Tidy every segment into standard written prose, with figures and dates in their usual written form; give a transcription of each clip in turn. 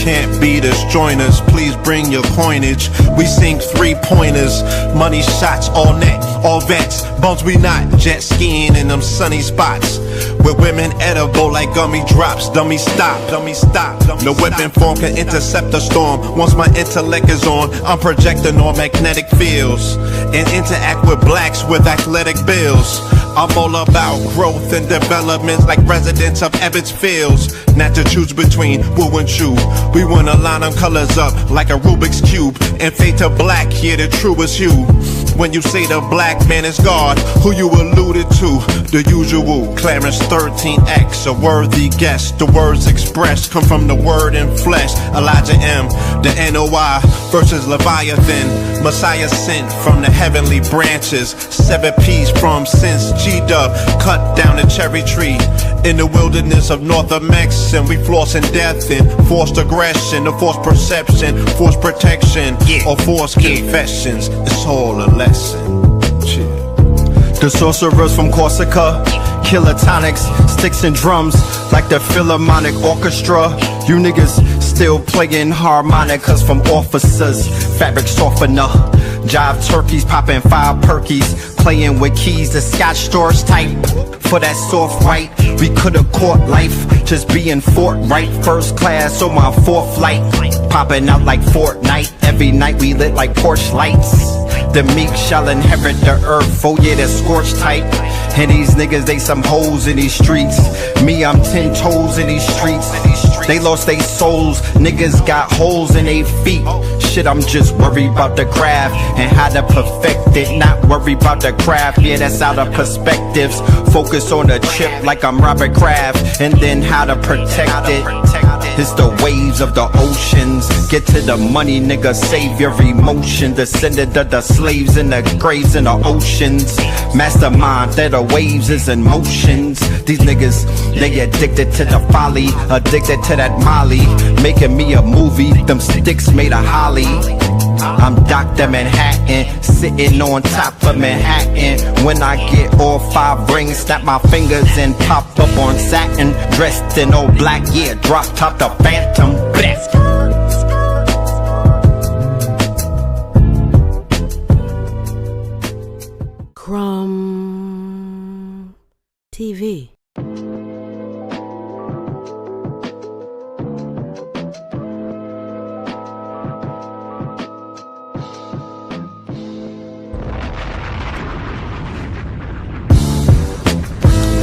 Can't beat us, join us, please bring your coinage. We sink 3-pointers, money shots all net, all vets. Bums we not, jet skiing in them sunny spots. With women edible like gummy drops. Dummy stop, dummy stop. No weapon form can intercept a storm. Once my intellect is on, I'm projecting on magnetic fields and interact with blacks with athletic bills. I'm all about growth and development like residents of Ebbets Fields. Not to choose between woo and chew. We wanna line them colors up like a Rubik's Cube and fade to black, yeah, the truest hue. When you say the black man is God, who you alluded to? The usual, Clarence 13X, a worthy guess. The words expressed come from the word in flesh. Elijah M, the NOI versus Leviathan. Messiah sent from the heavenly branches. 7 P's from since G-Dub cut down the cherry tree. In the wilderness of North Mex, and we flossing death and forced aggression, or forced perception, forced protection, or forced confessions. It's all a lesson. The sorcerers from Corsica, killer tonics, sticks and drums like the Philharmonic Orchestra. You niggas still playing harmonicas from officers, fabric softener. Jive turkeys popping 5 perkies, playing with keys, the Scotch stores type. For that soft right, we could've caught life, just being forthright. First class on my 4th flight, popping out like Fortnite. Every night we lit like Porsche lights. The meek shall inherit the earth, oh yeah, the scorched type. And these niggas, they some hoes in these streets. Me, I'm 10 toes in these streets. They lost their souls, niggas got holes in their feet. Shit, I'm just worried about the craft and how to perfect it. Not worried about the craft, yeah, that's out of perspectives. Focus on the chip like I'm Robert Kraft, and then how to protect it. It's the waves of the oceans. Get to the money, nigga, save your emotion. Descended of the slaves in the graves in the oceans. Mastermind that the waves is in motions. These niggas, they addicted to the folly, addicted to that molly. Making me a movie, them sticks made of holly. I'm Dr. Manhattan, sitting on top of Manhattan. When I get all 5 rings, snap my fingers and pop up on satin. Dressed in all black, yeah, drop top the Phantom. Blast. Crumb TV.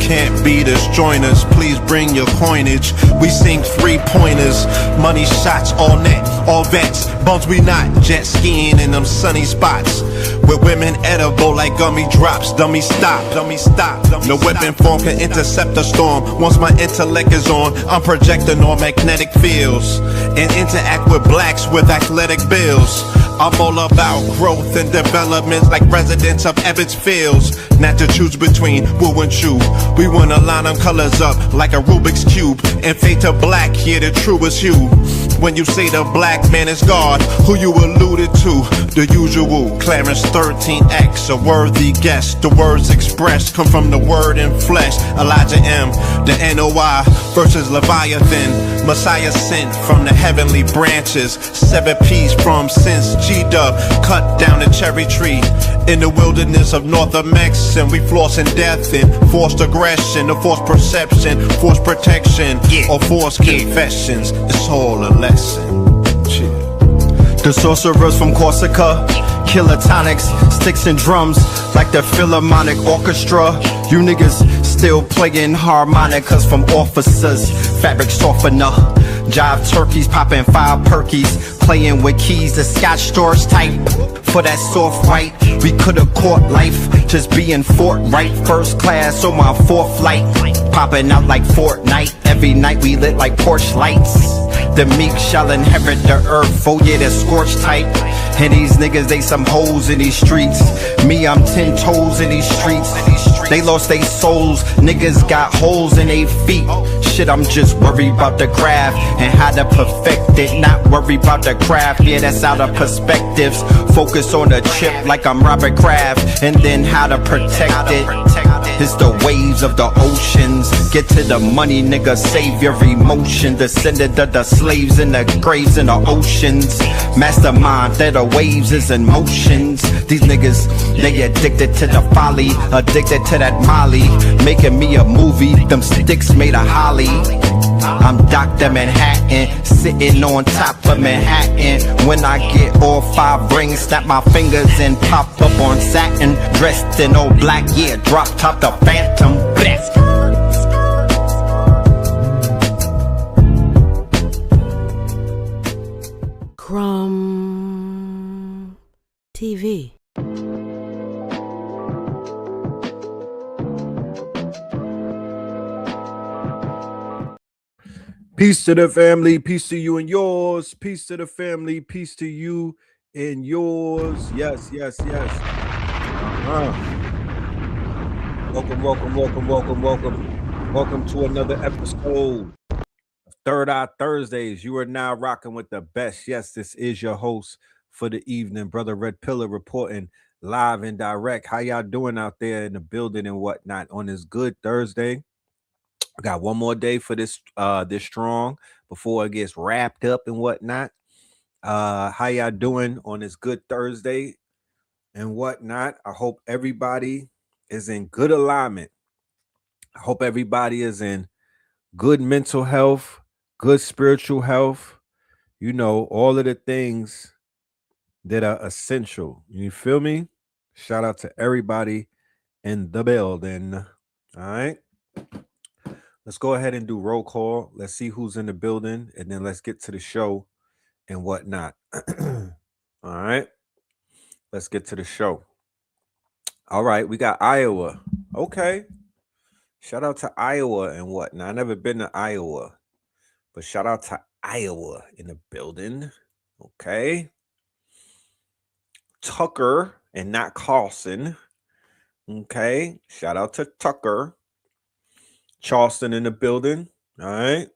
Can't beat us, join us, please bring your coinage. We sink 3-pointers, money shots all net, all vets. Bums we not, jet skiing in them sunny spots. With women edible like gummy drops. Dummy stop, dummy stop. No weapon form can intercept a storm. Once my intellect is on, I'm projecting on magnetic fields and interact with blacks with athletic bills. I'm all about growth and development like residents of Ebbets Fields. Not to choose between woo and chew. We wanna line them colors up like a Rubik's Cube and fade to black, yeah, the truest hue. When you say the black man is God, who you alluded to? The usual, Clarence 13X, a worthy guess. The words expressed come from the word in flesh. Elijah M, the NOI versus Leviathan. Messiah sent from the heavenly branches. 7 P's from since G-Dub cut down the cherry tree. In the wilderness of North Mex, and we flossing death and forced aggression, or forced perception, forced protection, or forced confessions. It's all a lesson. The sorcerers from Corsica, killer tonics, sticks and drums like the Philharmonic Orchestra. You niggas still playing harmonicas from officers, fabric softener. Jive turkeys popping 5 perkies, playing with keys, the Scotch stores type. For that soft right, we could've caught life, just being forthright. First class on my 4th flight, popping out like Fortnite. Every night we lit like Porsche lights. The meek shall inherit the earth, oh yeah, the scorched type. And these niggas, they some hoes in these streets. Me, I'm 10 toes in these streets. They lost their souls, niggas got holes in their feet. Shit, I'm just worried about the craft and how to perfect it. Not worried about the craft, yeah, that's out of perspectives. Focus on the chip like I'm Robert Kraft, and then how to protect it. It's the waves of the oceans. Get to the money, nigga, save your emotion. Descended of the slaves in the graves in the oceans. Mastermind that the waves is in motions. These niggas, they addicted to the folly, addicted to that molly. Making me a movie, them sticks made of holly. I'm Dr. Manhattan, sitting on top of Manhattan. When I get all 5 rings, snap my fingers and pop up on satin. Dressed in all black, yeah, drop top the Phantom. Bless. Crumb TV. Peace to the family, peace to you and yours. Peace to the family, peace to you and yours. Yes. Welcome to another episode of Third Eye Thursdays. You are now rocking with the best. Yes, this is your host for the evening, Brother Red Pillar, reporting live and direct. How y'all doing out there in the building and whatnot on this good Thursday? I got one more day for this strong before it gets wrapped up and whatnot. How y'all doing on this good Thursday and whatnot? I hope everybody is in good alignment. I hope everybody is in good mental health, good spiritual health, you know, all of the things that are essential. You feel me? Shout out to everybody in the building. All right. Let's go ahead and do roll call. Let's see who's in the building, and then let's get to the show and whatnot. All right. Let's get to the show. All right. We got Iowa. Okay. Shout out to Iowa and whatnot. I've never been to Iowa, but shout out to Iowa in the building. Okay. Tucker and not Carlson. Okay. Shout out to Tucker. Charleston in the building. All right.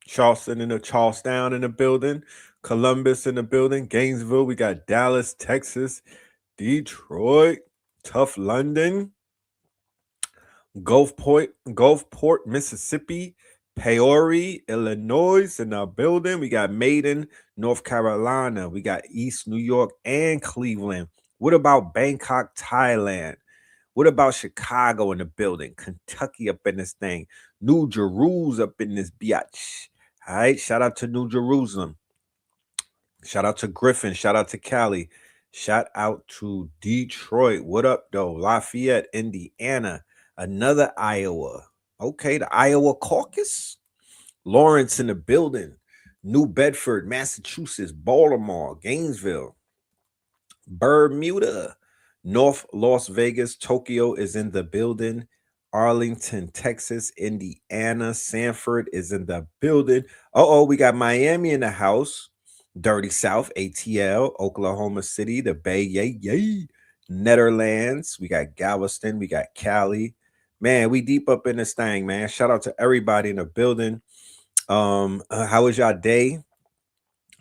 Charleston in the Charlestown in the building. Columbus in the building. Gainesville. We got Dallas, Texas, Detroit, Tough London, Gulfport, Mississippi, Peoria, Illinois in our building. We got Maiden, North Carolina. We got East New York and Cleveland. What about Bangkok, Thailand? What about Chicago in the building? Kentucky up in this thing. New Jerusalem up in this biatch. All right. Shout out to New Jerusalem. Shout out to Griffin. Shout out to Cali. Shout out to Detroit. What up, though? Lafayette, Indiana. Another Iowa. Okay. The Iowa caucus. Lawrence in the building. New Bedford, Massachusetts. Baltimore. Gainesville. Bermuda. North Las Vegas, Tokyo is in the building. Arlington, Texas, Indiana, Sanford is in the building. We got Miami in the house. Dirty South, ATL, Oklahoma City, the Bay, yay. Netherlands, we got Galveston, we got Cali. Man, we deep up in this thing, man. Shout out to everybody in the building. How was y'all day?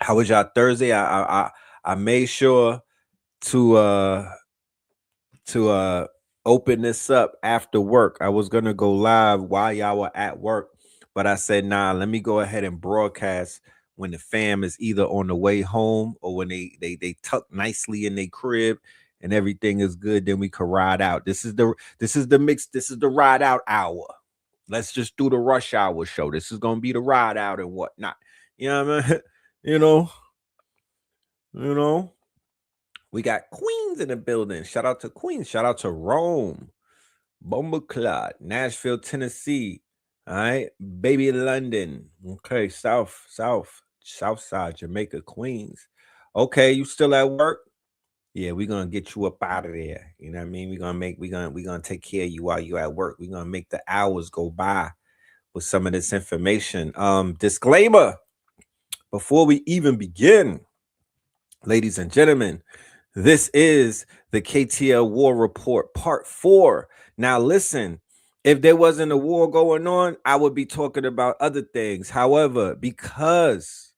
How was y'all Thursday? I made sure to open this up after work. I was gonna go live while y'all were at work, but I said, nah, let me go ahead and broadcast when the fam is either on the way home or when they tuck nicely in their crib and everything is good. Then we could ride out. This is the mix. This is the ride out hour. Let's just do the rush hour show. This is gonna be the ride out and whatnot. You know what I mean? You know. We got Queens in the building. Shout out to Queens. Shout out to Rome, Bombaclad, Nashville, Tennessee. All right. Baby London. Okay. South side, Jamaica, Queens. Okay. You still at work? Yeah, we're gonna get you up out of there. You know what I mean? We're gonna take care of you while you're at work. We're gonna make the hours go by with some of this information. Disclaimer before we even begin, ladies and gentlemen. This is the KTL War Report Part 4. Now, listen, if there wasn't a war going on, I would be talking about other things. However, because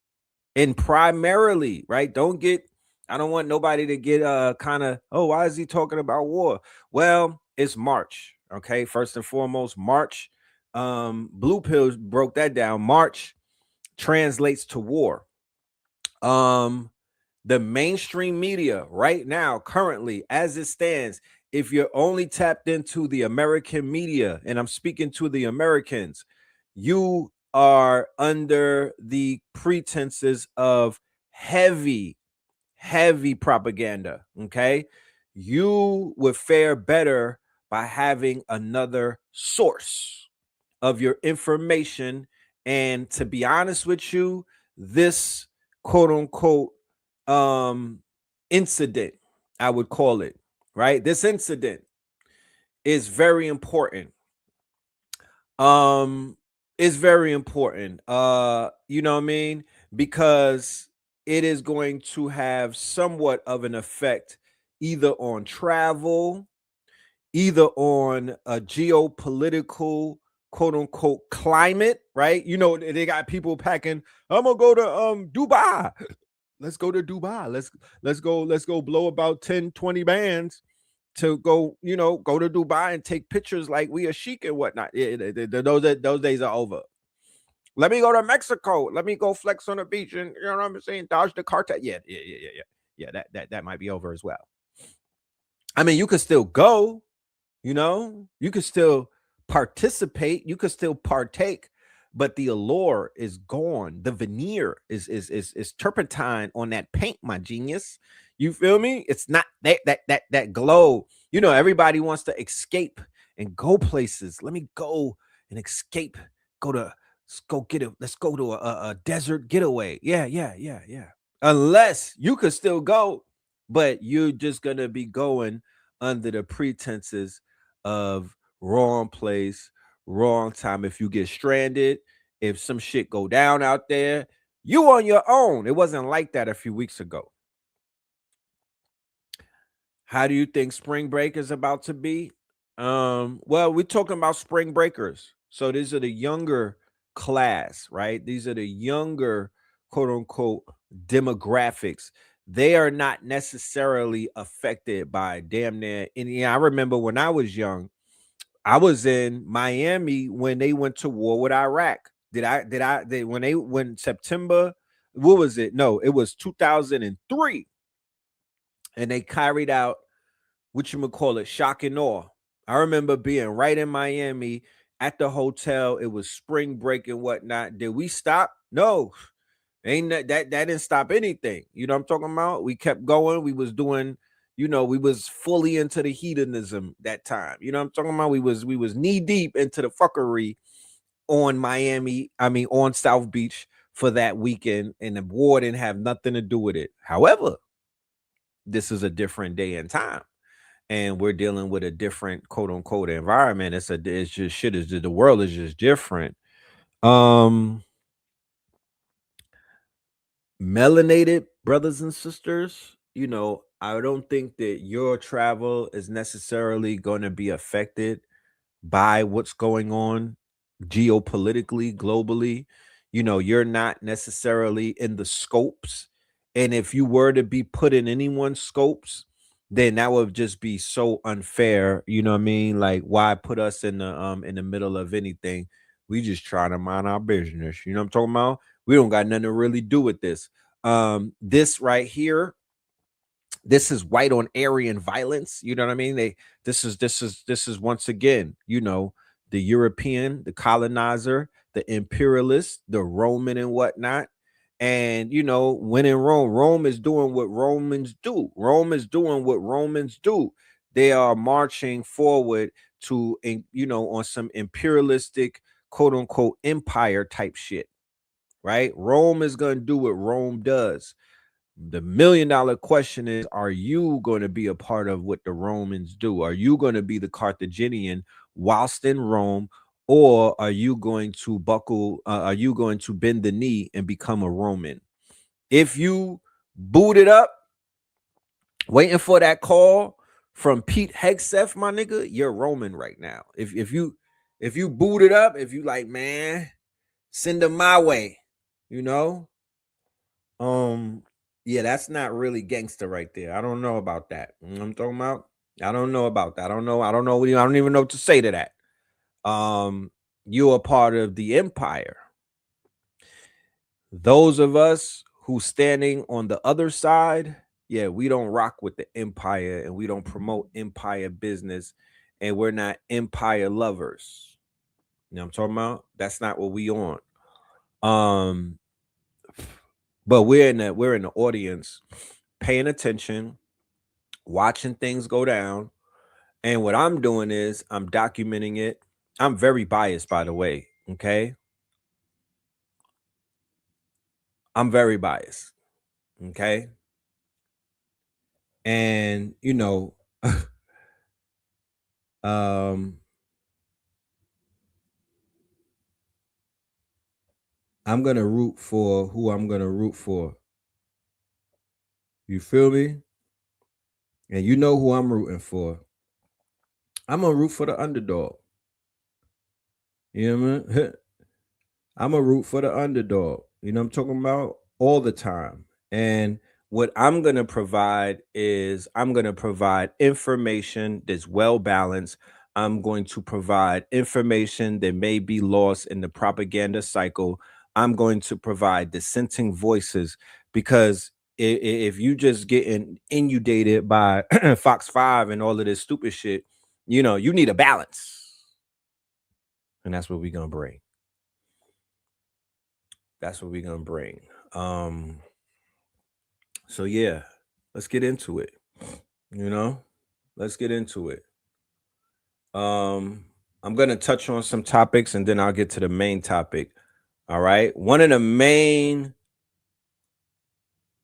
primarily, right, I don't want nobody to get kind of, why is he talking about war? Well, it's March, Okay, first and foremost, March. Blue pills broke that down. March translates to war. The mainstream media right now, currently, as it stands, if you're only tapped into the American media, and I'm speaking to the Americans, you are under the pretenses of heavy propaganda. Okay, you would fare better by having another source of your information. And to be honest with you, this quote unquote incident, I would call it, right? This incident is very important. Is very important. You know what I mean? Because it is going to have somewhat of an effect either on travel, either on a geopolitical quote unquote climate, right? You know, they got people packing, I'm gonna go to Dubai. Let's go to Dubai. Let's go blow about 10, 20 bands to go, you know, go to Dubai and take pictures like we are chic and whatnot. Those days are over. Let me go to Mexico. Let me go flex on the beach and, you know what I'm saying, dodge the cartel. Yeah. That might be over as well. I mean, you could still go, you know, you could still participate, you could still partake, but the allure is gone. The veneer is turpentine on that paint, my genius. You feel me? It's not that glow. You know, everybody wants to escape and go places. Let me go and escape. Let's go to a desert getaway. Yeah. Unless you could still go, but you're just gonna be going under the pretenses of wrong place, wrong time. If you get stranded, if some shit go down out there, you on your own. It wasn't like that a few weeks ago. How do you think spring break is about to be? Well, we're talking about spring breakers. So these are the younger class, right? These are the younger quote unquote demographics. They are not necessarily affected by damn near any. I remember when I was young, I was in Miami when they went to war with Iraq. When September, what was it? No, it was 2003. And they carried out what you would call it, shock and awe. I remember being right in Miami at the hotel. It was spring break and whatnot. Did we stop? No. Ain't that didn't stop anything. You know what I'm talking about? We kept going. We was doing, you know, we was fully into the hedonism that time. You know what I'm talking about? We was knee deep into the fuckery on Miami, on South Beach for that weekend, and the war didn't have nothing to do with it. However, this is a different day and time, and we're dealing with a different quote unquote environment. It's just shit is the world is just different. Melanated brothers and sisters, you know, I don't think that your travel is necessarily going to be affected by what's going on geopolitically, globally. You know, you're not necessarily in the scopes. And if you were to be put in anyone's scopes, then that would just be so unfair. You know what I mean? Like, why put us in the middle of anything? We just trying to mind our business. You know what I'm talking about? We don't got nothing to really do with this. This right here, this is white on Aryan violence. You know what I mean? This is once again, you know, the European, the colonizer, the imperialist, the Roman and whatnot. And you know, when in Rome, Rome is doing what Romans do. Rome is doing what Romans do. They are marching forward to, you know, on some imperialistic quote unquote empire type shit, right? Rome is going to do what Rome does. The $1,000,000 question is, are you going to be a part of what the Romans do? Are you going to be the Carthaginian whilst in Rome, or are you going to are you going to bend the knee and become a Roman? If you booted up waiting for that call from Pete Hegseth, my nigga, you're Roman right now. If you booted up, if you like, man, send them my way, you know. Yeah, that's not really gangster right there. I don't know about that. You know what I'm talking about? I don't know about that. I don't know. I don't even know what to say to that. You're a part of the empire. Those of us who standing on the other side, yeah, we don't rock with the empire and we don't promote empire business and we're not empire lovers. You know what I'm talking about? That's not what we on. But we're in the audience paying attention, watching things go down. And what I'm doing is I'm documenting it. I'm very biased, by the way. Okay. I'm very biased. Okay. And um I'm gonna root for who I'm gonna root for. You feel me? And you know who I'm rooting for. I'm gonna root for the underdog. You know what I mean? I'm gonna root for the underdog. You know what I'm talking about? All the time. And what I'm gonna provide is I'm gonna provide information that's well balanced. I'm going to provide information that may be lost in the propaganda cycle. I'm going to provide dissenting voices because if you just getting inundated by Fox 5 and all of this stupid shit, you need a balance. And that's what we're gonna bring. That's what we're gonna bring. So yeah, let's get into it. Let's get into it. I'm gonna touch on some topics and then I'll get to the main topic. All right. One of the main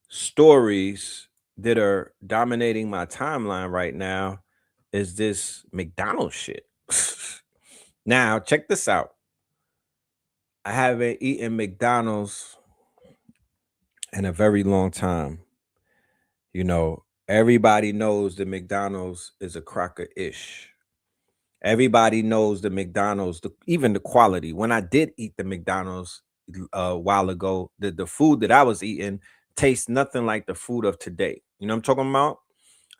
stories that are dominating my timeline right now is this McDonald's shit. Now, check this out. I haven't eaten McDonald's in a very long time. Everybody knows that McDonald's is a crocker-ish. Everybody knows the McDonald's, even the quality. When I did eat the McDonald's a while ago, the food that I was eating tastes nothing like the food of today. You know what I'm talking about?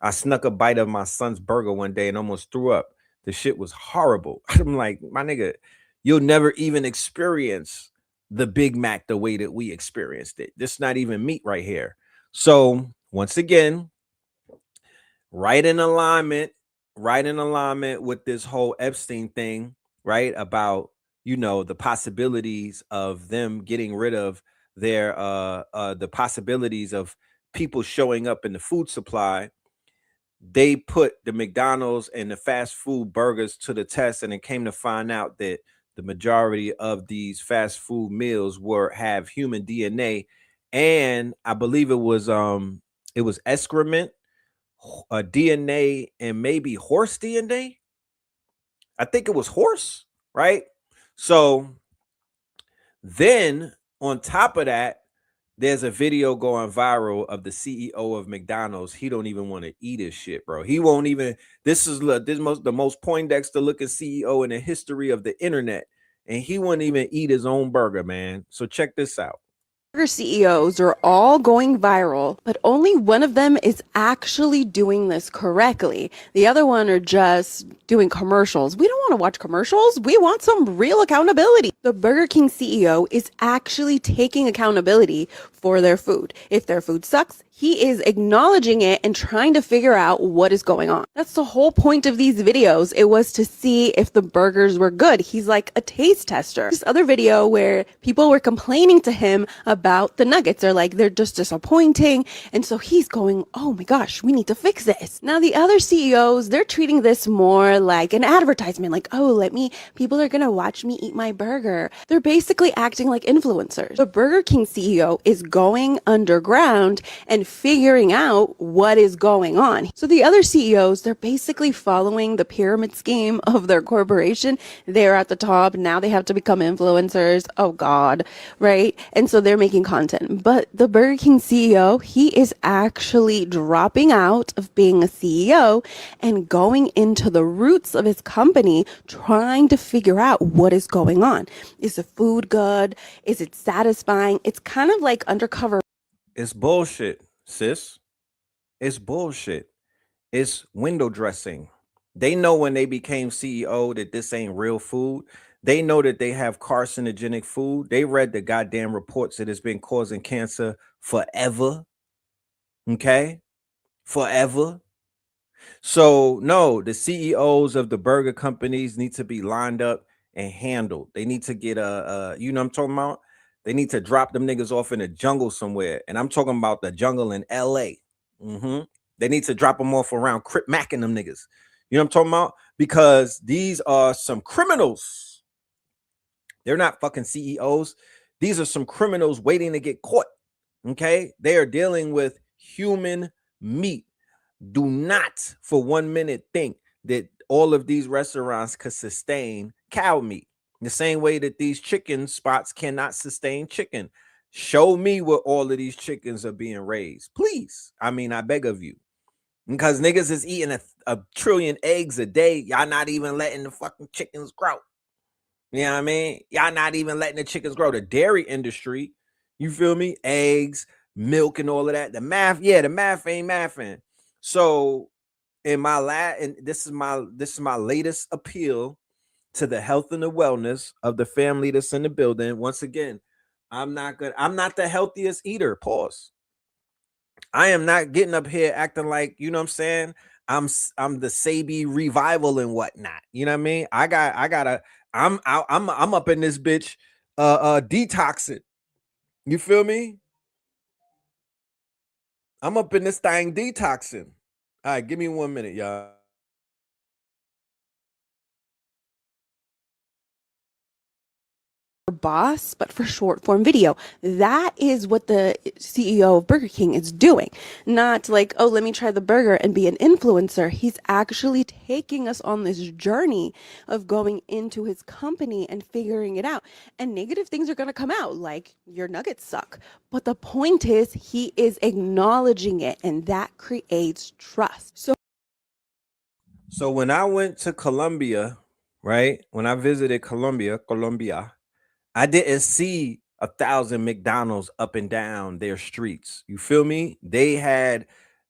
I snuck a bite of my son's burger one day and almost threw up. The shit was horrible. I'm like, my nigga, you'll never even experience the Big Mac the way that we experienced it. This not even meat right here. So once again, right in alignment with this whole Epstein thing, right? About, the possibilities of them getting rid of their the possibilities of people showing up in the food supply. They put the McDonald's and the fast food burgers to the test, and it came to find out that the majority of these fast food meals have human DNA, and I believe it was excrement, DNA, and maybe horse DNA. I think it was horse, right? So then on top of that, there's a video going viral of the CEO of McDonald's. He don't even want to eat his shit, bro. He won't even. This is the most Poindexter looking CEO in the history of the internet, and he wouldn't even eat his own burger, man. So check this out. Burger CEOs are all going viral, but only one of them is actually doing this correctly. The other one are just doing commercials. We don't want to watch commercials. We want some real accountability. The Burger King CEO is actually taking accountability for their food. If their food sucks, he is acknowledging it and trying to figure out what is going on. That's the whole point of these videos. It was to see if the burgers were good. He's like a taste tester. This other video where people were complaining to him about the nuggets. They're just disappointing. And so he's going, oh my gosh, we need to fix this. Now the other CEOs, they're treating this more like an advertisement. Like, oh, people are gonna watch me eat my burger. They're basically acting like influencers. The Burger King CEO is going underground and figuring out what is going on. So the other CEOs, they're basically following the pyramid scheme of their corporation. They're at the top. Now they have to become influencers. Oh God, right? And so they're making content. But the Burger King CEO, he is actually dropping out of being a CEO and going into the roots of his company, trying to figure out what is going on. Is the food good? Is it satisfying? It's kind of like undercover. It's bullshit, sis. It's bullshit. It's window dressing. They know when they became CEO that this ain't real food. They know that they have carcinogenic food. They read the goddamn reports that it's been causing cancer forever. Okay? Forever. So, no, the CEOs of the burger companies need to be lined up and handled. They need to get you know what I'm talking about? They need to drop them niggas off in the jungle somewhere. And I'm talking about the jungle in LA. They need to drop them off around Crip Mac and them niggas. You know what I'm talking about? Because these are some criminals. They're not fucking CEOs. These are some criminals waiting to get caught. Okay? They are dealing with human meat. Do not for 1 minute think that all of these restaurants could sustain cow meat. The same way that these chicken spots cannot sustain chicken. Show me where all of these chickens are being raised. Please. I mean, I beg of you. Because niggas is eating a trillion eggs a day. Y'all not even letting the fucking chickens grow. You know what I mean? Y'all not even letting the chickens grow. The dairy industry, you feel me? Eggs, milk, and all of that. The math ain't mathing. So in and this is my latest appeal to the health and the wellness of the family that's in the building. Once again, I'm not the healthiest eater. Pause. I am not getting up here acting like, you know what I'm saying? I'm the Sabi revival and whatnot. You know what I mean? I'm up in this bitch detoxing. You feel me? I'm up in this thing detoxing. All right, give me 1 minute, y'all. Boss, but for short form video. That is what the CEO of Burger King is doing. Not like, oh, let me try the burger and be an influencer. He's actually taking us on this journey of going into his company and figuring it out. And negative things are going to come out, like your nuggets suck. But the point is, he is acknowledging it, and that creates trust. So when I went to Colombia, right? When I visited Colombia, I didn't see 1,000 McDonald's up and down their streets. You feel me? They had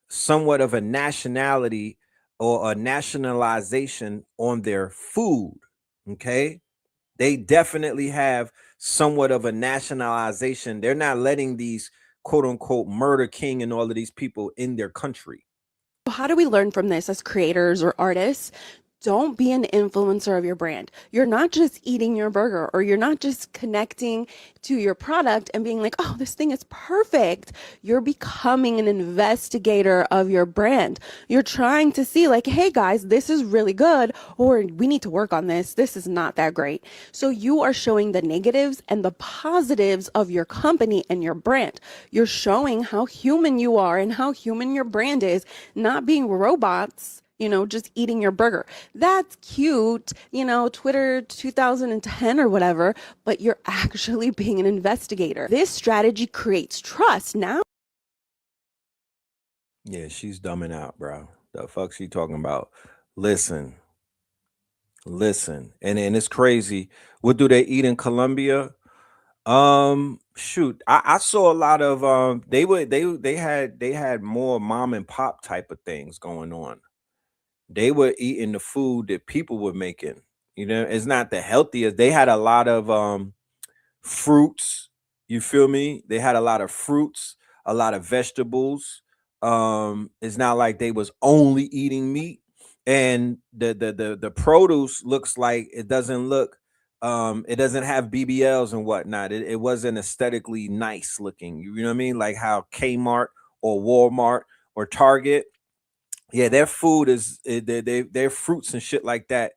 somewhat of a nationality or a nationalization on their food. Okay. They definitely have somewhat of a nationalization. They're not letting these quote unquote murder king and all of these people in their country. How do we learn from this as creators or artists? Don't be an influencer of your brand. You're not just eating your burger, or you're not just connecting to your product and being like, oh, this thing is perfect. You're becoming an investigator of your brand. You're trying to see like, hey guys, this is really good, or we need to work on this. This is not that great. So you are showing the negatives and the positives of your company and your brand. You're showing how human you are and how human your brand is, not being robots, you know, just eating your burger. That's cute, you know, Twitter 2010 or whatever, but you're actually being an investigator. This strategy creates trust. Now, Yeah, she's dumbing out, bro. The fuck she talking about? Listen. And it's crazy. What do they eat in Colombia? Shoot, I saw a lot of they had more mom and pop type of things going on. They were eating the food that people were making. You know, it's not the healthiest. They had a lot of fruits. You feel me? They had a lot of fruits, a lot of vegetables. It's not like they was only eating meat. And the produce looks like it doesn't look it doesn't have BBLs and whatnot. It wasn't aesthetically nice looking. You know what I mean? Like how Kmart or Walmart or Target, yeah, their food is their fruits and shit like that.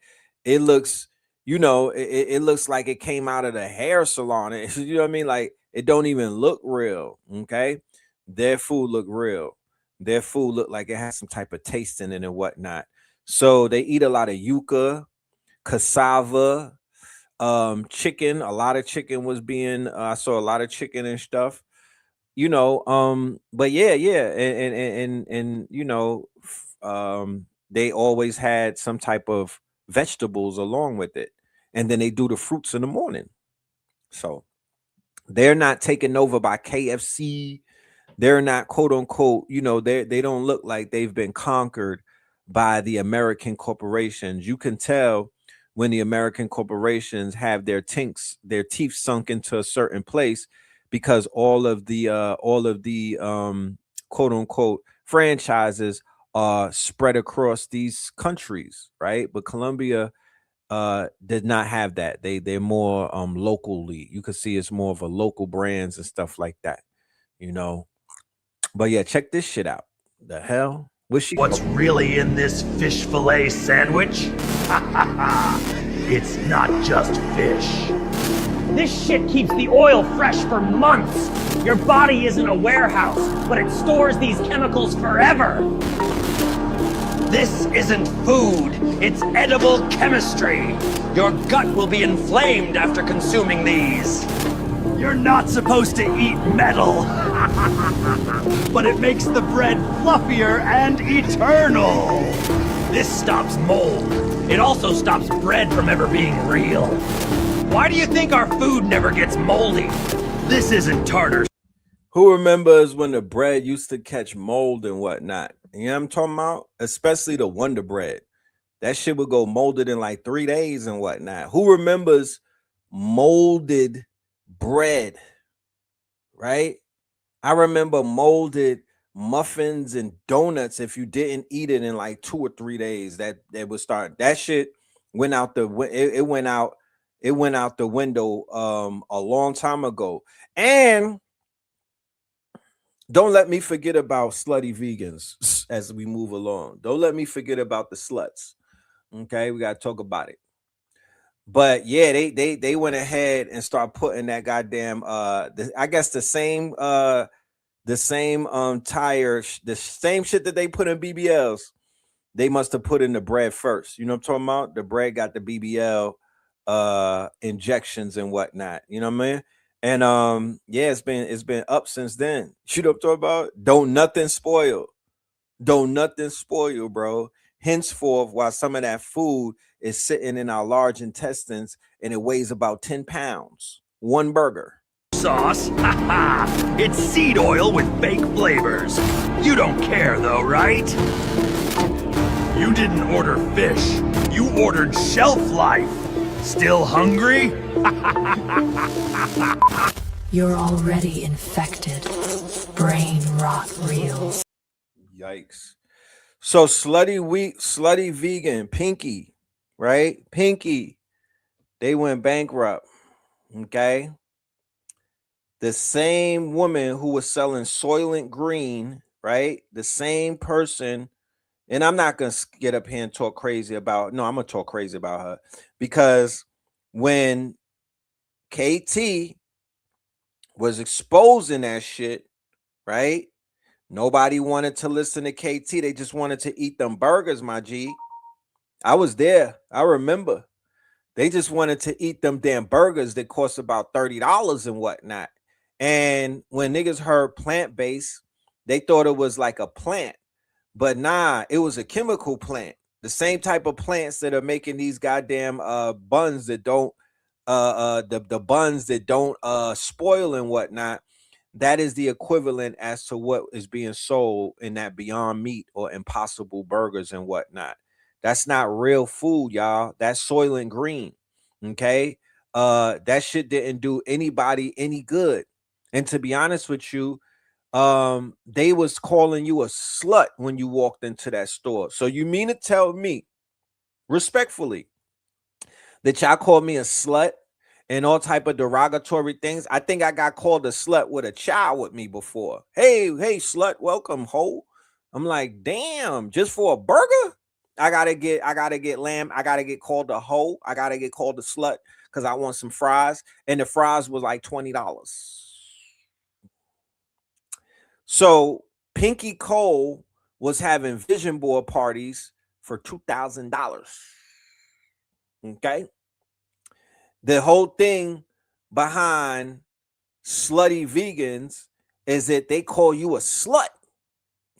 It looks, you know, it looks like it came out of the hair salon. You know what I mean? Like it don't even look real. Okay, their food look real. Their food look like it has some type of taste in it and whatnot. So they eat a lot of yuca, cassava, chicken. A lot of chicken was being. I saw a lot of chicken and stuff. You know, but yeah, and you know, they always had some type of vegetables along with it, and then they do the fruits in the morning. So they're not taken over by KFC. They're not quote unquote, you know, they don't look like they've been conquered by the American corporations. You can tell when the American corporations have their teeth sunk into a certain place, because all of the quote unquote franchises are spread across these countries, right? But Colombia did not have that. They're more locally. You can see it's more of a local brands and stuff like that, you know. But yeah, check this shit out. The hell? What's really in this fish fillet sandwich? It's not just fish. This shit keeps the oil fresh for months. Your body isn't a warehouse, but it stores these chemicals forever. This isn't food, it's edible chemistry. Your gut will be inflamed after consuming these. You're not supposed to eat metal, but it makes the bread fluffier and eternal. This stops mold. It also stops bread from ever being real. Why do you think our food never gets moldy? This isn't tartar. Who remembers when the bread used to catch mold and whatnot? You know what I'm talking about? Especially the Wonder Bread. That shit would go molded in like 3 days and whatnot. Who remembers molded bread, right? I remember molded muffins and donuts. If you didn't eat it in like 2 or 3 days, that would start. That shit went out the it went out the window a long time ago. And don't let me forget about slutty vegans as we move along. Don't let me forget about the sluts. Okay, we gotta talk about it. But yeah, they went ahead and started putting that goddamn I guess the same tire, the same shit that they put in BBLs, they must have put in the bread first. You know what I'm talking about? The bread got the BBL injections and whatnot. You know what I mean? And yeah, it's been up since then. You know what I'm talking about? Don't nothing spoil. Don't nothing spoil, bro. Henceforth, while some of that food is sitting in our large intestines and it weighs about 10 pounds, one burger. Sauce? It's seed oil with fake flavors. You don't care though, right? You didn't order fish. You ordered shelf life. Still hungry? You're already infected. Brain rot reels. Yikes. So slutty vegan, Pinky, right? Pinky, they went bankrupt. Okay. The same woman who was selling Soylent Green, right? The same person. And I'm not going to get up here and talk crazy about, no, I'm going to talk crazy about her, because when KT was exposing that shit, right? Nobody wanted to listen to KT. They just wanted to eat them burgers, my G. I was there. I remember. They just wanted to eat them damn burgers that cost about $30 and whatnot. And when niggas heard plant-based, they thought it was like a plant. But nah, it was a chemical plant. The same type of plants that are making these goddamn buns that don't the buns that don't spoil and whatnot. That is the equivalent as to what is being sold in that Beyond Meat or Impossible Burgers and whatnot. That's not real food, y'all. That's Soylent Green. Okay. That shit didn't do anybody any good. And to be honest with you, they was calling you a slut when you walked into that store. So you mean to tell me, respectfully, that y'all called me a slut and all type of derogatory things? I think I got called a slut with a child with me before. Hey, slut, welcome, ho. I'm like, damn, just for a burger? I gotta get lamb. I gotta get called a hoe. I gotta get called a slut because I want some fries. And the fries was like $20. So Pinky Cole was having vision board parties for $2,000. Okay. The whole thing behind slutty vegans is that they call you a slut,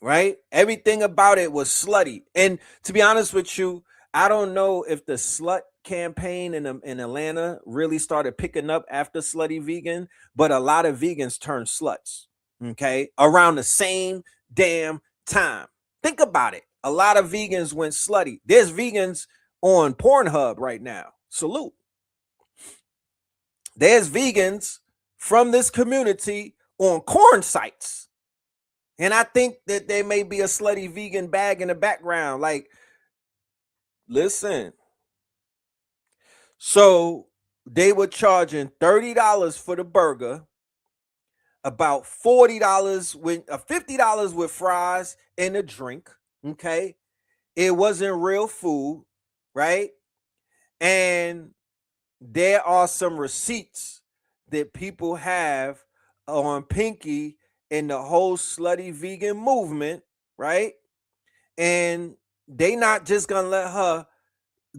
right? Everything about it was slutty. And to be honest with you, I don't know if the slut campaign in Atlanta really started picking up after slutty vegan, but a lot of vegans turned sluts, okay, around the same damn time. Think about it. A lot of vegans went slutty. There's vegans on Pornhub right now. Salute. There's vegans from this community on corn sites. And I think that there may be a slutty vegan bag in the background. Like, listen. So they were charging $30 for the burger, about $40 with $50 with fries and a drink. Okay. It wasn't real food, right? And there are some receipts that people have on Pinky and the whole slutty vegan movement, right? And they not just gonna let her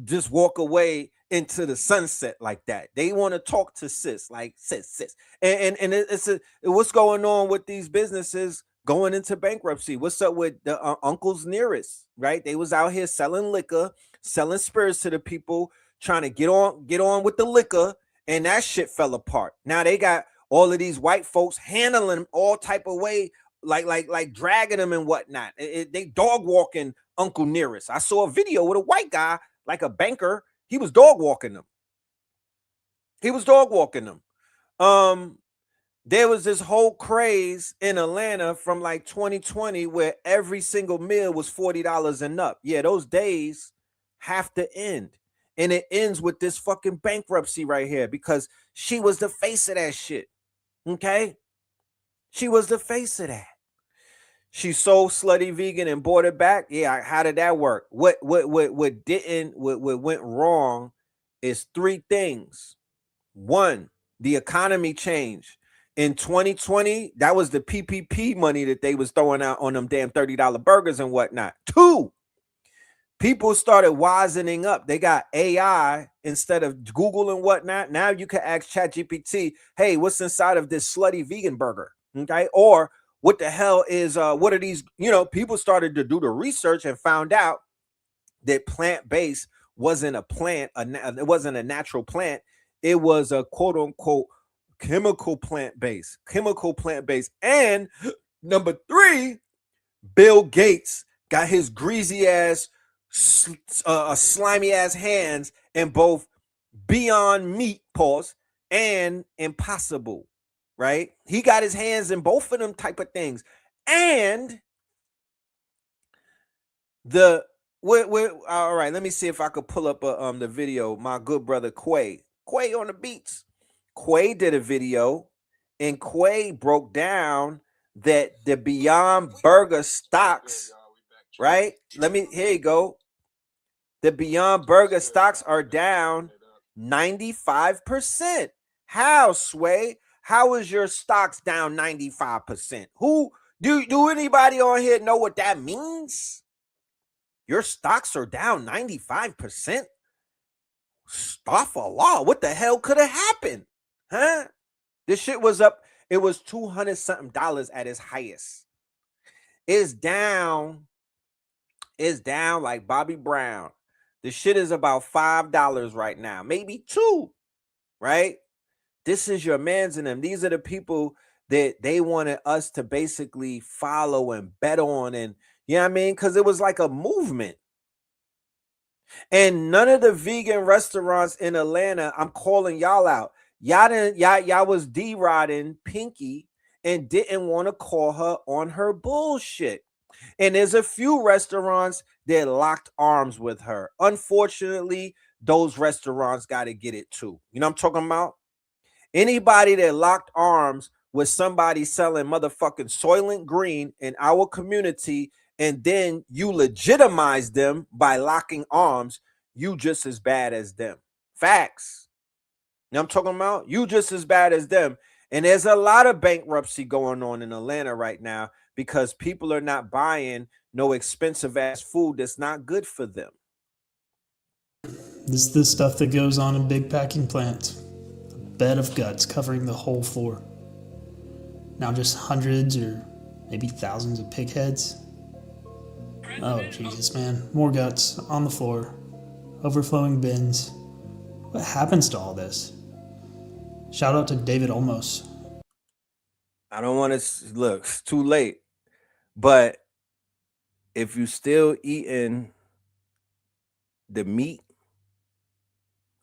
just walk away into the sunset like that. They want to talk to sis, like sis. And what's going on with these businesses going into bankruptcy? What's up with the uncles nearest, right? They was out here selling liquor, selling spirits to the people, trying to get on with the liquor, and that shit fell apart. Now they got all of these white folks handling them all type of way, like dragging them and whatnot. They dog walking Uncle Nearest. I saw a video with a white guy, like a banker. He was dog walking them. There was this whole craze in Atlanta from like 2020 where every single meal was $40 and up. Yeah, those days have to end. And it ends with this fucking bankruptcy right here because she was the face of that shit. Okay? She was the face of that. She sold slutty vegan and bought it back. Yeah, how did that work? What went wrong is three things. One, the economy changed. In 2020, that was the PPP money that they was throwing out on them damn $30 burgers and whatnot. Two, people started wisening up. They got AI instead of Google and whatnot. Now you can ask ChatGPT, hey, what's inside of this slutty vegan burger? Okay, or what the hell is what are these? People started to do the research and found out that plant-based wasn't a plant, it wasn't a natural plant. It was a quote unquote chemical plant-based. And number three, Bill Gates got his greasy ass, slimy ass hands in both Beyond Meat pause and Impossible. Right? He got his hands in both of them type of things. And all right, let me see if I could pull up the video. My good brother Quay on the beats. Quay did a video, and Quay broke down that the Beyond Burger stocks, right? Here you go. The Beyond Burger stocks are down 95%. How, Sway? How is your stocks down 95%? Who do anybody on here know what that means? Your stocks are down 95%? Astaghfirullah, what the hell could have happened? Huh? This shit was up. It was $200 something at its highest. It's down like Bobby Brown. The shit is about $5 right now, maybe $2, right? This is your mans in them. These are the people that they wanted us to basically follow and bet on. And you know what I mean? Because it was like a movement. And none of the vegan restaurants in Atlanta, I'm calling y'all out. Y'all was D-rodding Pinky and didn't want to call her on her bullshit. And there's a few restaurants that locked arms with her. Unfortunately, those restaurants got to get it too. You know what I'm talking about? Anybody that locked arms with somebody selling motherfucking Soylent Green in our community, and then you legitimize them by locking arms, you just as bad as them. Facts. You know what I'm talking about? You just as bad as them. And there's a lot of bankruptcy going on in Atlanta right now because people are not buying no expensive ass food that's not good for them. This is the stuff that goes on in big packing plants. A bed of guts covering the whole floor. Now just hundreds or maybe thousands of pig heads. Oh, Jesus, man. More guts on the floor. Overflowing bins. What happens to all this? Shout out to David Olmos. I don't want to look, it's too late. But if you still eating the meat,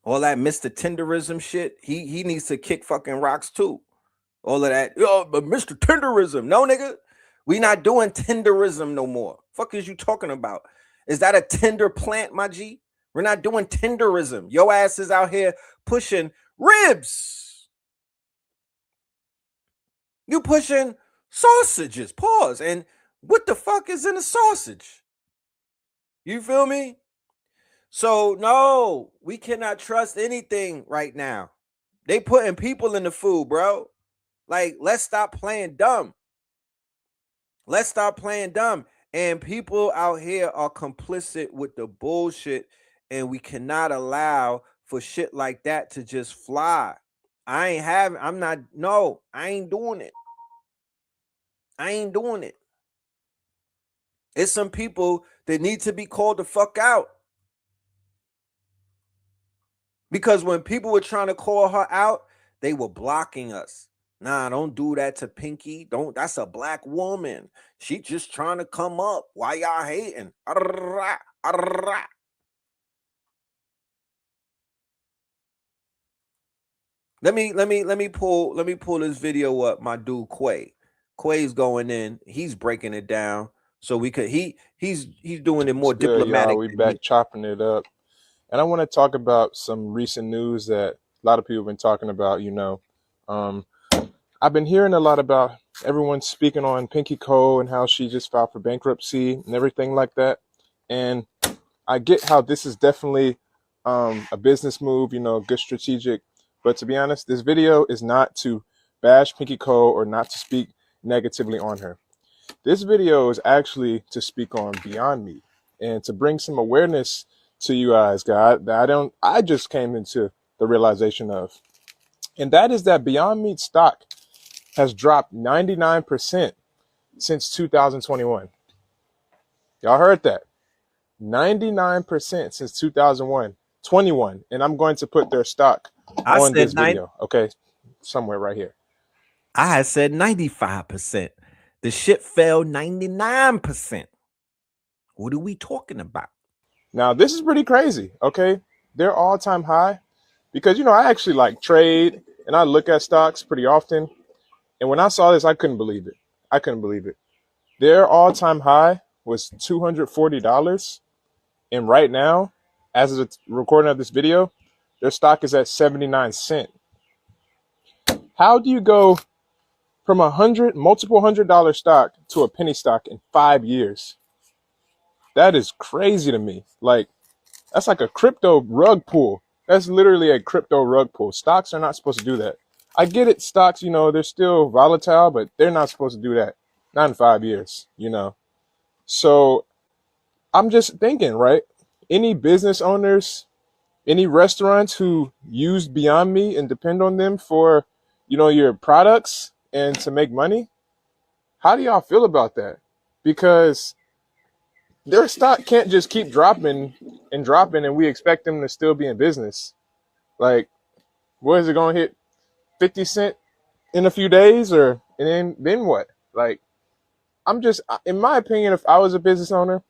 all that Mr. Tenderism shit, he needs to kick fucking rocks too. All of that, but Mr. Tenderism, no nigga, we not doing tenderism no more. Fuck is you talking about? Is that a tender plant, my G? We're not doing tenderism. Your ass is out here pushing ribs. You pushing sausages. Pause. And what the fuck is in a sausage? You feel me? So no, we cannot trust anything right now. They putting people in the food, bro. Like, let's stop playing dumb. Let's stop playing dumb. And people out here are complicit with the bullshit, and we cannot allow for shit like that to just fly. I ain't doing it. I ain't doing it. It's some people that need to be called the fuck out. Because when people were trying to call her out, they were blocking us. Nah, don't do that to Pinky. Don't. That's a black woman. She just trying to come up. Why y'all hating? Let me pull this video up. My dude Quay. Quay's going in. He's breaking it down so we could. He's doing it more diplomatic. We back chopping it up, and I want to talk about some recent news that a lot of people have been talking about. I've been hearing a lot about everyone speaking on Pinky Cole and how she just filed for bankruptcy and everything like that. And I get how this is definitely a business move, good strategic. But to be honest, this video is not to bash Pinky Cole or not to speak negatively on her. This video is actually to speak on Beyond Meat and to bring some awareness to you guys, that I just came into the realization of. And that is that Beyond Meat stock has dropped 99% since 2021. Y'all heard that? 99% since 2021. And I'm going to put their stock on this video. Okay, somewhere right here. I had said 95%. The shit fell 99%. What are we talking about? Now, this is pretty crazy, okay? They're all-time high because, I actually like trade and I look at stocks pretty often. And when I saw this, I couldn't believe it. Their all-time high was $240. And right now, as of the recording of this video, their stock is at 79 cents. How do you go from multiple $100 stock to a penny stock in 5 years? That is crazy to me. Like, that's like a crypto rug pull. That's literally a crypto rug pull. Stocks are not supposed to do that. I get it. Stocks, they're still volatile, but they're not supposed to do that. Not in 5 years, So I'm just thinking, right? Any business owners, any restaurants who use Beyond Meat and depend on them for, your products and to make money, how do y'all feel about that? Because their stock can't just keep dropping and we expect them to still be in business. Like, what is it going to hit 50 cents in a few days and then what? Like, in my opinion, if I was a business owner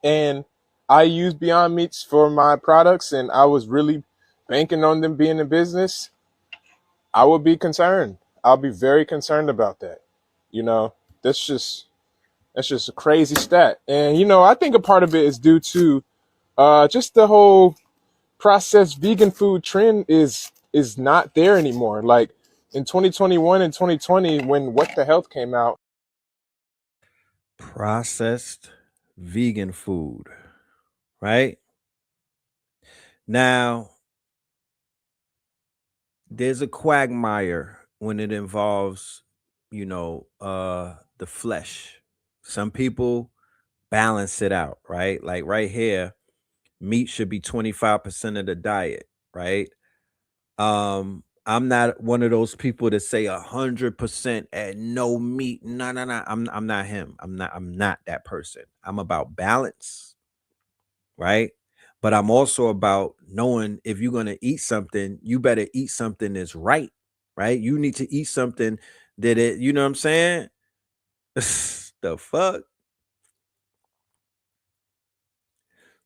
and I use Beyond Meats for my products and I was really banking on them being in business, I would be concerned. I'll be very concerned about that. That's just a crazy stat. And, I think a part of it is due to just the whole processed vegan food trend is not there anymore. Like in 2021 and 2020, when What the Health came out. Processed vegan food, right? Now, there's a quagmire when it involves, the flesh. Some people balance it out, right? Like right here, meat should be 25% of the diet, right? I'm not one of those people that say 100% and no meat. No. I'm not him. I'm not that person. I'm about balance, right? But I'm also about knowing if you're gonna eat something, you better eat something that's right? You need to eat something that you know what I'm saying? The fuck?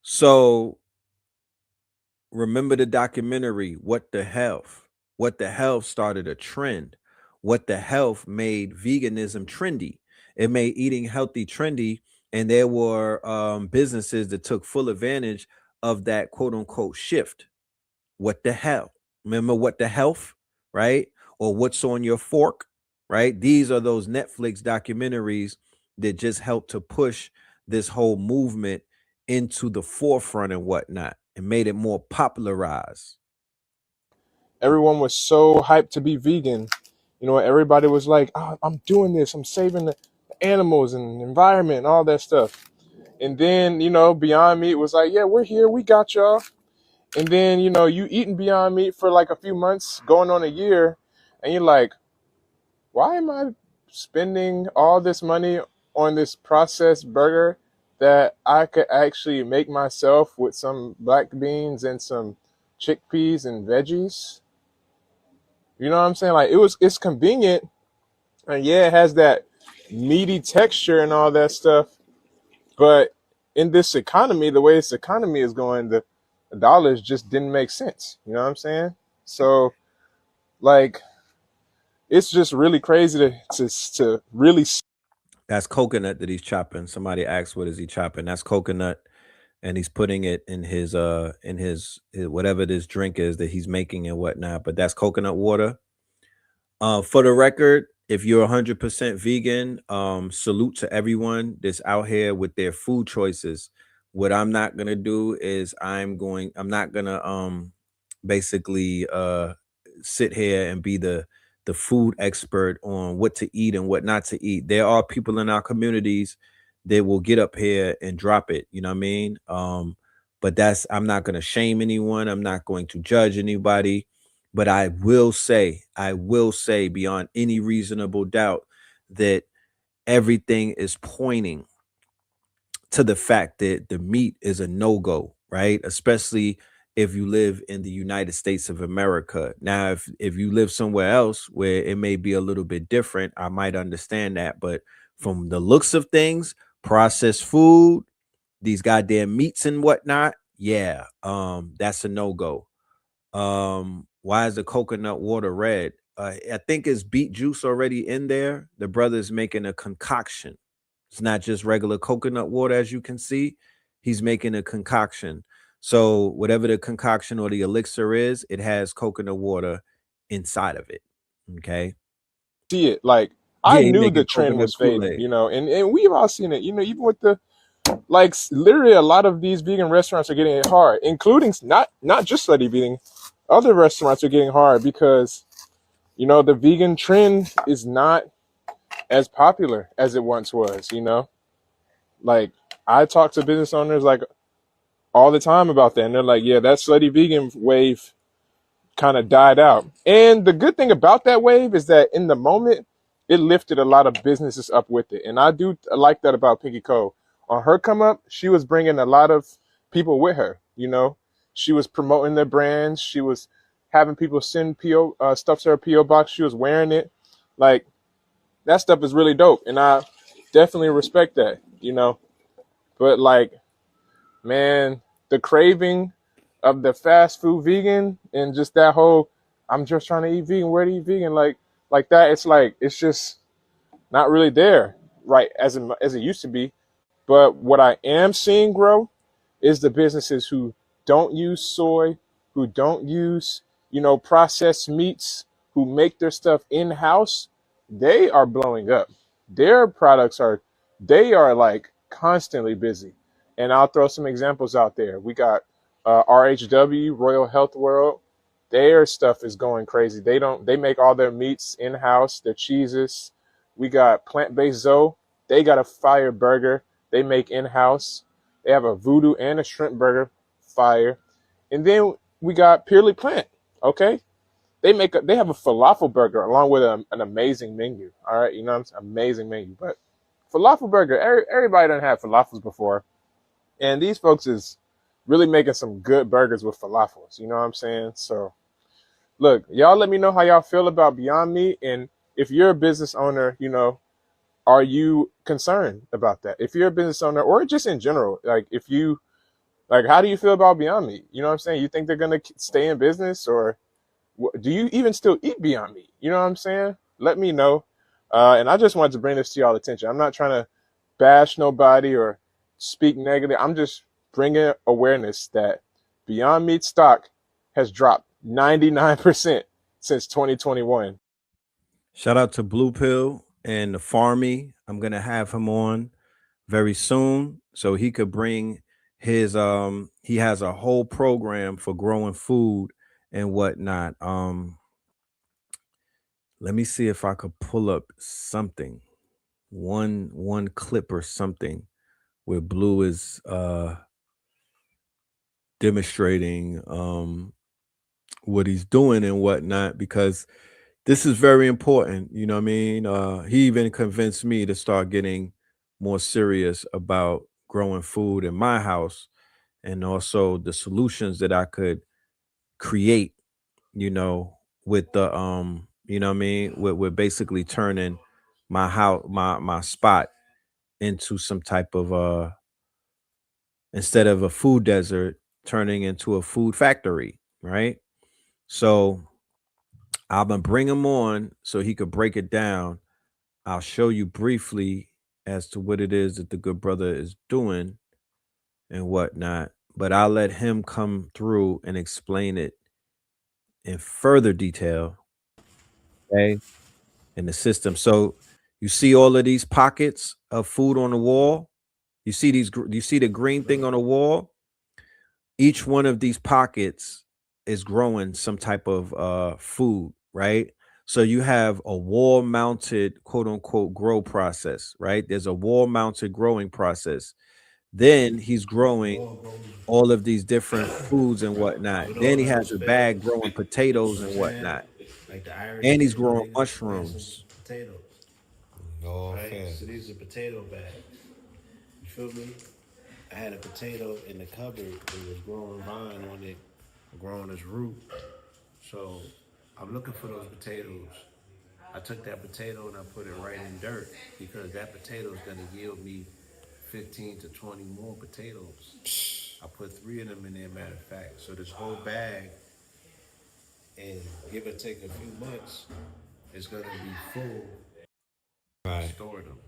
So remember the documentary, What the Health? What the Health started a trend. What the Health made veganism trendy. It made eating healthy trendy. And there were businesses that took full advantage of that quote unquote shift. What the hell? Remember What the Health, right? Or What's on Your Fork, right? These are those Netflix documentaries that just help to push this whole movement into the forefront and whatnot and made it more popularized. Everyone was so hyped to be vegan. You know, everybody was like, oh, I'm doing this. I'm saving the animals and the environment and all that stuff. And then, you know, Beyond Meat was like, yeah, we're here. We got y'all. And then, you know, you eating Beyond Meat for like a few months, going on a year. And you're like, why am I spending all this money on this processed burger that I could actually make myself with some black beans and some chickpeas and veggies? You know what I'm saying? Like it's convenient, and yeah, it has that meaty texture and all that stuff. But in this economy, the way this economy is going, the dollars just didn't make sense. You know what I'm saying? So like it's just really crazy to really. That's coconut that he's chopping. Somebody asked, what is he chopping? That's coconut. And he's putting it in his whatever this drink is that he's making and whatnot. But that's coconut water. For the record, if you're 100% vegan, salute to everyone that's out here with their food choices. What I'm not gonna do is I'm not gonna basically sit here and be the food expert on what to eat and what not to eat. There are people in our communities that will get up here and drop it, you know what I mean? But I'm not gonna shame anyone, I'm not going to judge anybody. But I will say beyond any reasonable doubt that everything is pointing to the fact that the meat is a no-go, right? Especially if you live in the United States of America. Now, if you live somewhere else where it may be a little bit different, I might understand that. But from the looks of things, processed food, these goddamn meats and whatnot, yeah, that's a no-go. Why is the coconut water red? I think it's beet juice already in there. The brother's making a concoction. It's not just regular coconut water, as you can see. He's making a concoction. So whatever the concoction or the elixir is, it has coconut water inside of it. Okay. See it. Like Yeah, I he knew making the trend coconut was fading, Kool-Aid. you know, and we've all seen it, you know, even with the like literally a lot of these vegan restaurants are getting it hard, including not just Slutty Vegan. Other restaurants are getting hard because, you know, the vegan trend is not as popular as it once was, you know? Like I talk to business owners like all the time about that, and they're like, yeah, that Slutty Vegan wave kind of died out. And the good thing about that wave is that in the moment, it lifted a lot of businesses up with it. And I do like that about Pinky Cole. On her come up, she was bringing a lot of people with her, you know? She was promoting their brands. She was having people send PO stuff to her PO box. She was wearing it. Like that stuff is really dope. And I definitely respect that, you know? But like, man, the craving of the fast food vegan and just that whole I'm just trying to eat vegan, where to eat vegan, like that, it's like it's just not really there, right, as it used to be. But what I am seeing grow is the businesses who don't use soy, who don't use, you know, processed meats, who make their stuff in-house. They are blowing up. Their products they are like constantly busy. And I'll throw some examples out there. We got RHW, Royal Health World. Their stuff is going crazy. They make all their meats in-house, their cheeses. We got Plant-Based Zoe. They got a fire burger they make in-house. They have a voodoo and a shrimp burger, fire. And then we got Purely Plant, okay? They have a falafel burger along with an amazing menu, all right? You know what I'm saying? Amazing menu. But falafel burger, everybody done had falafels before. And these folks is really making some good burgers with falafels, you know what I'm saying? So, look, y'all let me know how y'all feel about Beyond Meat. And if you're a business owner, you know, are you concerned about that? If you're a business owner or just in general, like if you Like, how do you feel about Beyond Meat? You know what I'm saying? You think they're gonna stay in business, or do you even still eat Beyond Meat? You know what I'm saying? Let me know. And I just wanted to bring this to y'all attention. I'm not trying to bash nobody or speak negative. I'm just bringing awareness that Beyond Meat stock has dropped 99% since 2021. Shout out to Blue Pill and the Farmy. I'm gonna have him on very soon so he could bring his he has a whole program for growing food and whatnot. Let me see if I could pull up something, one clip or something where Blue is demonstrating what he's doing and whatnot, because this is very important. You know what I mean? He even convinced me to start getting more serious about growing food in my house, and also the solutions that I could create, you know, with the you know what I mean, with basically turning my house, my spot into some type of instead of a food desert, turning into a food factory, right? So I'm gonna bring him on so he could break it down. I'll show you briefly as to what it is that the good brother is doing and whatnot, but I'll let him come through and explain it in further detail, okay, in the system. So you see all of these pockets of food on the wall. You see you see the green thing on the wall. Each one of these pockets is growing some type of food, right? So you have a wall mounted quote unquote grow process, right? There's a wall mounted growing process. Then he's growing all of these different foods and whatnot. Then he has a bag growing potatoes and whatnot. And he's growing mushrooms. Potatoes. Right? So these are potato bags. You feel me? I had a potato in the cupboard. It was growing vine on it, growing its root. So I'm looking for those potatoes. I took that potato and I put it right in dirt because that potato is going to yield me 15 to 20 more potatoes. I put 3 of them in there, matter of fact. So this whole bag, and give or take a few months, is going to be full. Right. Store them.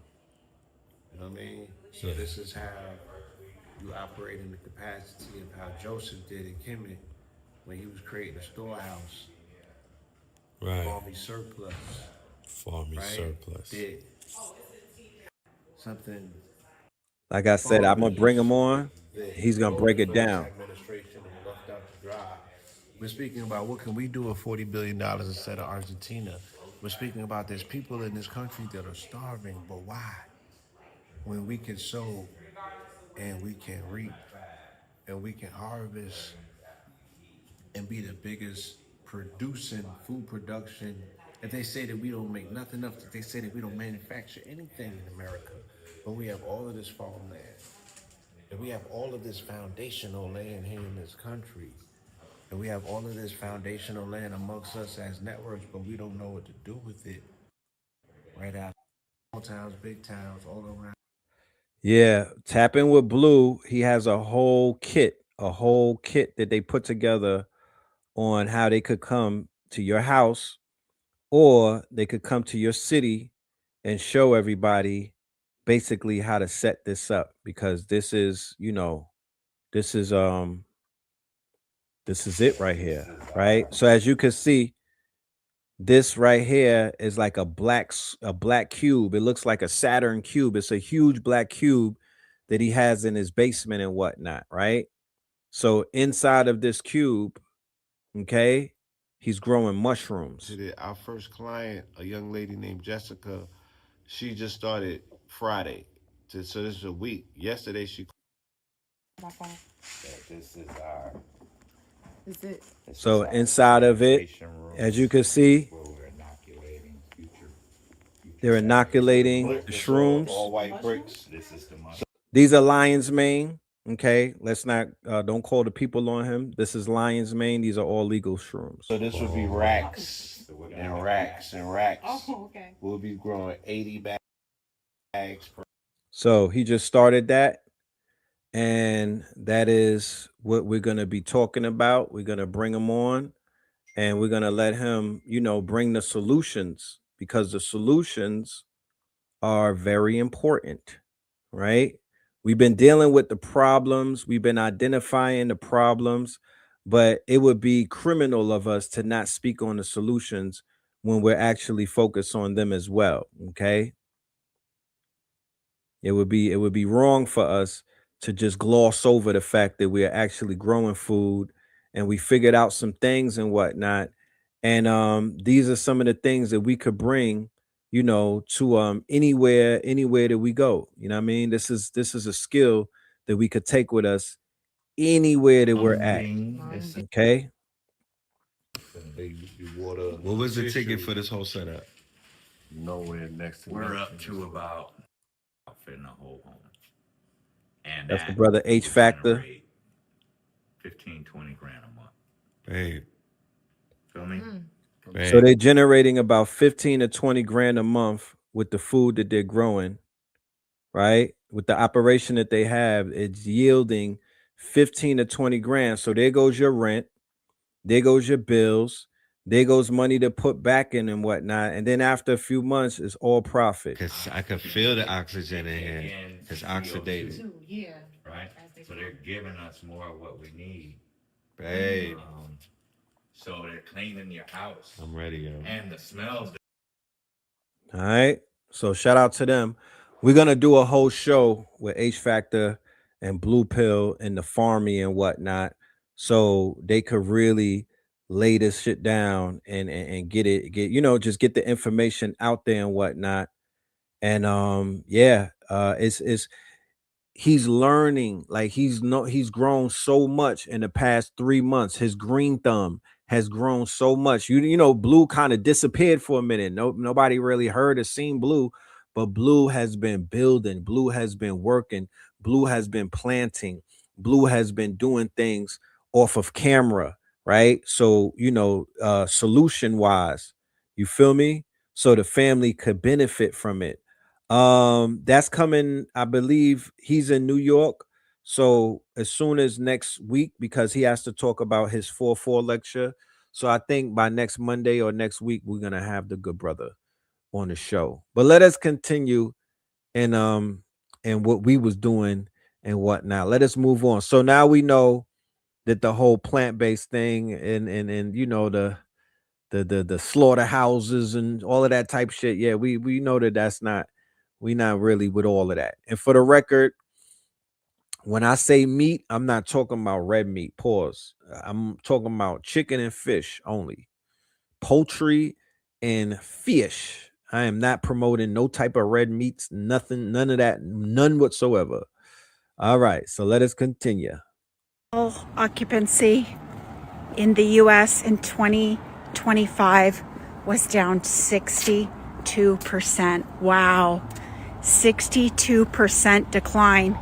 You know what I mean? So this is how you operate in the capacity of how Joseph did in Kemet when he was creating a storehouse. Right. Farming surplus. Farming surplus. Did something. Like I said, I'm gonna bring him on. He's gonna break it down. Administration and left out to dry. We're speaking about what can we do with $40 billion instead of Argentina. We're speaking about there's people in this country that are starving, but why? When we can sow and we can reap and we can harvest and be the biggest producing food production. If they say that we don't make nothing up, if they say that we don't manufacture anything in America, but we have all of this farmland, and we have all of this foundational land here in this country, and we have all of this foundational land amongst us as networks, but we don't know what to do with it. Right out, small towns, big towns, all around. Yeah, tap in with Blue. He has a whole kit that they put together on how they could come to your house or they could come to your city and show everybody basically how to set this up, because this is, you know, this is it right here, right? So as you can see, this right here is like a black cube. It looks like a Saturn cube. It's a huge black cube that he has in his basement and whatnot, right? So inside of this cube, okay, he's growing mushrooms. Our first client, a young lady named Jessica, she just started Friday. So this is a week. Yesterday she. This is our. So inside of it, as you can see, they're inoculating the shrooms. All white bricks. These are lion's mane. Okay, let's not don't call the people on him. This is lion's mane. These are all legal shrooms. So this would be racks and racks and racks. Oh, okay. We'll be growing 80 bags per. So he just started that, and that is what we're going to be talking about. We're going to bring him on, and we're going to let him, bring the solutions, because the solutions are very important, right? We've been dealing with the problems, we've been identifying the problems, but it would be criminal of us to not speak on the solutions when we're actually focused on them as well, okay? It would be wrong for us to just gloss over the fact that we are actually growing food and we figured out some things and whatnot. And these are some of the things that we could bring, to anywhere that we go. You know what I mean? This is a skill that we could take with us anywhere that we're at. Okay. What was the ticket for this whole setup? Nowhere next to We're up to about outfitting a whole home. And That's the that brother H will Factor. generate 15, 20 grand a month. Babe. Feel me? So they're generating about 15 to 20 grand a month with the food that they're growing, right? With the operation that they have, it's yielding 15 to 20 grand. So there goes your rent, there goes your bills, there goes money to put back in and whatnot. And then after a few months, it's all profit. Because I could feel the oxygen in here. It's oxidated. Yeah. Right? So they're giving us more of what we need. Babe. So they're cleaning your house. I'm ready, yo. And the smells. All right. So shout out to them. We're gonna do a whole show with H Factor and Blue Pill and the Farmy and whatnot, so they could really lay this shit down and just get the information out there and whatnot. And it's he's learning, like he's grown so much in the past 3 months. His green thumb has grown so much. Blue kind of disappeared for a minute. Nobody really heard or seen Blue, but Blue has been building, Blue has been working, Blue has been planting, Blue has been doing things off of camera, right? So solution wise, you feel me? So the family could benefit from it. That's coming, I believe he's in New York. So as soon as next week, because he has to talk about his 4-4 lecture. So I think by next Monday or next week, we're gonna have the good brother on the show. But let us continue and what we was doing and whatnot. Let us move on. So now we know that the whole plant-based thing and the slaughterhouses and all of that type shit. Yeah, we know that's not, we not really with all of that. And for the record, when I say meat, I'm not talking about red meat. Pause. I'm talking about chicken and fish only. Poultry and fish. I am not promoting no type of red meats, nothing, none of that, none whatsoever. All right, so let us continue. Occupancy in the US in 2025 was down 62%. Wow. 62% decline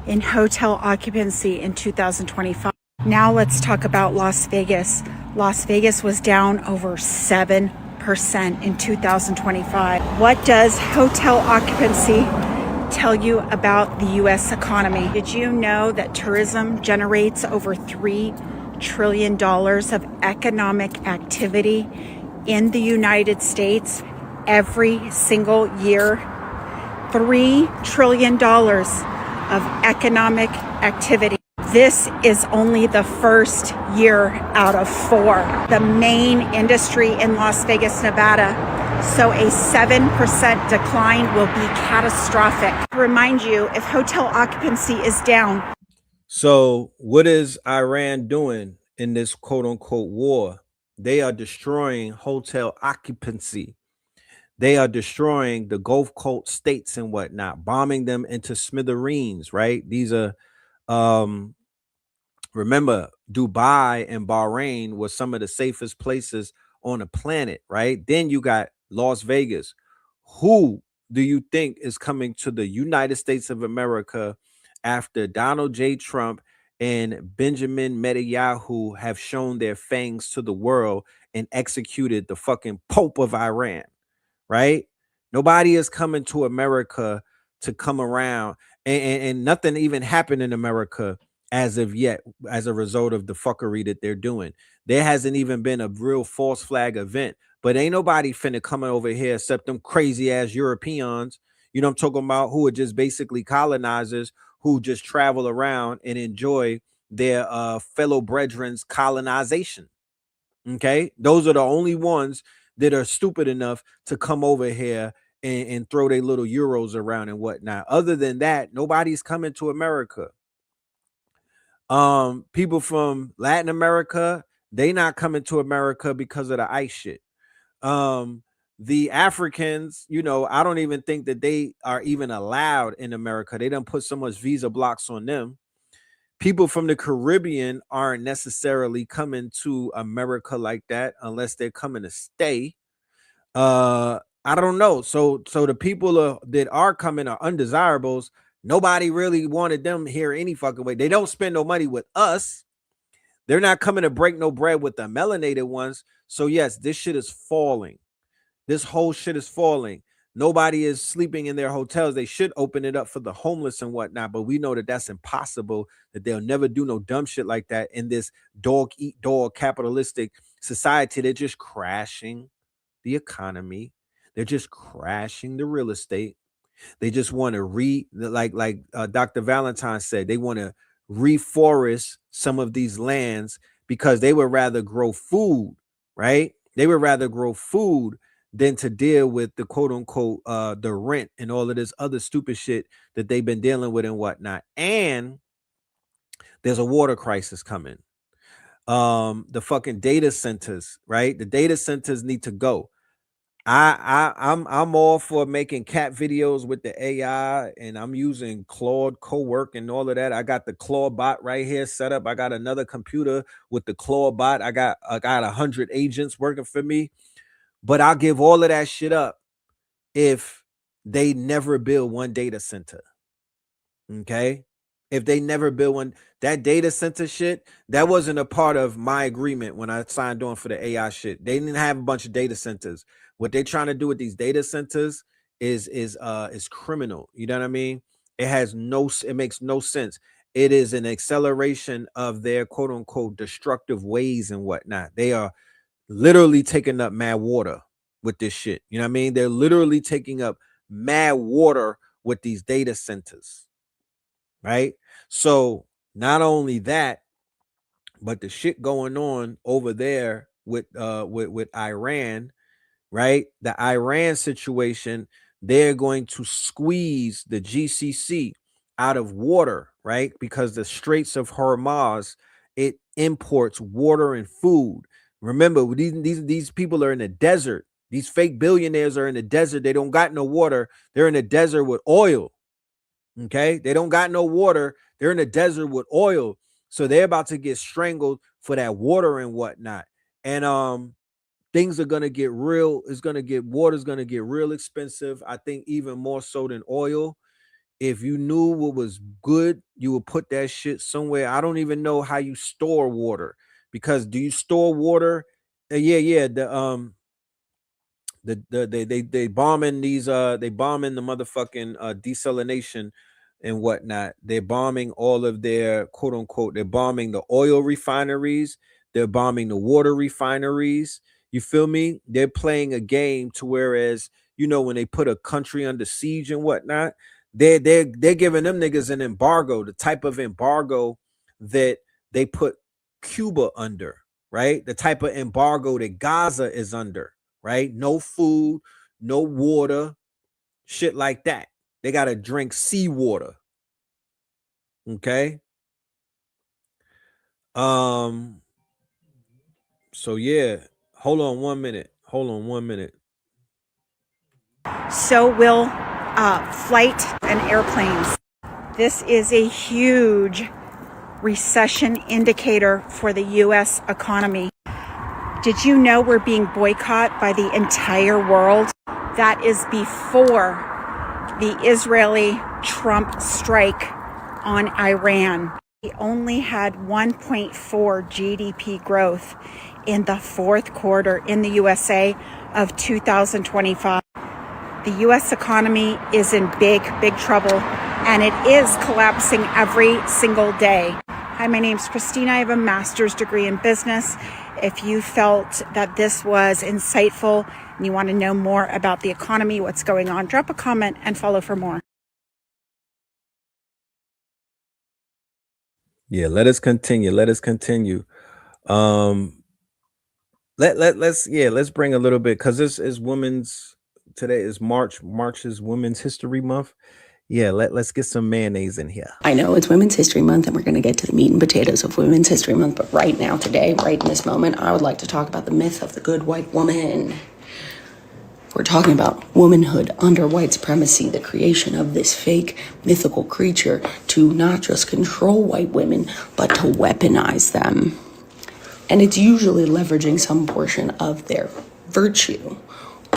in hotel occupancy in 2025. Now let's talk about Las Vegas. Las Vegas was down over 7% in 2025. What does hotel occupancy tell you about the US economy? Did you know that tourism generates over $3 trillion of economic activity in the United States every single year? $3 trillion of economic activity. This is only the first year out of 4. The main industry in Las Vegas, Nevada. So a 7% decline will be catastrophic. To remind you, if hotel occupancy is down. So what is Iran doing in this quote unquote war? They are destroying hotel occupancy. They are destroying the Gulf Coast states and whatnot, bombing them into smithereens, right? These are, remember, Dubai and Bahrain was some of the safest places on the planet, right? Then you got Las Vegas. Who do you think is coming to the United States of America after Donald J. Trump and Benjamin Netanyahu have shown their fangs to the world and executed the fucking Pope of Iran? Right? Nobody is coming to America to come around and nothing even happened in America as of yet as a result of the fuckery that they're doing. There hasn't even been a real false flag event, but ain't nobody finna coming over here except them crazy ass Europeans, you know what I'm talking about, who are just basically colonizers who just travel around and enjoy their fellow brethren's colonization. Okay, those are the only ones that are stupid enough to come over here and throw their little euros around and whatnot. Other than that, nobody's coming to America. People from Latin America, they not coming to America because of the ICE shit. The Africans, you know, I don't even think that they are even allowed in America. They don't put so much visa blocks on them. People from the Caribbean aren't necessarily coming to America like that unless they're coming to stay. I don't know. So the people that are coming are undesirables. Nobody really wanted them here any fucking way. They don't spend no money with us. They're not coming to break no bread with the melanated ones. So yes, this shit is falling. This whole shit is falling. Nobody is sleeping in their hotels. They should open it up for the homeless and whatnot, but we know that that's impossible, that they'll never do no dumb shit like that in this dog eat dog capitalistic society. They're just crashing the economy. They're just crashing the real estate. They just want to like Dr. Valentine said, they want to reforest some of these lands because they would rather grow food, right? They would rather grow food than to deal with the quote unquote the rent and all of this other stupid shit that they've been dealing with and whatnot. And there's a water crisis coming. The fucking data centers, right? The data centers need to go. I'm all for making cat videos with the AI, and I'm using Claude Cowork and all of that. I got the Claude bot right here set up. I got another computer with the Claude bot. I got 100 agents working for me. But I'll give all of that shit up if they never build one data center. Okay? If they never build one, that data center shit, that wasn't a part of my agreement when I signed on for the AI shit. They didn't have a bunch of data centers. What they're trying to do with these data centers is criminal. You know what I mean? It makes no sense. It is an acceleration of their quote unquote destructive ways and whatnot. They are literally taking up mad water with this shit. You know what I mean? They're literally taking up mad water with these data centers, right? So not only that, but the shit going on over there with Iran, right? The Iran situation, they're going to squeeze the GCC out of water, right? Because the Straits of Hormuz, it imports water and food. Remember, these people are in the desert. These fake billionaires are in the desert. They don't got no water. They're in the desert with oil. Okay? They don't got no water. They're in the desert with oil. So they're about to get strangled for that water and whatnot. And things are gonna get real. Water's gonna get real expensive. I think even more so than oil. If you knew what was good, you would put that shit somewhere. I don't even know how you store water, because do you store water? Yeah. They bombing these they bombing the motherfucking desalination and whatnot. They're bombing all of their quote unquote, they're bombing the oil refineries, they're bombing the water refineries. You feel me? They're playing a game to whereas, you know, when they put a country under siege and whatnot, they're giving them niggas an embargo, the type of embargo that they put Cuba under, right? The type of embargo that Gaza is under, right? No food, no water, shit like that. They got to drink seawater. Okay? So yeah, hold on one minute. So will flight and airplanes. This is a huge recession indicator for the U.S. economy. Did you know we're being boycotted by the entire world? That is before the Israeli-Trump strike on Iran. We only had 1.4 GDP growth in the fourth quarter in the USA of 2025. The U.S. economy is in big trouble, and it is collapsing every single day. Hi, my name's Christina. I have a master's degree in business. If you felt that this was insightful and you want to know more about the economy, what's going on, drop a comment and follow for more. Yeah, let us continue. Let's bring a little bit, because this is women's, today is March is Women's History Month. Yeah, let's get some mayonnaise in here. I know it's Women's History Month and we're going to get to the meat and potatoes of Women's History Month, but right now, today, right in this moment, I would like to talk about the myth of the good white woman. We're talking about womanhood under white supremacy, the creation of this fake mythical creature to not just control white women, but to weaponize them. And it's usually leveraging some portion of their virtue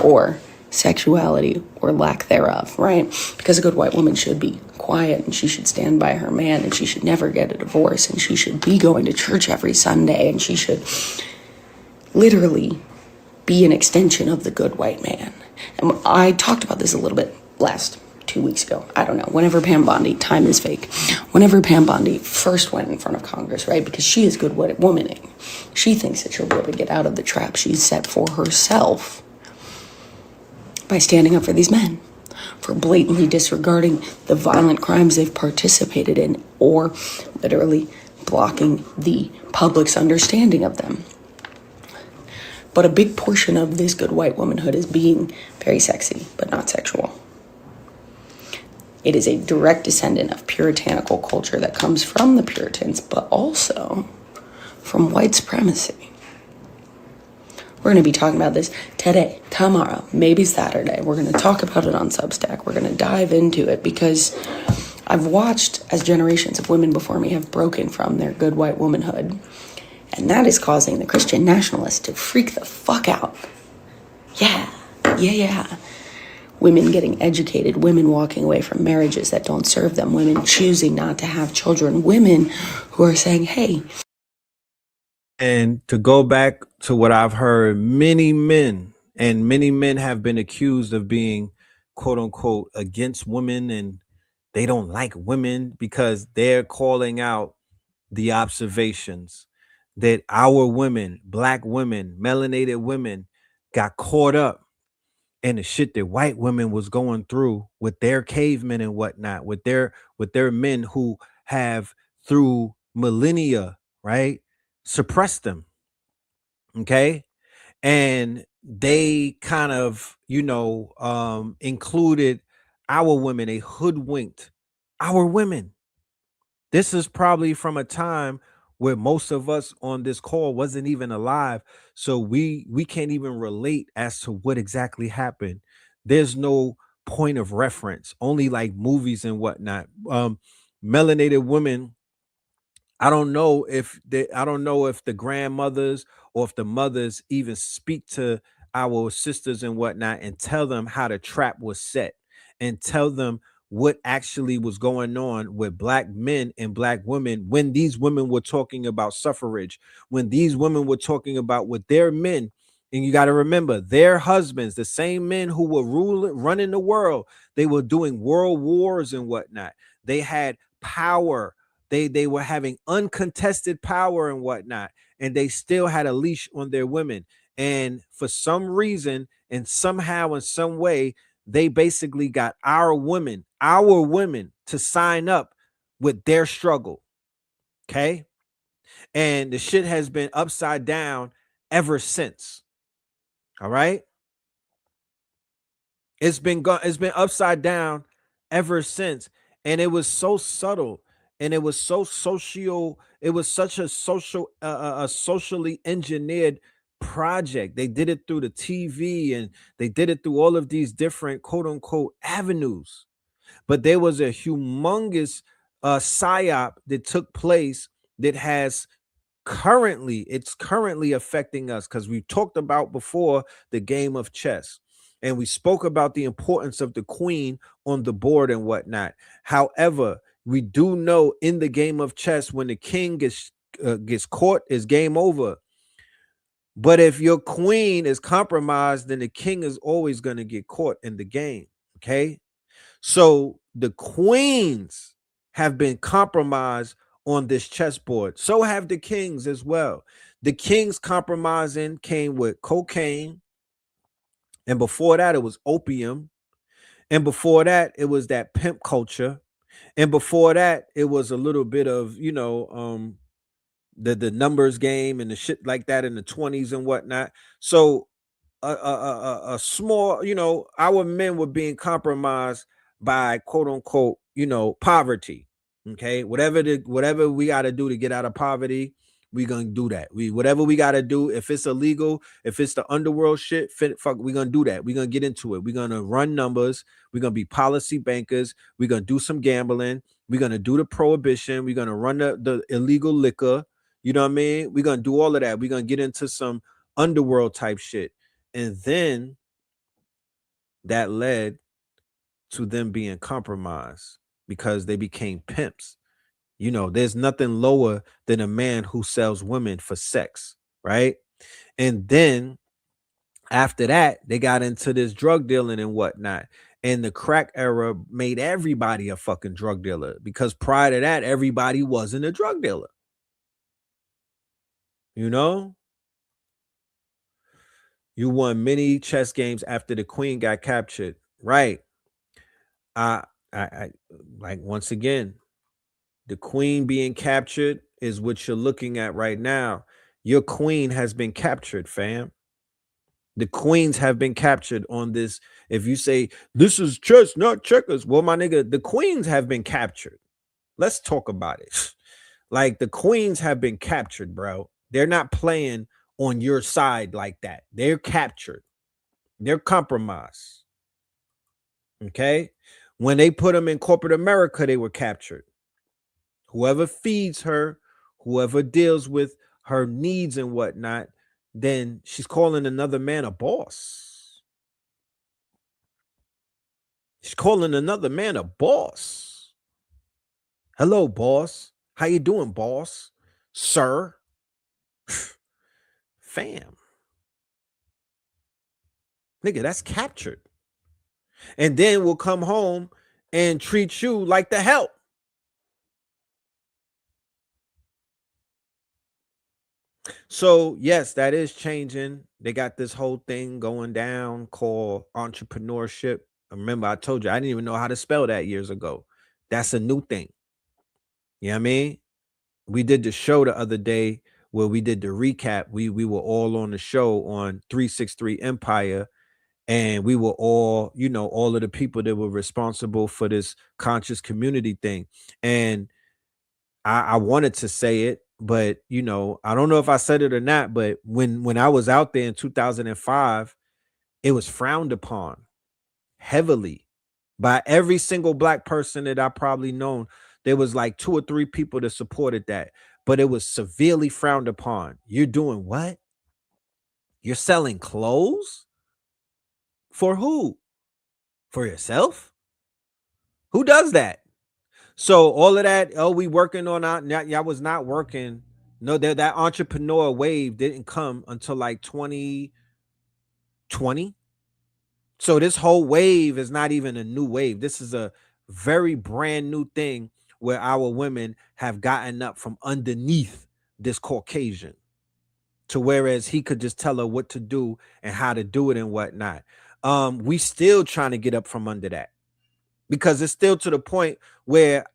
or sexuality or lack thereof, right? Because a good white woman should be quiet and she should stand by her man and she should never get a divorce and she should be going to church every Sunday and she should literally be an extension of the good white man. And I talked about this a little bit last 2 weeks ago. I don't know. Whenever Pam Bondi, time is fake. Whenever Pam Bondi first went in front of Congress, right? Because she is good white womaning. She thinks that she'll be able to get out of the trap she's set for herself by standing up for these men, for blatantly disregarding the violent crimes they've participated in, or literally blocking the public's understanding of them. But a big portion of this good white womanhood is being very sexy, but not sexual. It is a direct descendant of puritanical culture that comes from the Puritans, but also from white supremacy. We're going to be talking about this today, tomorrow, maybe Saturday. We're going to talk about it on Substack. We're going to dive into it because I've watched as generations of women before me have broken from their good white womanhood. And that is causing the Christian nationalists to freak the fuck out. Yeah. Women getting educated, women walking away from marriages that don't serve them, women choosing not to have children, women who are saying, hey. And to go back to what I've heard, many men have been accused of being, quote unquote, against women, and they don't like women because they're calling out the observations that our women, black women, melanated women, got caught up in the shit that white women was going through with their cavemen and whatnot, with their men who have through millennia, right, suppressed them. Okay. And they kind of, included our women, they hoodwinked our women. This is probably from a time where most of us on this call wasn't even alive. So we can't even relate as to what exactly happened. There's no point of reference, only like movies and whatnot. Melanated women, I don't know if the grandmothers or if the mothers even speak to our sisters and whatnot and tell them how the trap was set and tell them what actually was going on with black men and black women when these women were talking about suffrage, when these women were talking about with their men. And you got to remember, their husbands, the same men who were running the world, they were doing world wars and whatnot. They had power. They were having uncontested power and whatnot, and they still had a leash on their women. And for some reason, and somehow, in some way, they basically got our women to sign up with their struggle. Okay. And the shit has been upside down ever since. All right. It's been upside down ever since. And it was so subtle. And it was so social. It was such a socially engineered project. They did it through the TV and they did it through all of these different quote unquote avenues. But there was a humongous psyop that took place that has currently affecting us, because we talked about before the game of chess. And we spoke about the importance of the queen on the board and whatnot. However, we do know in the game of chess, when the king gets caught, is game over. But if your queen is compromised, then the king is always going to get caught in the game. Okay. So the queens have been compromised on this chessboard. So have the kings as well. The kings compromising came with cocaine. And before that, it was opium. And before that, it was that pimp culture. And before that, it was a little bit of, the numbers game and the shit like that in the 20s and whatnot. So a small, our men were being compromised by quote unquote, poverty. Okay, whatever we got to do to get out of poverty, we gonna do that. Whatever we got to do, if it's illegal, if it's the underworld shit, fuck, we gonna do that. We gonna get into it. We gonna run numbers. We gonna be policy bankers. We gonna do some gambling. We gonna do the prohibition. We gonna run the illegal liquor. You know what I mean? We gonna do all of that. We gonna get into some underworld type shit. And then that led to them being compromised because they became pimps. There's nothing lower than a man who sells women for sex, right? And then after that, they got into this drug dealing and whatnot. And the crack era made everybody a fucking drug dealer because prior to that, everybody wasn't a drug dealer. You won many chess games after the queen got captured, right? I like, once again, the queen being captured is what you're looking at right now. Your queen has been captured, fam. The queens have been captured on this. If you say this is chess, not checkers, well, my nigga, the queens have been captured. Let's talk about it. Like, the queens have been captured, bro. They're not playing on your side like that. They're captured. They're compromised. Okay? When they put them in corporate America, they were captured. Whoever feeds her, whoever deals with her needs and whatnot, then she's calling another man a boss. She's calling another man a boss. Hello, boss. How you doing, boss? Sir? Fam. Nigga, that's captured. And then we'll come home and treat you like the help. So, yes, that is changing. They got this whole thing going down called entrepreneurship. Remember, I told you, I didn't even know how to spell that years ago. That's a new thing. You know what I mean? We did the show the other day where we did the recap. We were all on the show on 363 Empire. And we were all, all of the people that were responsible for this conscious community thing. And I wanted to say it, but, I don't know if I said it or not, but when I was out there in 2005, it was frowned upon heavily by every single black person that I probably known. There was like 2 or 3 people that supported that, but it was severely frowned upon. You're doing what? You're selling clothes? For who? For yourself? Who does that? So all of that, we working on out. Y'all was not working. No, that entrepreneur wave didn't come until like 2020. So this whole wave is not even a new wave. This is a very brand new thing where our women have gotten up from underneath this Caucasian to whereas he could just tell her what to do and how to do it and whatnot. We still trying to get up from under that because it's still to the point where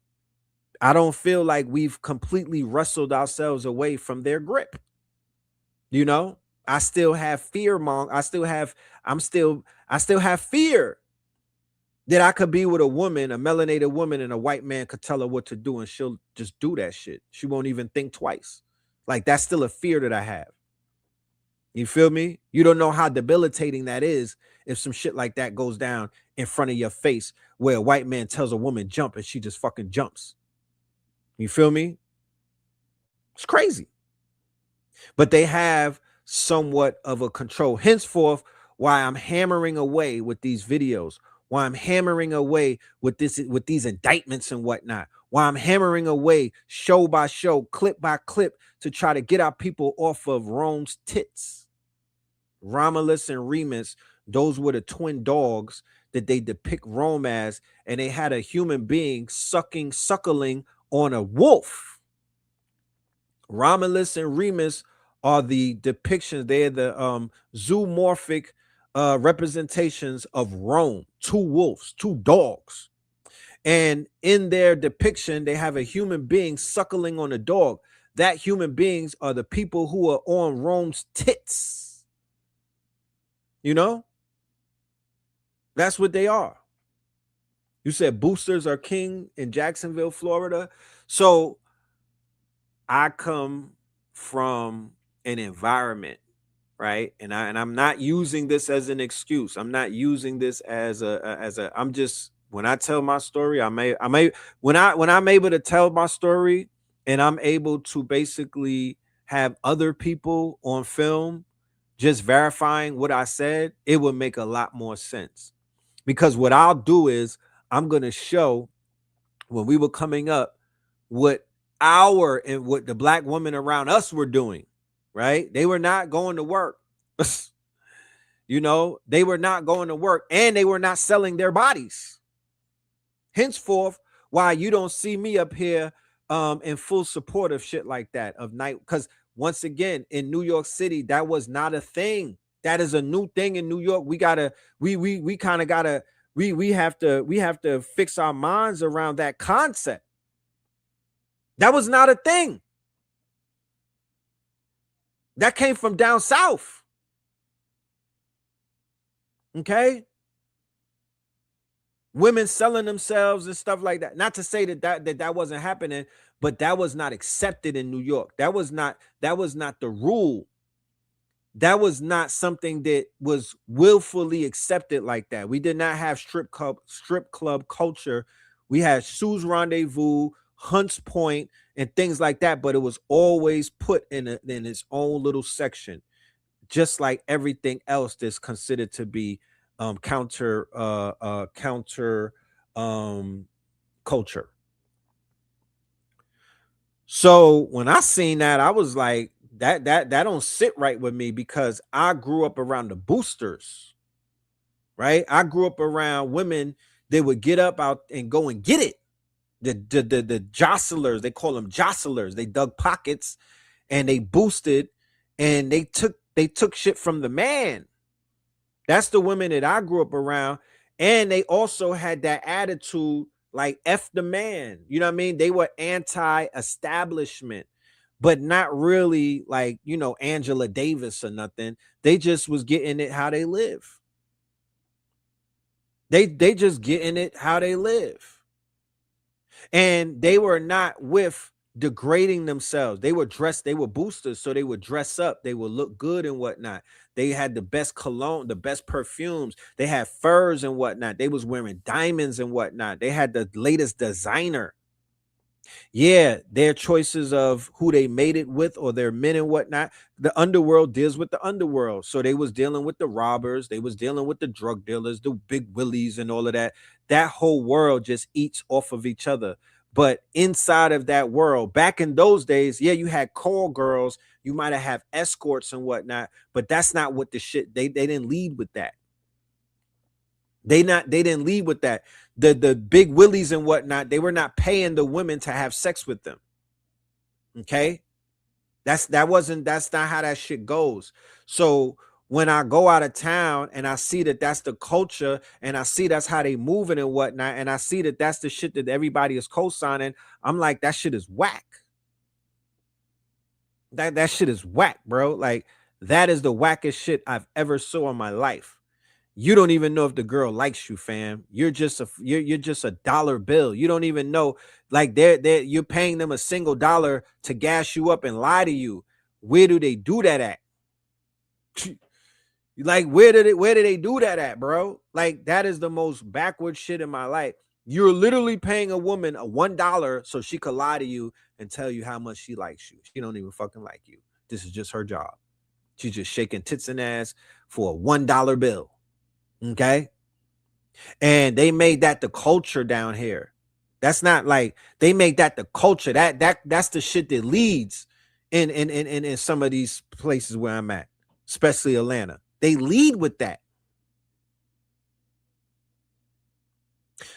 I don't feel like we've completely wrestled ourselves away from their grip. I still have fear, Mom. I still have fear that I could be with a woman, a melanated woman, and a white man could tell her what to do and she'll just do that shit. She won't even think twice. Like, that's still a fear that I have. You feel me? You don't know how debilitating that is if some shit like that goes down in front of your face where a white man tells a woman jump and she just fucking jumps. You feel me? It's crazy. But they have somewhat of a control. Henceforth, why I'm hammering away with these videos, why I'm hammering away with these indictments and whatnot, why I'm hammering away show by show, clip by clip to try to get our people off of Rome's tits. Romulus and Remus, those were the twin dogs that they depict Rome as, and they had a human being suckling on a wolf. Romulus and Remus are the depictions. They're the zoomorphic representations of Rome. Two wolves, two dogs. And in their depiction, they have a human being suckling on a dog. That human beings are the people who are on Rome's tits. You know? That's what they are. You said boosters are king in Jacksonville, Florida. So I come from an environment, right? And I'm not using this as an excuse. I'm not using this as I'm just, when I tell my story, when I'm able to tell my story and I'm able to basically have other people on film just verifying what I said, it would make a lot more sense. Because what I'll do is I'm going to show when we were coming up what what the black women around us were doing, right? They were not going to work. You know, they were not going to work, and they were not selling their bodies. Henceforth, why you don't see me up here in full support of shit like that, of night, because once again, in New York City, that was not a thing. That is a new thing in New York. We have to fix our minds around that concept. That was not a thing. That came from down south. Okay? Women selling themselves and stuff like that. Not to say that wasn't happening, but that was not accepted in New York. That was not the rule. That was not something that was willfully accepted like that. We did not have strip club culture. We had Sue's Rendezvous, Hunts Point, and things like that, but it was always put in its own little section, just like everything else that's considered to be counter culture. So when I seen that, I was like, that don't sit right with me, because I grew up around the boosters, right? I grew up around women that would get up out and go and get it. The jostlers, they call them jostlers. They dug pockets and they boosted, and they took shit from the man. That's the women that I grew up around. And they also had that attitude like F the man. You know what I mean? They were anti-establishment, but not really like, you know, Angela Davis or nothing. They just was getting it how they live. They just getting it how they live. And they were not with degrading themselves. They were boosters, so they would dress up, they would look good and whatnot. They had the best cologne, the best perfumes, they had furs and whatnot. They was wearing diamonds and whatnot. They had the latest designer. Yeah, their choices of who they mated with or their men and whatnot. The underworld deals with the underworld. So they was dealing with the robbers. They was dealing with the drug dealers, the big willies and all of that. That whole world just eats off of each other. But inside of that world, back in those days, yeah, you had call girls. You might have escorts and whatnot. But that's not what the shit, they didn't lead with that. They didn't lead with that. The big willies and whatnot, they were not paying the women to have sex with them. Okay? That's not how that shit goes. So when I go out of town and I see that that's the culture, and I see that's how they moving and whatnot, and I see that that's the shit that everybody is co-signing, I'm like, that shit is whack. That shit is whack, bro. Like, that is the wackest shit I've ever saw in my life. You don't even know if the girl likes you, fam. You're just a dollar bill. You don't even know, like, you're paying them a single dollar to gas you up and lie to you. Where do they do that at? Like, where do they do that at, bro? Like, that is the most backward shit in my life. You're literally paying a woman a $1 so she could lie to you and tell you how much she likes you. She don't even fucking like you. This is just her job. She's just shaking tits and ass for a $1 bill. Okay. And they made that the culture down here. That's not like, they make that the culture. That's the shit that leads in some of these places where I'm at, especially Atlanta. They lead with that.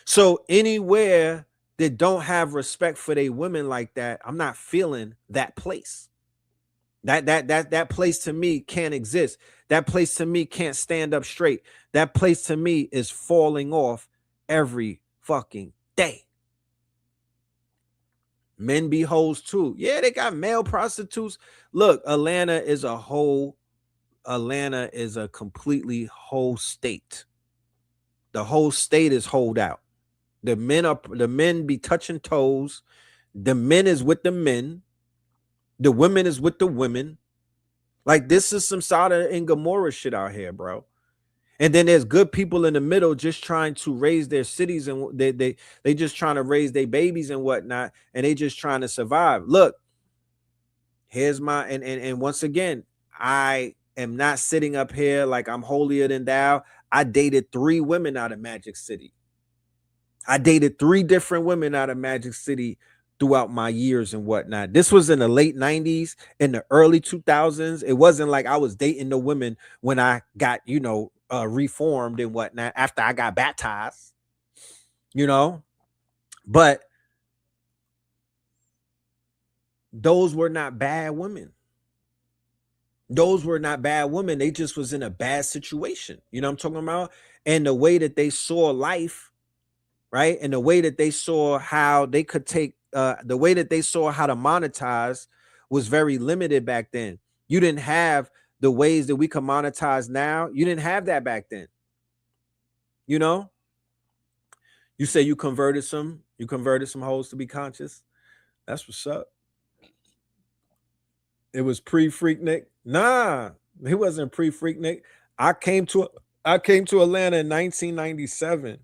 So anywhere that don't have respect for their women like that, I'm not feeling that place. That place to me can't exist. That place to me can't stand up straight. That place to me is falling off every fucking day. Men be hoes too. Yeah, they got male prostitutes. Look, Atlanta is a completely whole state. The whole state is holed out. The men be touching toes. The men is with the men. The women is with the women. Like, this is some Sodom and Gomorrah shit out here, bro. And then there's good people in the middle just trying to raise their cities, and they just trying to raise their babies and whatnot, and they just trying to survive. Look, here's my and once again, I am not sitting up here like I'm holier than thou. I dated 3 women out of Magic City. I dated 3 different women out of Magic City throughout my years and whatnot. This was in the late 90s, in the early 2000s. It wasn't like I was dating the women when I got, reformed and whatnot after I got baptized, but those were not bad women. Those were not bad women. They just was in a bad situation. You know what I'm talking about? And the way that they saw life, right? And the way that they saw how they could take, the way that they saw how to monetize was very limited back then. You didn't have the ways that we can monetize now. You didn't have that back then. You say you converted some hoes to be conscious. That's what's up. It was pre-Freaknik. Nah, it wasn't pre-Freaknik. I came to Atlanta in 1997,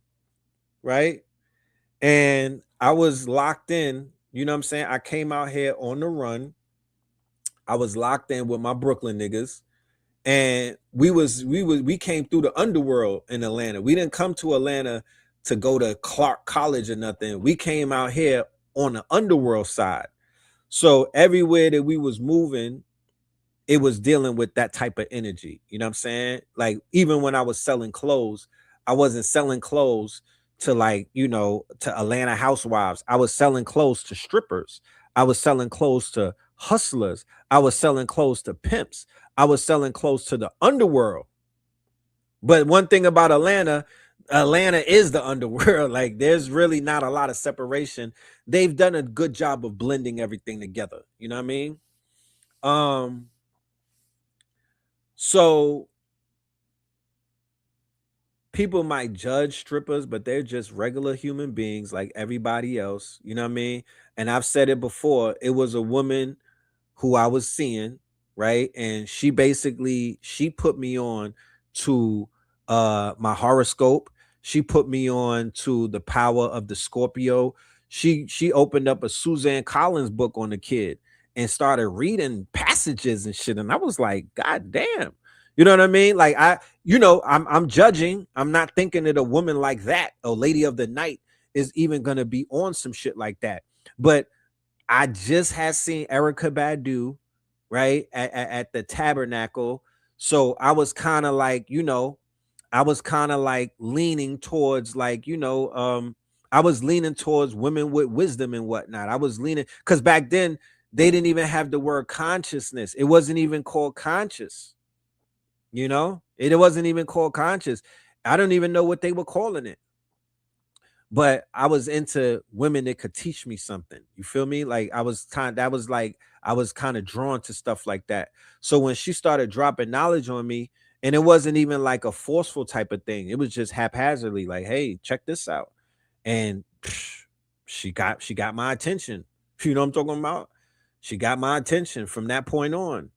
right? And I was locked in. You know what I'm saying? I came out here on the run. I was locked in with my Brooklyn niggas, and we came through the underworld in Atlanta. We didn't come to Atlanta to go to Clark College or nothing. We came out here on the underworld side. So everywhere that we was moving, it was dealing with that type of energy. You know what I'm saying? Like, even when I was selling clothes, I wasn't selling clothes to to Atlanta housewives. I was selling clothes to strippers. I was selling clothes to hustlers. I was selling clothes to pimps. I was selling clothes to the underworld. But one thing about Atlanta is the underworld. Like, there's really not a lot of separation. They've done a good job of blending everything together. You know what I mean? So people might judge strippers, but they're just regular human beings like everybody else. You know what I mean? And I've said it before. It was a woman who I was seeing, right? And she put me on to my horoscope. She put me on to the power of the Scorpio. She opened up a Suzanne Collins book on the kid and started reading passages and shit. And I was like, God damn. You know what I mean? Like, I'm judging. I'm not thinking that a woman like that, a lady of the night, is even gonna be on some shit like that. But I just had seen Erykah Badu, right, at the Tabernacle. So I was kind of like, leaning towards I was leaning towards women with wisdom and whatnot. I was leaning because back then they didn't even have the word consciousness. It wasn't even called conscious. It wasn't even called conscious. I don't even know what they were calling it. But I was into women that could teach me something. You feel me? Like, I was kind of drawn to stuff like that. So when she started dropping knowledge on me, and it wasn't even like a forceful type of thing, it was just haphazardly, like, hey, check this out. And she got my attention. You know what I'm talking about? She got my attention from that point on.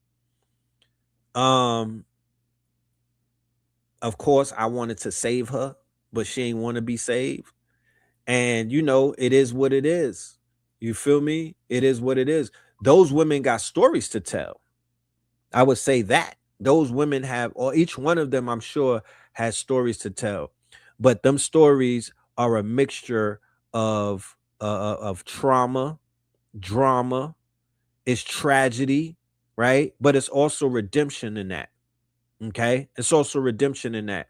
Of course, I wanted to save her, but she ain't want to be saved. And it is what it is. You feel me? It is what it is. Those women got stories to tell. I would say that those women have, or each one of them, I'm sure, has stories to tell. But them stories are a mixture of trauma, drama, it's tragedy, right? But it's also redemption in that. Okay, it's also redemption in that.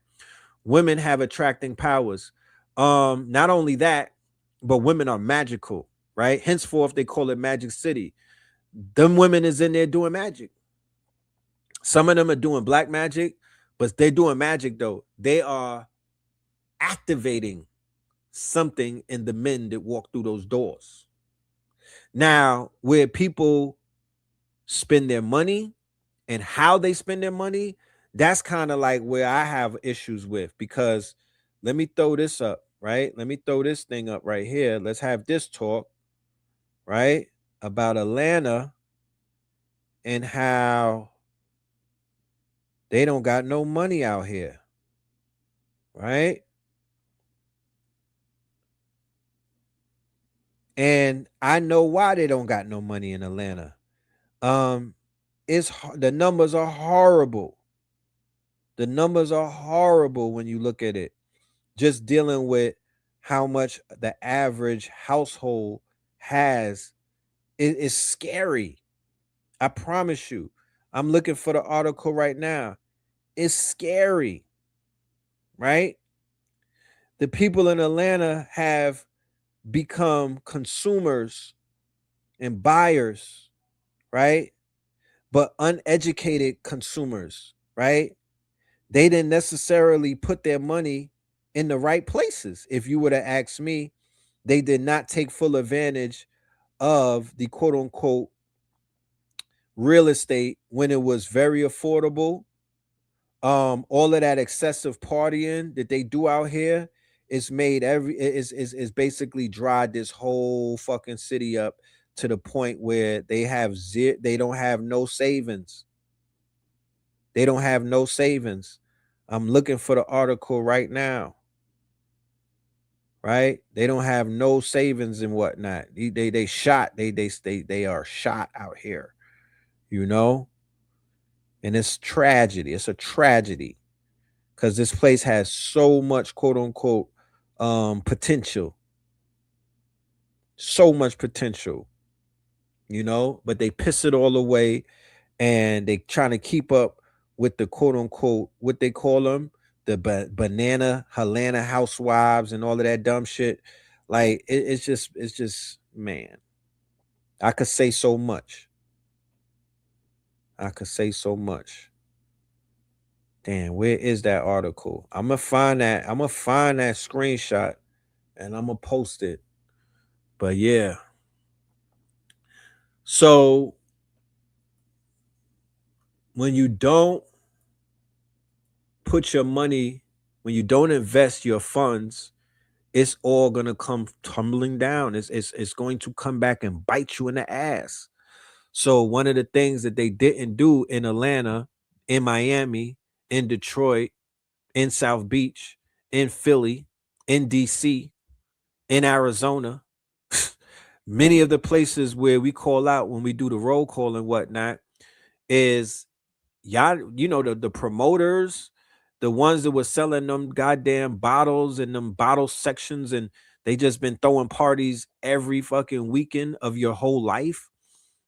Women have attracting powers. Not only that, but women are magical, right? Henceforth, they call it Magic City. Them women is in there doing magic. Some of them are doing black magic, but they're doing magic though. They are activating something in the men that walk through those doors. Now, where people spend their money and how they spend their money, that's kind of like where I have issues with, because let me throw this up, right? Let me throw this thing up right here. Let's have this talk, right? About Atlanta and how they don't got no money out here, right? And I know why they don't got no money in Atlanta. It's the numbers are horrible. The numbers are horrible when you look at it. Just dealing with how much the average household has is scary. I promise you. I'm looking for the article right now. It's scary, right? The people in Atlanta have become consumers and buyers, right? But uneducated consumers, right? They didn't necessarily put their money in the right places. If you were to ask me, they did not take full advantage of the quote unquote real estate when it was very affordable. All of that excessive partying that they do out here is made is basically dried this whole fucking city up to the point where they don't have no savings. They don't have no savings. I'm looking for the article right now. Right? They don't have no savings and whatnot. They shot. They are shot out here. You know? And it's tragedy. It's a tragedy. Because this place has so much quote unquote potential. So much potential. You know, but they piss it all away and they trying to keep up with the quote unquote what they call them, the banana Atlanta housewives and all of that dumb shit. Like it's just man. I could say so much. I could say so much. Damn, where is that article? I'm gonna find that. I'm gonna find that screenshot and I'm gonna post it. But yeah. So when you don't put your money, when you don't invest your funds, it's all gonna come tumbling down. It's going to come back and bite you in the ass. So one of the things that they didn't do in Atlanta, in Miami, in Detroit, in South Beach, in Philly, in DC, in Arizona, many of the places where we call out when we do the roll call and whatnot, is y'all, you know, the promoters, the ones that were selling them goddamn bottles and them bottle sections, and they just been throwing parties every fucking weekend of your whole life.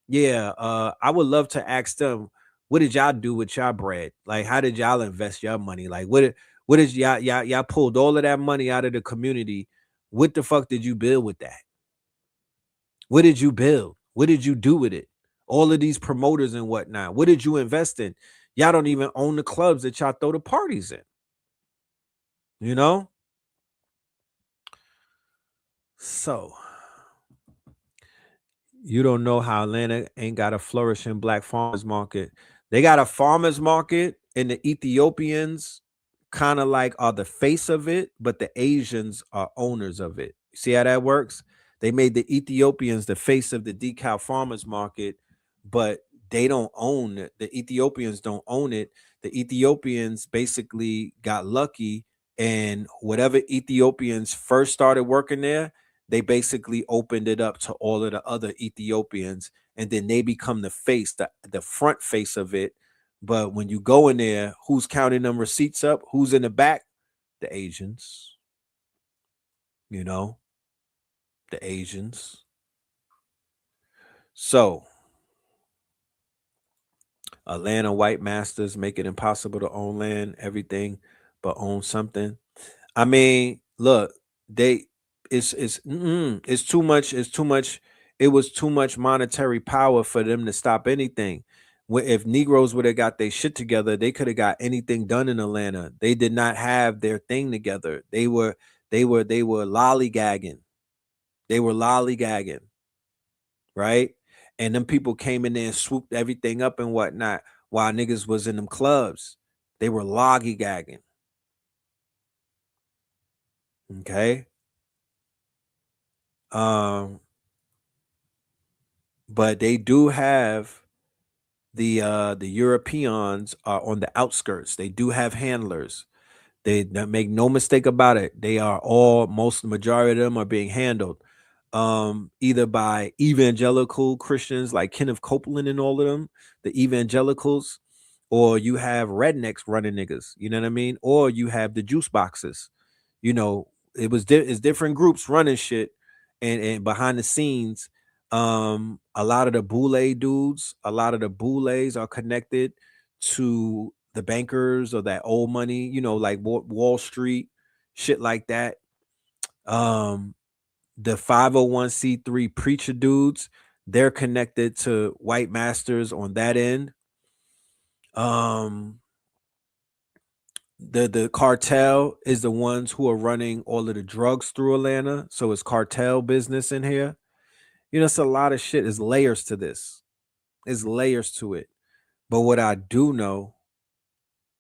Yeah, I would love to ask them, what did y'all do with y'all bread? Like, how did y'all invest your money? Like, what is y'all pulled all of that money out of the community? What the fuck did you build with that? What did you build? What did you do with it? All of these promoters and whatnot. What did you invest in? Y'all don't even own the clubs that y'all throw the parties in. You know? So you don't know how Atlanta ain't got a flourishing black farmers market. They got a farmers market, and the Ethiopians kind of like are the face of it, but the Asians are owners of it. See how that works? They made the Ethiopians the face of the decal farmers market, but they don't own it. The Ethiopians don't own it. The Ethiopians basically got lucky, and whatever Ethiopians first started working there, they basically opened it up to all of the other Ethiopians, and then they become the face, the front face of it. But when you go in there, who's counting them receipts up? Who's in the back? The Asians. You know, the Asians. So Atlanta white masters make it impossible to own land, everything, but own something. I mean, look, they it's too much. It's too much. It was too much monetary power for them to stop anything. If Negroes would have got their shit together, they could have got anything done in Atlanta. They did not have their thing together. They were lollygagging. They were lollygagging, right? And them people came in there and swooped everything up and whatnot while niggas was in them clubs. They were lollygagging. Okay. But they do have the Europeans are on the outskirts. They do have handlers. They make no mistake about it. They are all, most majority of them are being handled either by evangelical Christians like Kenneth Copeland and all of them, the evangelicals, or you have rednecks running niggas, you know what I mean? Or you have the juice boxes. You know, it's different groups running shit, and behind the scenes, a lot of the boule dudes, a lot of the boules are connected to the bankers or that old money, you know, like Wall Street, shit like that. The 501c3 preacher dudes, they're connected to white masters on that end. The cartel is the ones who are running all of the drugs through Atlanta, so it's cartel business in here. You know, it's a lot of shit. There's layers to this. There's layers to it. But what I do know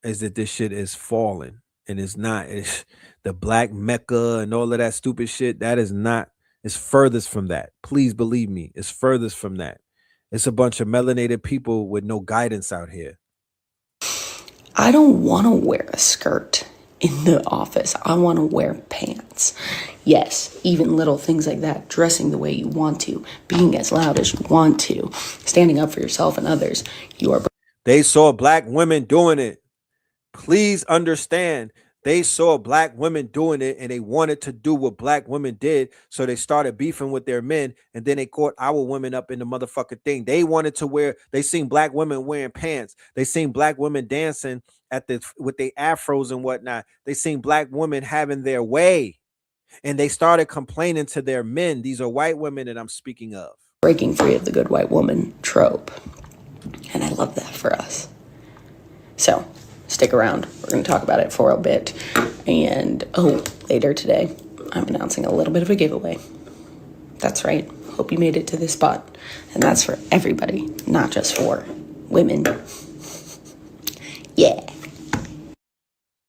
is that this shit is falling, and it's the black Mecca and all of that stupid shit. That is not, it's furthest from that. Please believe me, it's furthest from that. It's a bunch of melanated people with no guidance out here. I don't want to wear a skirt in the office. I want to wear pants. Yes, even little things like that, dressing the way you want to, being as loud as you want to, standing up for yourself and others. You are. They saw black women doing it. Please understand, they saw black women doing it and they wanted to do what black women did. So they started beefing with their men, and then they caught our women up in the motherfucking thing. They wanted to wear, they seen black women wearing pants. They seen black women dancing with their afros and whatnot. They seen black women having their way. And they started complaining to their men. These are white women that I'm speaking of. Breaking free of the good white woman trope. And I love that for us. So stick around. We're going to talk about it for a bit. And later today, I'm announcing a little bit of a giveaway. That's right. Hope you made it to this spot. And that's for everybody, not just for women. Yeah.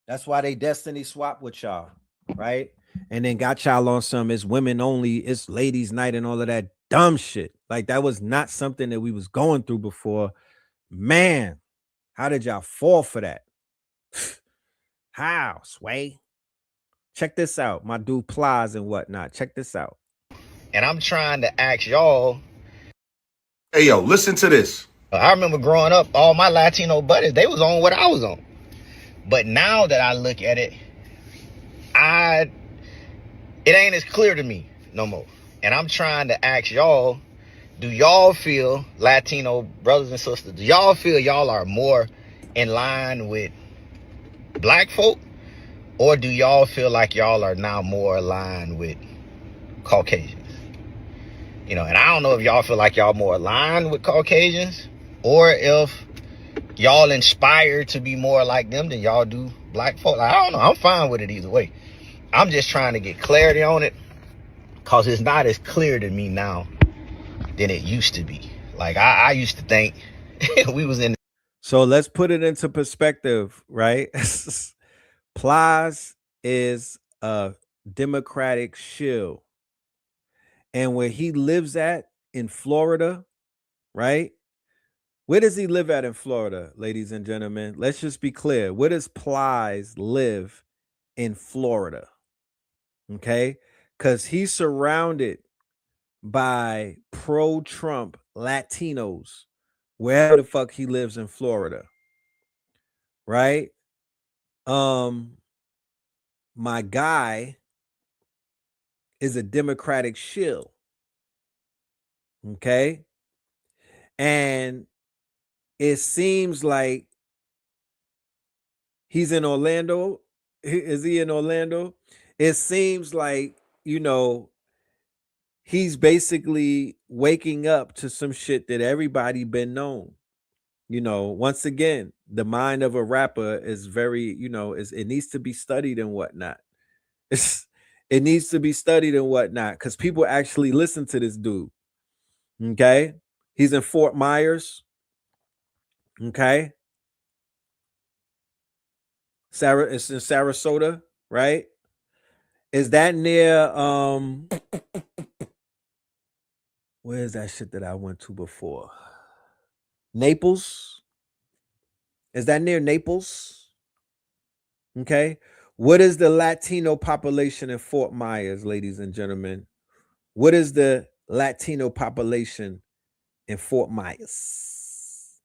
That's why they destiny swap with y'all, right? And then got y'all on some, it's women only, it's ladies night and all of that dumb shit. Like that was not something that we was going through before. Man, how did y'all fall for that? How, Sway? Check this out. My dude Plies and whatnot. Check this out. And I'm trying to ask y'all. Hey, yo, listen to this. I remember growing up, all my Latino buddies, they was on what I was on. But now that I look at it, it ain't as clear to me no more. And I'm trying to ask y'all, do y'all feel, Latino brothers and sisters, do y'all feel y'all are more in line with black folk? Or do y'all feel like y'all are now more aligned with Caucasians? You know, and I don't know if y'all feel like y'all more aligned with Caucasians, or if y'all inspired to be more like them than y'all do black folk. Like, I don't know. I'm fine with it either way. I'm just trying to get clarity on it, because it's not as clear to me now than it used to be. Like, I used to think we was in. So let's put it into perspective, right? Plies is a Democratic shill. And where he lives at in Florida, right? Where does he live at in Florida, ladies and gentlemen? Let's just be clear. Where does Plies live in Florida? Okay? Because he's surrounded by pro-Trump Latinos wherever the fuck he lives in Florida. Right? My guy is a Democratic shill. Okay? And it seems like he's in Orlando. Is he in Orlando? it seems like, he's basically waking up to some shit that everybody been known. Once again, the mind of a rapper is very, it needs to be studied and whatnot. It needs to be studied and whatnot because people actually listen to this dude. Okay. He's in Fort Myers. Okay. It's in Sarasota, right? Is that near where's that shit that I went to before? Naples? Is that near Naples? Okay. What is the Latino population in Fort Myers, ladies and gentlemen? What is the Latino population in Fort Myers?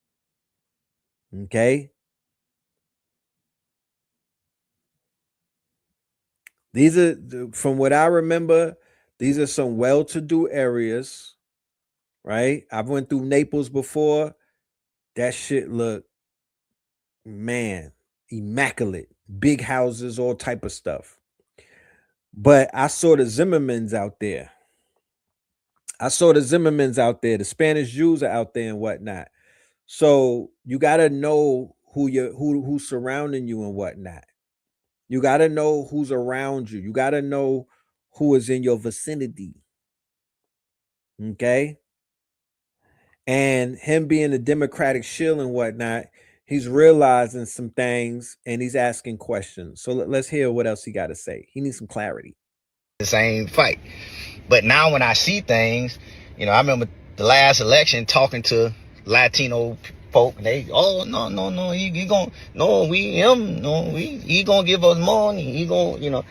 Okay. These are, from what I remember, these are some well-to-do areas, right? I've went through Naples before. That shit look, man, immaculate. Big houses, all type of stuff. But I saw the Zimmermans out there. The Spanish Jews are out there and whatnot. So you gotta know who's surrounding you and whatnot. You gotta know who's around you. You gotta know who is in your vicinity. Okay. And him being a Democratic shill and whatnot, he's realizing some things and he's asking questions. So let's hear what else he got to say. He needs some clarity. The same fight. But now when I see things, I remember the last election talking to Latino folk, and they, no, he gonna give us money, he gonna,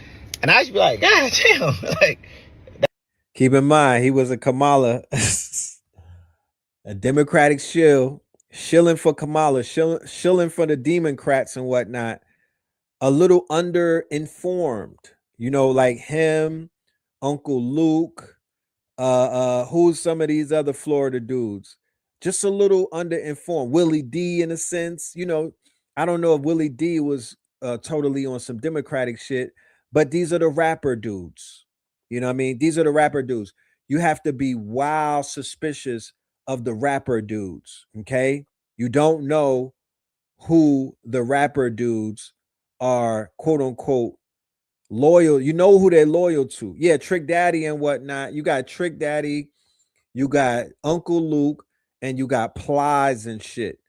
and I used to be like, God damn, like. Keep in mind, he was a Kamala, a Democratic shill, shilling for Kamala, shilling for the Democrats and whatnot, a little under-informed, like him, Uncle Luke, who's some of these other Florida dudes, just a little under-informed. Willie D, in a sense, I don't know if Willie D was totally on some Democratic shit, but these are the rapper dudes. You know what I mean? These are the rapper dudes. You have to be wild suspicious of the rapper dudes, okay? You don't know who the rapper dudes are, quote unquote, loyal. You know who they're loyal to. Yeah, Trick Daddy and whatnot. You got Trick Daddy, you got Uncle Luke, and you got Plies and shit,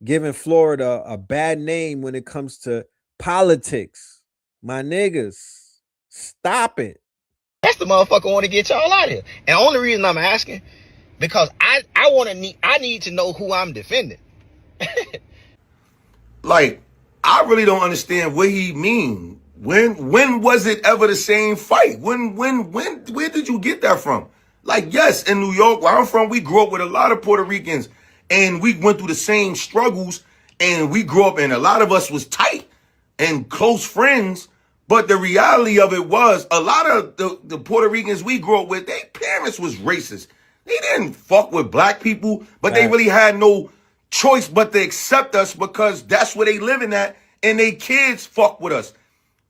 giving Florida a bad name when it comes to politics. My niggas, stop it. That's the motherfucker want to get y'all out of here. And the only reason I'm asking, because I need to know who I'm defending. Like, I really don't understand what he mean. When was it ever the same fight? Where did you get that from? Like, yes, in New York, where I'm from, we grew up with a lot of Puerto Ricans and we went through the same struggles and we grew up and a lot of us was tight and close friends. But the reality of it was a lot of the Puerto Ricans we grew up with, their parents was racist. They didn't fuck with black people, but they really had no choice but to accept us because that's where they living at and they kids fuck with us.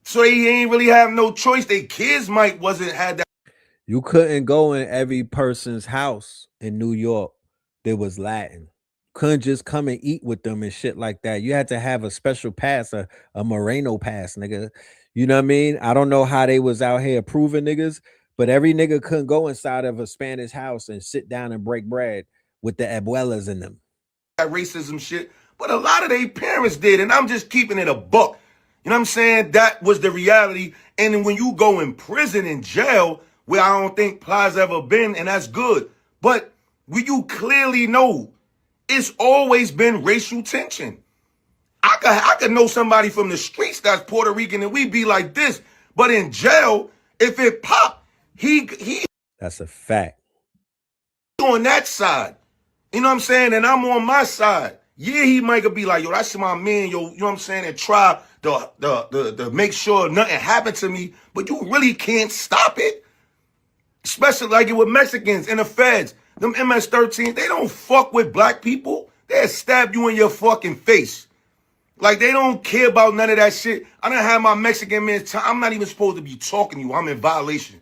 So they ain't really have no choice. They kids wasn't had that. You couldn't go in every person's house in New York that was Latin. Couldn't just come and eat with them and shit like that. You had to have a special pass, a Moreno pass, nigga. You know what I mean? I don't know how they was out here approving niggas, but every nigga couldn't go inside of a Spanish house and sit down and break bread with the abuelas in them. That racism shit, but a lot of their parents did, and I'm just keeping it a buck. You know what I'm saying? That was the reality. And then when you go in prison, in jail, where I don't think Plies ever been, and that's good, but when you clearly know it's always been racial tension. I could know somebody from the streets that's Puerto Rican and we be like this, but in jail, if it pop, he that's a fact. On that side. You know what I'm saying? And I'm on my side. Yeah, he might be like, yo, that's my man, yo, you know what I'm saying? And try to make sure nothing happened to me, but you really can't stop it. Especially like it with Mexicans and the feds. Them MS-13, they don't fuck with black people. They'll stab you in your fucking face. Like, they don't care about none of that shit. I done had my Mexican man, I'm not even supposed to be talking to you. I'm in violation.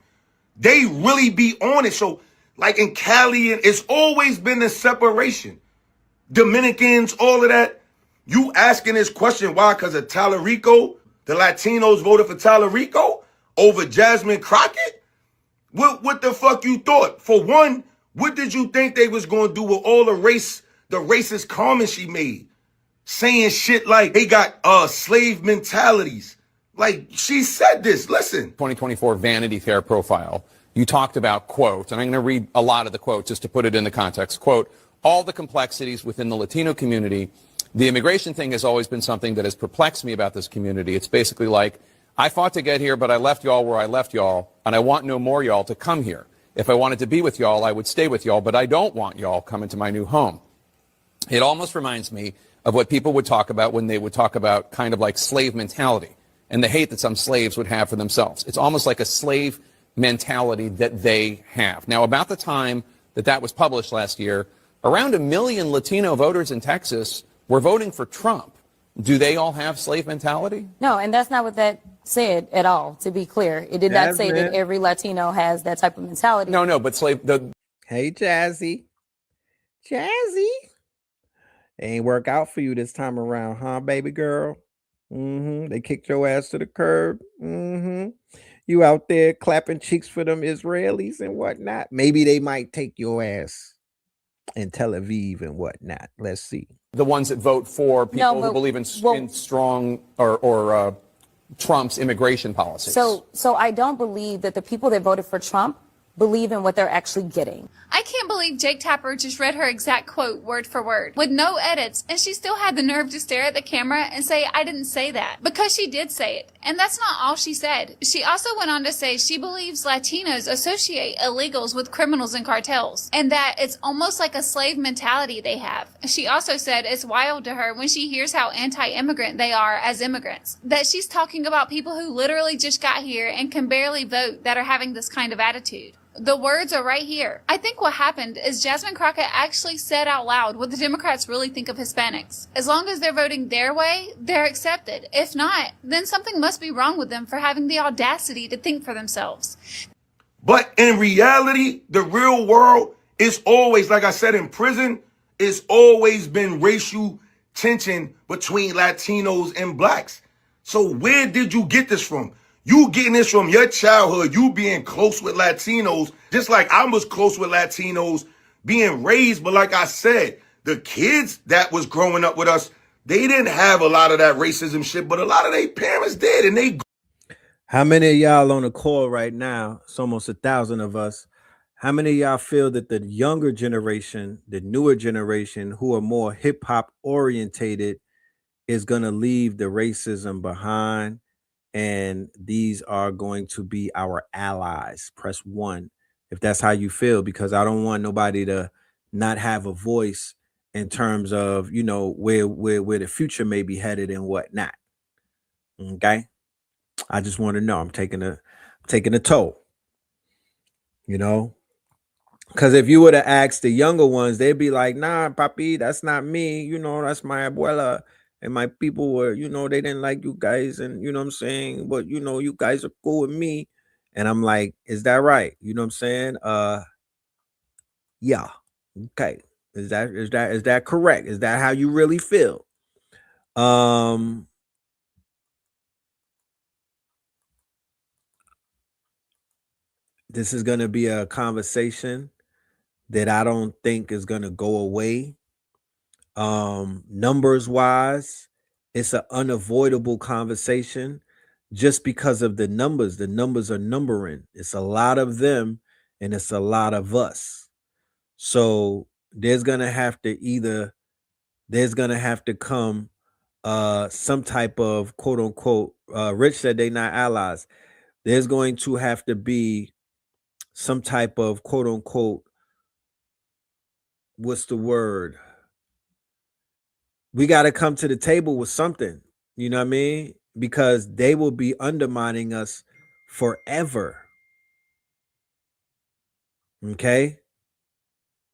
They really be on it. So, like in Cali, it's always been the separation. Dominicans, all of that. You asking this question, why? Because of Talarico? The Latinos voted for Talarico over Jasmine Crockett? What the fuck you thought? For one, what did you think they was going to do with all the racist comments she made? Saying shit like they got slave mentalities. Like, she said this. Listen. 2024 Vanity Fair profile. You talked about, quote, and I'm going to read a lot of the quote just to put it in the context, quote, all the complexities within the Latino community. The immigration thing has always been something that has perplexed me about this community. It's basically like, I fought to get here, but I left y'all where I left y'all, and I want no more y'all to come here. If I wanted to be with y'all, I would stay with y'all, but I don't want y'all coming to my new home. It almost reminds me of what people would talk about when they would talk about kind of like slave mentality and the hate that some slaves would have for themselves. It's almost like a slave mentality that they have. Now, about the time that that was published last year, around 1 million Latino voters in Texas were voting for Trump. Do they all have slave mentality? No, and that's not what that said at all, to be clear. It did not say that every Latino has that type of mentality. No, but Hey, Jazzy. Jazzy. Ain't work out for you this time around, huh, baby girl? They kicked your ass to the curb. You out there clapping cheeks for them Israelis and whatnot. Maybe they might take your ass in Tel Aviv and whatnot. Let's see. The ones that vote for people who believe in strong or Trump's immigration policies. So I don't believe that the people that voted for Trump believe in what they're actually getting. I can't believe Jake Tapper just read her exact quote word for word with no edits, and she still had the nerve to stare at the camera and say, I didn't say that, because she did say it. And that's not all she said. She also went on to say she believes Latinos associate illegals with criminals and cartels, and that it's almost like a slave mentality they have. She also said it's wild to her when she hears how anti-immigrant they are as immigrants, that she's talking about people who literally just got here and can barely vote that are having this kind of attitude. The words are right here. I think what happened is Jasmine Crockett actually said out loud what the Democrats really think of Hispanics. As long as they're voting their way, they're accepted. If not, then something must be wrong with them for having the audacity to think for themselves. But in reality, the real world is always, like I said, in prison, it's always been racial tension between Latinos and blacks. So where did you get this from? You getting this from your childhood, you being close with Latinos, just like I was close with Latinos, being raised. But like I said, the kids that was growing up with us, they didn't have a lot of that racism shit, but a lot of their parents did. And they. How many of y'all on the call right now? It's almost 1,000 of us. How many of y'all feel that the younger generation, the newer generation, who are more hip hop orientated, is going to leave the racism behind? And these are going to be our allies. Press 1 if that's how you feel, because I don't want nobody to not have a voice in terms of, you know, where the future may be headed and whatnot. Okay, I just want to know. I'm taking a toll. You know, because if you were to ask the younger ones, they'd be like, "Nah, papi, that's not me. You know, that's my abuela." And my people were, you know, they didn't like you guys. And you know what I'm saying? But, you know, you guys are cool with me. And I'm like, is that right? You know what I'm saying? Yeah. Okay. Is that correct? Is that how you really feel? This is going to be a conversation that I don't think is going to go away. Numbers wise, it's an unavoidable conversation just because of the numbers. The numbers are numbering. It's a lot of them and it's a lot of us. So there's gonna have to come some type of quote unquote Rich said they not allies. There's going to have to be some type of quote unquote, what's the word? We got to come to the table with something, you know what I mean? Because they will be undermining us forever. Okay?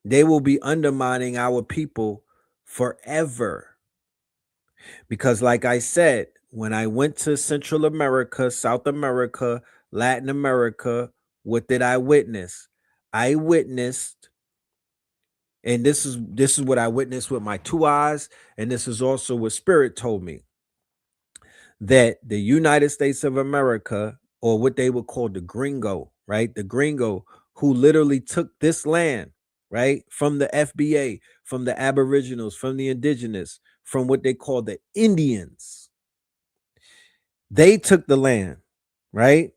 They will be undermining our people forever. Because, like I said, when I went to Central America, South America, Latin America, what did I witness? I witnessed, and this is what I witnessed with my 2 eyes, and this is also what Spirit told me, that the United States of America, or what they would call the gringo, right? The gringo who literally took this land, right? From the FBA, from the Aboriginals, from the indigenous, from what they call the Indians. They took the land, right?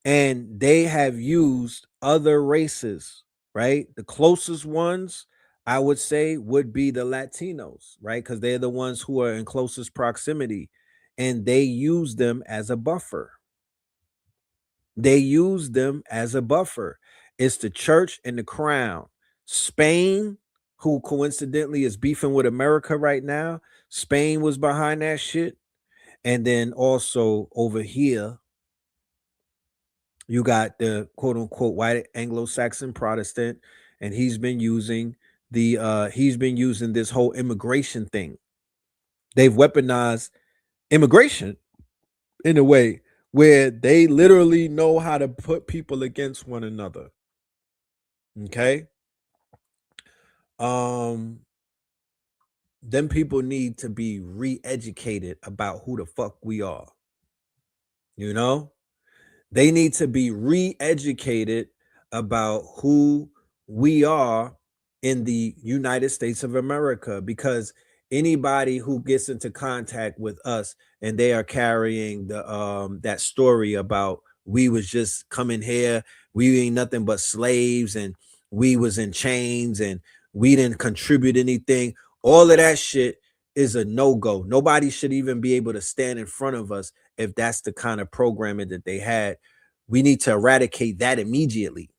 And they have used other races, right? The closest ones, I would say, would be the Latinos, right? Because they're the ones who are in closest proximity. And they use them as a buffer. They use them as a buffer. It's the church and the crown. Spain, who coincidentally is beefing with America right now, Spain was behind that shit. And then also over here, you got the quote unquote white Anglo-Saxon Protestant, and he's been using this whole immigration thing. They've weaponized immigration in a way where they literally know how to put people against one another. Okay. Them people need to be re-educated about who the fuck we are. You know? They need to be re-educated about who we are in the United States of America, because anybody who gets into contact with us and they are carrying the that story about we was just coming here, we ain't nothing but slaves, and we was in chains, and we didn't contribute anything, all of that shit is a no-go. Nobody should even be able to stand in front of us if that's the kind of programming that they had. We need to eradicate that immediately.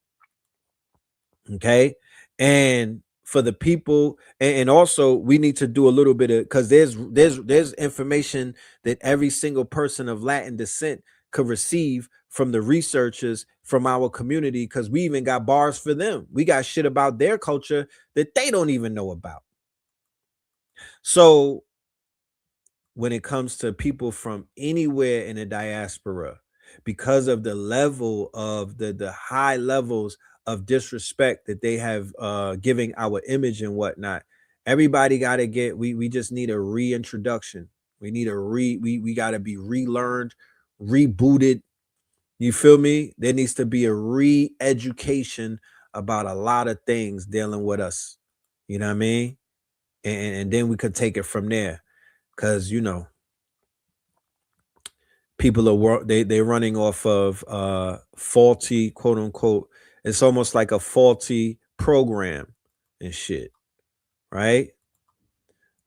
Okay. And for the people, and also we need to do a little bit of, because there's information that every single person of Latin descent could receive from the researchers from our community, because we even got bars for them. We got shit about their culture that they don't even know about. So when it comes to people from anywhere in the diaspora, because of the level of the high levels of disrespect that they have giving our image and whatnot, everybody got to get, we just need a reintroduction. We need we got to be relearned, rebooted. You feel me? There needs to be a re-education about a lot of things dealing with us. You know what I mean? And then we could take it from there. Because, you know, people are they're running off of faulty, quote unquote, it's almost like a faulty program and shit, right?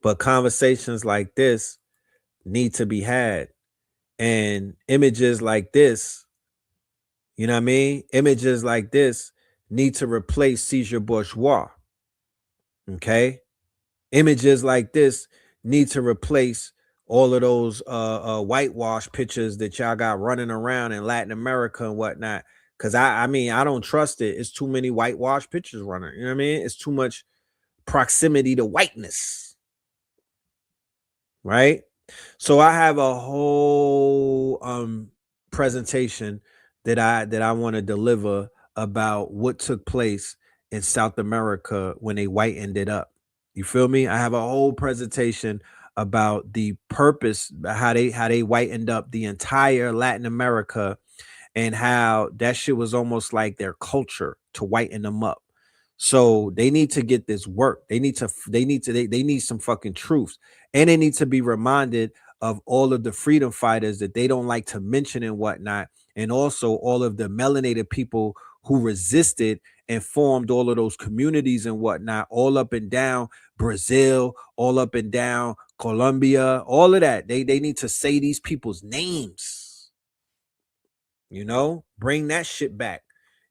But conversations like this need to be had, and images like this, you know what I mean, images like this need to replace seizure bourgeois. Okay, images like this need to replace all of those whitewash pictures that y'all got running around in Latin America and whatnot. Because I mean, I don't trust it. It's too many whitewash pictures running. You know what I mean? It's too much proximity to whiteness. Right? So I have a whole presentation that I want to deliver about what took place in South America when they whitened it up. You feel me? I have a whole presentation about the purpose, how they whitened up the entire Latin America, and how that shit was almost like their culture to whiten them up. So they need to get this work. They need some fucking truths. And they need to be reminded of all of the freedom fighters that they don't like to mention and whatnot. And also all of the melanated people who resisted and formed all of those communities and whatnot, all up and down Brazil, all up and down Colombia, all of that. They need to say these people's names, you know, bring that shit back.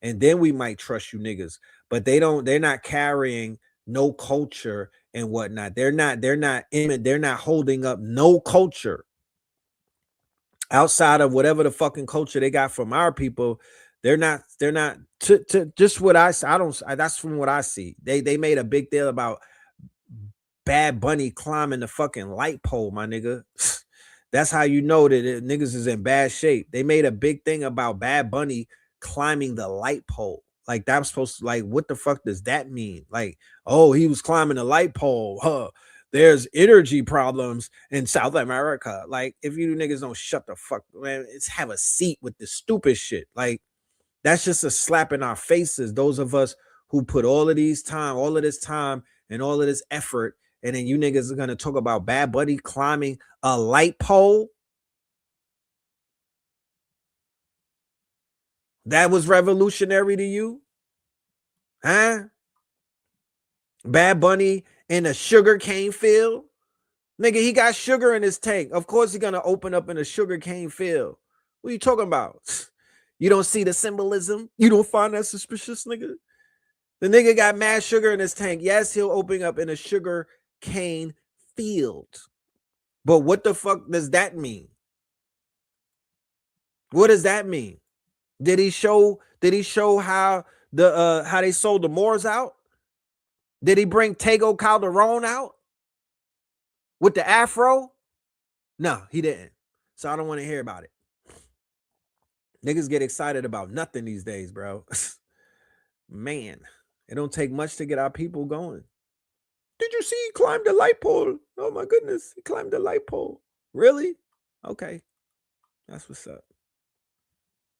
And then we might trust you niggas. But they're not carrying no culture and whatnot. They're not holding up no culture outside of whatever the fucking culture they got from our people. They're not to just what I don't, that's from what I see. They made a big deal about Bad Bunny climbing the fucking light pole, my nigga. That's how you know that niggas is in bad shape. They made a big thing about Bad Bunny climbing the light pole. Like that was supposed to, like, what the fuck does that mean? Like, oh, he was climbing the light pole. Huh. There's energy problems in South America. Like, if you niggas don't shut the fuck, man, it's have a seat with this stupid shit. Like, that's just a slap in our faces. Those of us who put all of this time and all of this effort, and then you niggas are gonna talk about Bad Bunny climbing a light pole. That was revolutionary to you? Huh? Bad Bunny in a sugarcane field? Nigga, he got sugar in his tank. Of course he's gonna open up in a sugarcane field. What are you talking about? You don't see the symbolism? You don't find that suspicious, nigga? The nigga got mad sugar in his tank. Yes, he'll open up in a sugar cane field. But what the fuck does that mean? What does that mean? Did he show how how they sold the Moors out? Did he bring Tego Calderon out with the afro? No, he didn't. So I don't want to hear about it. Niggas get excited about nothing these days, bro. Man, it don't take much to get our people going. Did you see he climbed the light pole? Oh my goodness, he climbed the light pole. Really? Okay. That's what's up.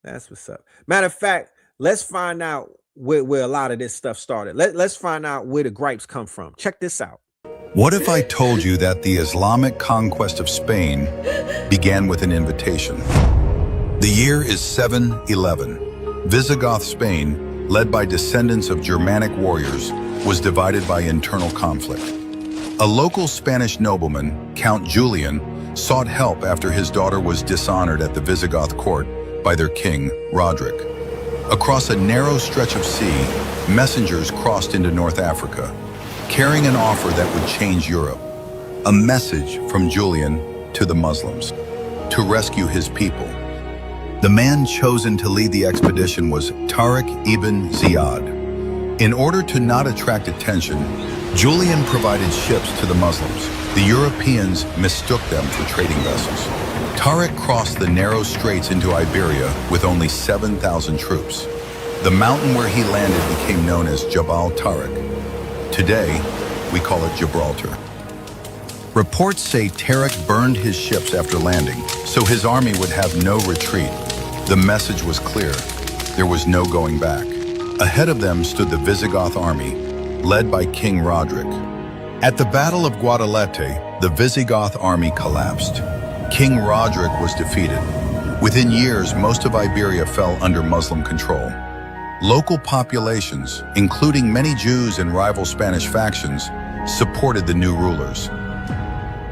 That's what's up. Matter of fact, let's find out where a lot of this stuff started. Let's find out where the gripes come from. Check this out. What if I told you that the Islamic conquest of Spain began with an invitation? The year is 711. Visigoth Spain, led by descendants of Germanic warriors, was divided by internal conflict. A local Spanish nobleman, Count Julian, sought help after his daughter was dishonored at the Visigoth court by their king, Roderick. Across a narrow stretch of sea, messengers crossed into North Africa, carrying an offer that would change Europe. A message from Julian to the Muslims, to rescue his people. The man chosen to lead the expedition was Tariq ibn Ziyad. In order to not attract attention, Julian provided ships to the Muslims. The Europeans mistook them for trading vessels. Tariq crossed the narrow straits into Iberia with only 7,000 troops. The mountain where he landed became known as Jabal Tariq. Today, we call it Gibraltar. Reports say Tariq burned his ships after landing, so his army would have no retreat. The message was clear. There was no going back. Ahead of them stood the Visigoth army, led by King Roderick. At the Battle of Guadalete, the Visigoth army collapsed. King Roderick was defeated. Within years, most of Iberia fell under Muslim control. Local populations, including many Jews and rival Spanish factions, supported the new rulers.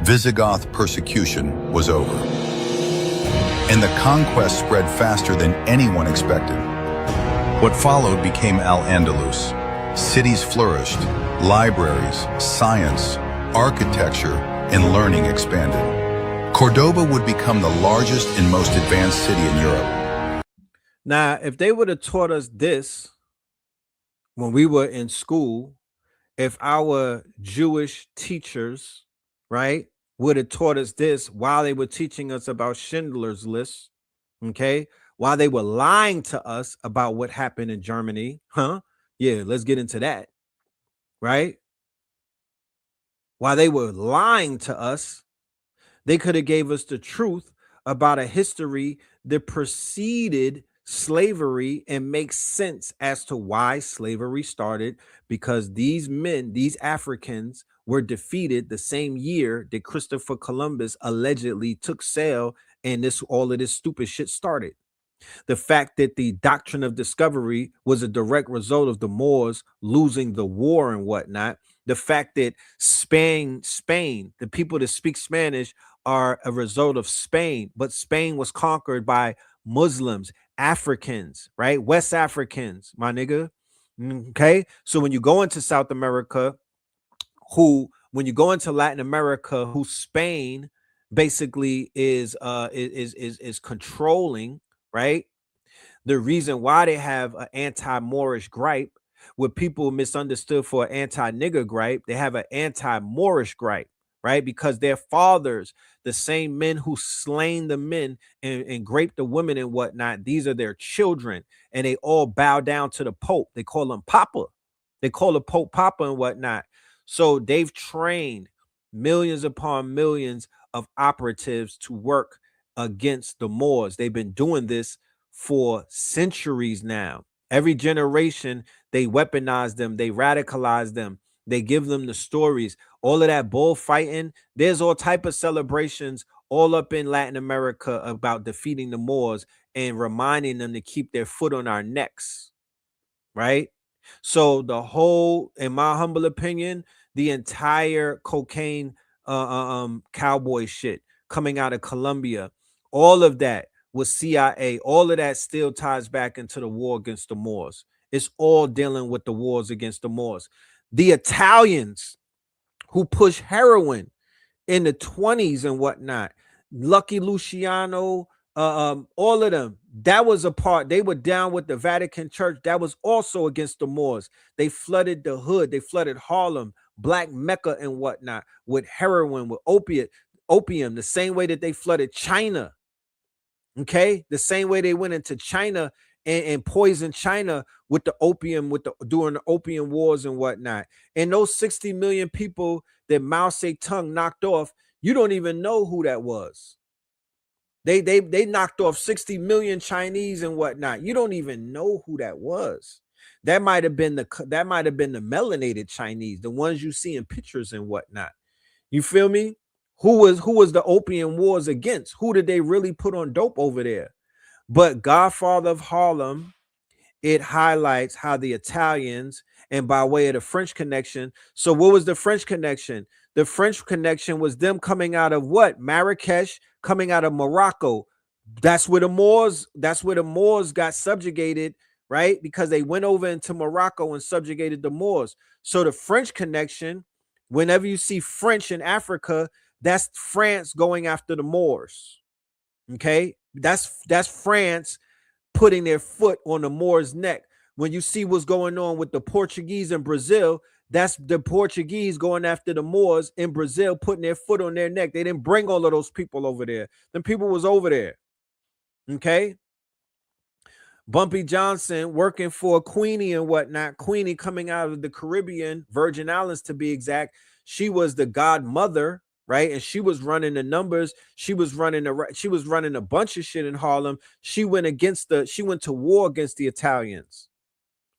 Visigoth persecution was over, and the conquest spread faster than anyone expected. What followed became Al-Andalus. Cities flourished, libraries, science, architecture, and learning expanded. Cordoba would become the largest and most advanced city in Europe. Now, if they would have taught us this when we were in school, if our Jewish teachers, right, would have taught us this while they were teaching us about Schindler's List, okay, while they were lying to us about what happened in Germany, yeah, let's get into that, right? While they were lying to us, they could have gave us the truth about a history that preceded slavery and makes sense as to why slavery started, because these men, these Africans, were defeated the same year that Christopher Columbus allegedly took sail and all of this stupid shit started. The fact that the doctrine of discovery was a direct result of the Moors losing the war and whatnot. The fact that Spain, the people that speak Spanish are a result of Spain, but Spain was conquered by Muslims, Africans, right? West Africans, my nigga. Okay. So when you go into South America, when you go into Latin America, who Spain basically is controlling, right? The reason why they have an anti-Moorish gripe, what people misunderstood for anti-nigger gripe, they have an anti-Moorish gripe, right? Because their fathers, the same men who slain the men and raped the women and whatnot, these are their children, and they all bow down to the Pope. They call him Papa. They call the Pope Papa and whatnot. So they've trained millions upon millions of operatives to work against the Moors. They've been doing this for centuries now. Every generation, they weaponize them, they radicalize them, they give them the stories. All of that bullfighting, there's all type of celebrations all up in Latin America about defeating the Moors and reminding them to keep their foot on our necks, right? So the whole, in my humble opinion, the entire cocaine cowboy shit coming out of Colombia, all of that was CIA. All of that still ties back into the war against the Moors. It's all dealing with the wars against the Moors. The Italians who push heroin in the 20s and whatnot, Lucky Luciano, all of them, that was a part. They were down with the Vatican Church. That was also against the Moors. They flooded the hood. They flooded Harlem, Black Mecca and whatnot with heroin, with opium, the same way that they flooded China. Okay, the same way they went into China and poisoned China with the opium, during the opium wars and whatnot. And those 60 million people that Mao Zedong knocked off, you don't even know who that was. They knocked off 60 million Chinese and whatnot. You don't even know who that was. That might have been the melanated Chinese, the ones you see in pictures and whatnot. You feel me? Who was the opium wars against? Who did they really put on dope over there? But Godfather of Harlem, it highlights how the Italians, and by way of the French connection. So what was the French connection? The French connection was them coming out of what? Marrakesh, coming out of Morocco. That's where the Moors got subjugated, right? Because they went over into Morocco and subjugated the Moors. So the French connection, whenever you see French in Africa, that's France going after the Moors. Okay, that's France putting their foot on the Moors' neck. When you see what's going on with the Portuguese in Brazil, that's the Portuguese going after the Moors in Brazil, putting their foot on their neck. They didn't bring all of those people over there. Them people was over there. Okay. Bumpy Johnson working for Queenie and whatnot. Queenie coming out of the Caribbean, Virgin Islands to be exact. She was the godmother, right? And she was running the numbers. She was running a bunch of shit in Harlem. She went to war against the Italians.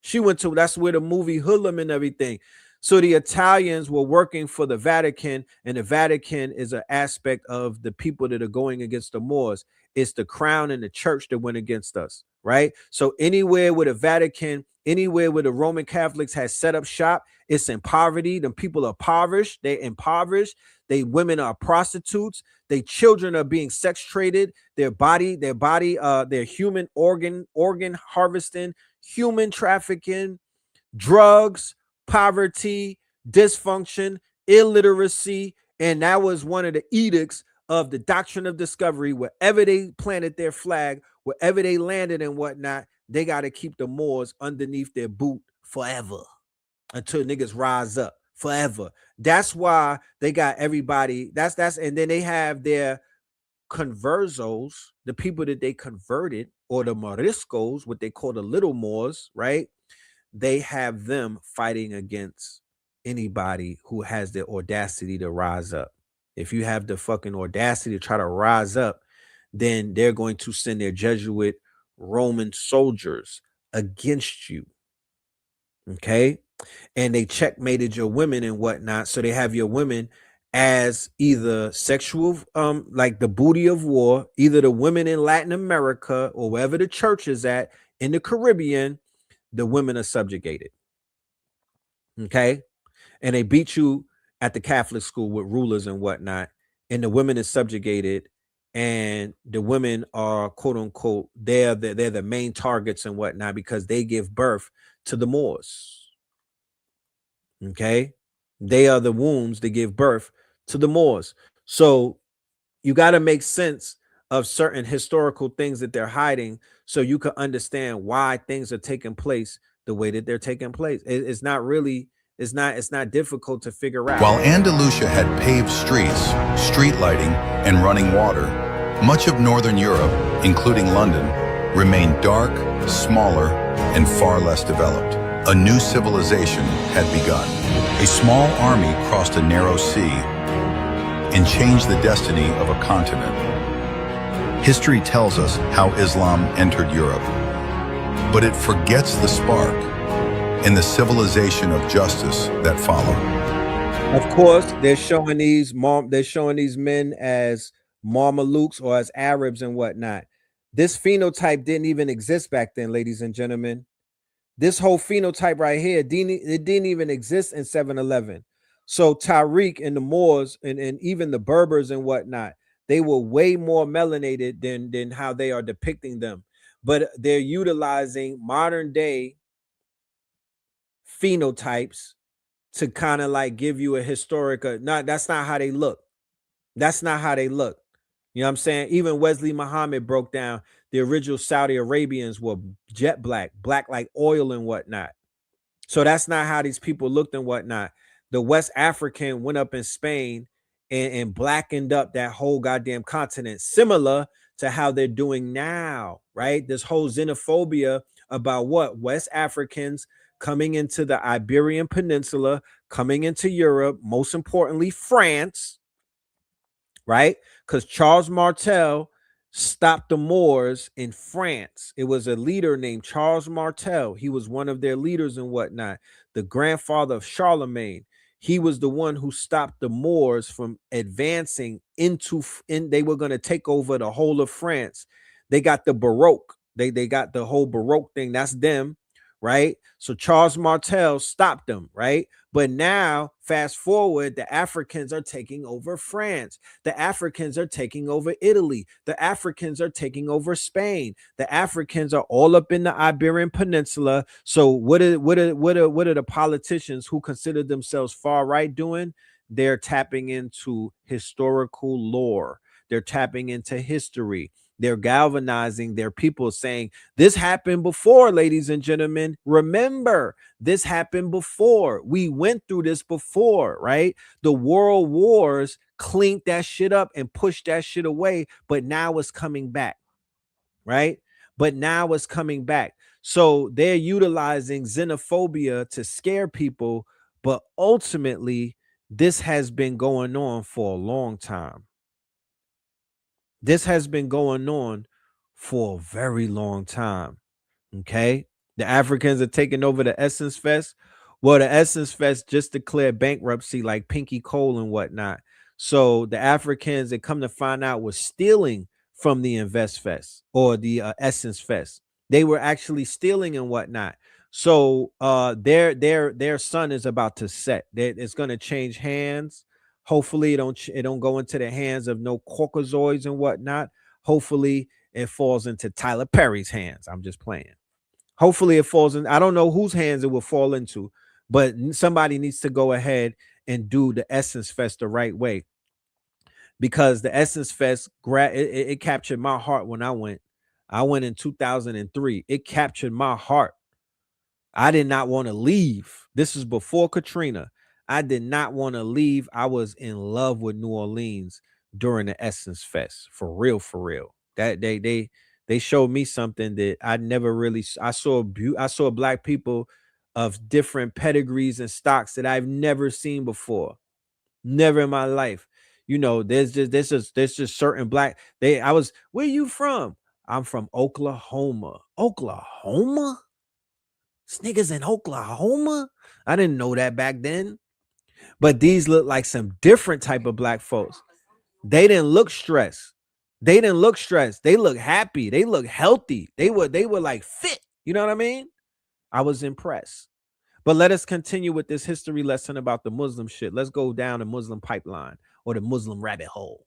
That's where the movie Hoodlum and everything. So the Italians were working for the Vatican, and the Vatican is an aspect of the people that are going against the Moors. It's the crown and the church that went against us, right? So anywhere where the Vatican, anywhere where the Roman Catholics has set up shop, it's in poverty. The people are impoverished. They're impoverished. Women are prostitutes. Their children are being sex traded. Their human organ harvesting, human trafficking, drugs, poverty, dysfunction, illiteracy. And that was one of the edicts of the doctrine of discovery. Wherever they planted their flag, wherever they landed and whatnot, they got to keep the Moors underneath their boot forever until niggas rise up forever. That's why they got everybody. And then they have their conversos, the people that they converted, or the Moriscos, what they call the little Moors, right? They have them fighting against anybody who has the audacity to rise up. If you have the fucking audacity to try to rise up, then they're going to send their Jesuit Roman soldiers against you. Okay? And they checkmated your women and whatnot. So they have your women as either sexual, like the booty of war, either the women in Latin America or wherever the church is at in the Caribbean, the women are subjugated. Okay? And they beat you at the Catholic school with rulers and whatnot, and the women is subjugated, and the women are quote unquote, they're the main targets and whatnot because they give birth to the Moors. Okay? They are the wombs that give birth to the Moors. So you got to make sense of certain historical things that they're hiding so you can understand why things are taking place the way that they're taking place. It's not really, it's not difficult to figure out. While Andalusia had paved streets, street lighting, and running water, much of Northern Europe, including London, remained dark, smaller, and far less developed. A new civilization had begun. A small army crossed a narrow sea and changed the destiny of a continent. History tells us how Islam entered Europe, but it forgets the spark and the civilization of justice that followed. Of course, they're showing these men as Mamelukes or as Arabs and whatnot. This phenotype didn't even exist back then, ladies and gentlemen. This whole phenotype right here, it didn't even exist in 7-Eleven. So Tariq and the Moors and even the Berbers and whatnot, they were way more melanated than how they are depicting them. But they're utilizing modern day phenotypes to kind of like give you a historic, that's not how they look. That's not how they look. You know what I'm saying? Even Wesley Muhammad broke down the original Saudi Arabians were jet black like oil and whatnot. So that's not how these people looked and whatnot. The West African went up in Spain and blackened up that whole goddamn continent, similar to how they're doing now, right? This whole xenophobia about what? West Africans coming into the Iberian Peninsula, coming into Europe, most importantly, France, right? Because Charles Martel stopped the Moors in France. It was a leader named Charles Martel. He was one of their leaders and whatnot. The grandfather of Charlemagne. He was the one who stopped the Moors from advancing they were going to take over the whole of France. They got the Baroque. They got the whole Baroque thing. That's them, right? So Charles Martel stopped them, right? But now, fast forward, the Africans are taking over France. The Africans are taking over Italy. The Africans are taking over Spain. The Africans are all up in the Iberian Peninsula. So what are the politicians who consider themselves far right doing? They're tapping into historical lore. They're tapping into history. They're galvanizing their people, saying, this happened before, ladies and gentlemen. Remember, this happened before. We went through this before, right? The world wars cleaned that shit up and pushed that shit away, but now it's coming back, right? But now it's coming back. So they're utilizing xenophobia to scare people, but ultimately, this has been going on for a long time. This has been going on for a very long time. Okay. The Africans are taking over the Essence Fest. Well, the Essence Fest just declared bankruptcy like Pinky Cole and whatnot. So the Africans that come to find out were stealing from the Invest Fest or the Essence Fest. They were actually stealing and whatnot. So their sun is about to set. It's going to change hands. Hopefully it don't go into the hands of no Caucasoids and whatnot. Hopefully it falls into Tyler Perry's hands. I'm just playing. Hopefully it falls in. I don't know whose hands it will fall into, but somebody needs to go ahead and do the Essence Fest the right way, because the Essence Fest it captured my heart when I went. I went in 2003. It captured my heart. I did not want to leave. This is before Katrina. I did not want to leave. I was in love with New Orleans during the Essence Fest. For real, for real. That they showed me something that I never really I saw black people of different pedigrees and stocks that I've never seen before. Never in my life. You know, there's just certain black where you from? I'm from Oklahoma. Oklahoma? This niggas in Oklahoma? I didn't know that back then. But these look like some different type of black folks. They didn't look stressed. They didn't look stressed. They look happy. They look healthy. They were like fit. You know what I mean? I was impressed. But let us continue with this history lesson about the Muslim shit. Let's go down the Muslim pipeline or the Muslim rabbit hole.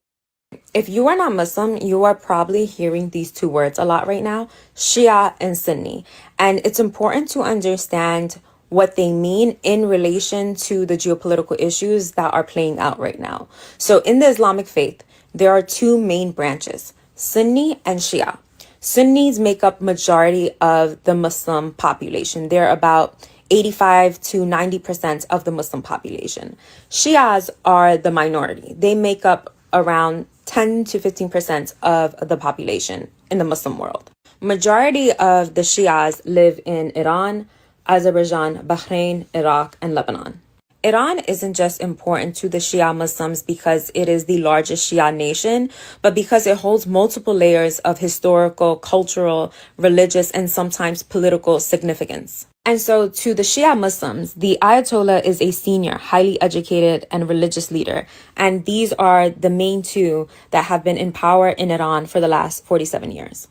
If you are not Muslim, you are probably hearing these two words a lot right now, Shia and Sunni. And it's important to understand what they mean in relation to the geopolitical issues that are playing out right now. So in the Islamic faith, there are two main branches, Sunni and Shia. Sunnis make up majority of the Muslim population. They're about 85 to 90% of the Muslim population. Shias are the minority. They make up around 10 to 15% of the population in the Muslim world. Majority of the Shias live in Iran, Azerbaijan, Bahrain, Iraq, and Lebanon. Iran isn't just important to the Shia Muslims because it is the largest Shia nation, but because it holds multiple layers of historical, cultural, religious, and sometimes political significance. And so to the Shia Muslims, the Ayatollah is a senior, highly educated, and religious leader. And these are the main two that have been in power in Iran for the last 47 years.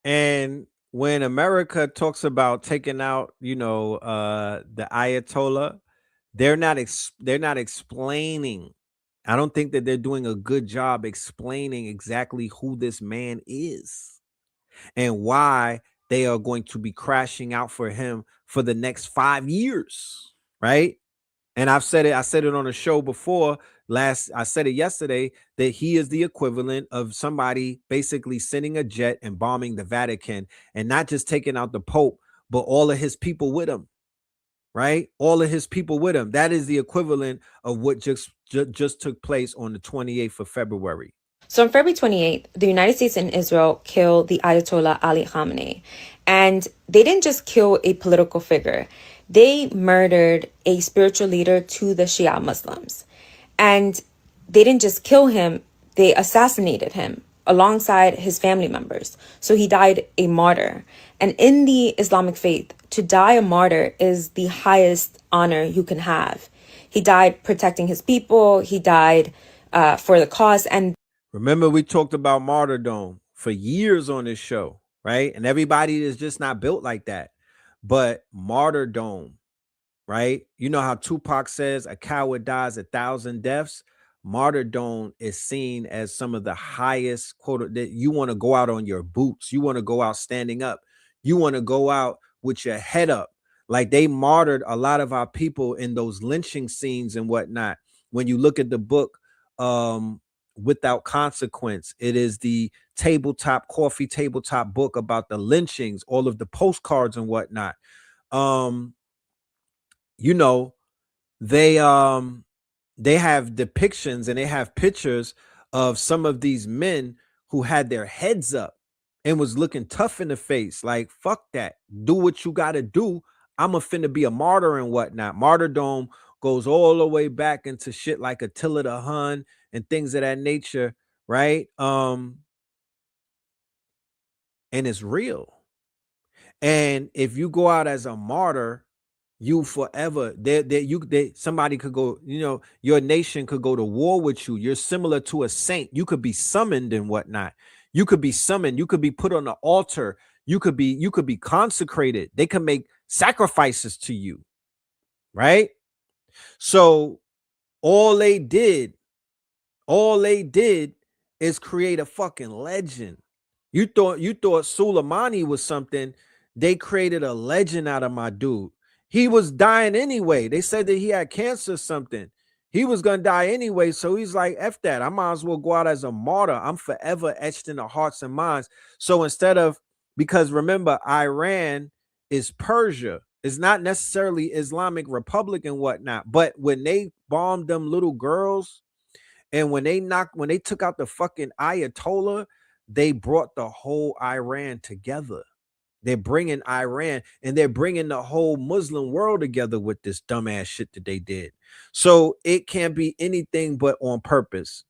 And when America talks about taking out, the Ayatollah, they're not explaining. I don't think that they're doing a good job explaining exactly who this man is and why they are going to be crashing out for him for the next 5 years, right? And I said it on a show before. I said it yesterday that he is the equivalent of somebody basically sending a jet and bombing the Vatican and not just taking out the Pope, but all of his people with him. Right? All of his people with him. That is the equivalent of what just took place on the 28th of February. So on February 28th, the United States and Israel killed the Ayatollah Ali Khamenei. And they didn't just kill a political figure. They murdered a spiritual leader to the Shia Muslims. And they didn't just kill him, they assassinated him alongside his family members. So he died a martyr. And in the Islamic faith, to die a martyr is the highest honor you can have. He died protecting his people. He died for the cause. And remember, we talked about martyrdom for years on this show, right? And everybody is just not built like that. But martyrdom, right? You know how Tupac says a coward dies 1,000 deaths. Martyrdom is seen as some of the highest quote that you want to go out on your boots. You want to go out standing up. You want to go out with your head up. Like they martyred a lot of our people in those lynching scenes and whatnot. When you look at the book, Without Consequence, it is the coffee tabletop book about the lynchings, all of the postcards and whatnot. They have depictions and they have pictures of some of these men who had their heads up and was looking tough in the face. Like, fuck that. Do what you got to do. I'm a finna be a martyr and whatnot. Martyrdom goes all the way back into shit like Attila the Hun and things of that nature, right? And it's real. And if you go out as a martyr, you forever somebody could go, your nation could go to war with you. You're similar to a saint. You could be summoned and whatnot. You could be summoned. You could be put on the altar. You could be consecrated. They can make sacrifices to you, right? So all they did is create a fucking legend. You thought Soleimani was something. They created a legend out of my dude. He was dying anyway. They said that he had cancer or something. He was going to die anyway. So he's like, F that. I might as well go out as a martyr. I'm forever etched in the hearts and minds. So because remember, Iran is Persia. It's not necessarily Islamic Republic and whatnot. But when they bombed them little girls and when they took out the fucking Ayatollah, they brought the whole Iran together. They're bringing Iran and they're bringing the whole Muslim world together with this dumbass shit that they did. So it can't be anything but on purpose.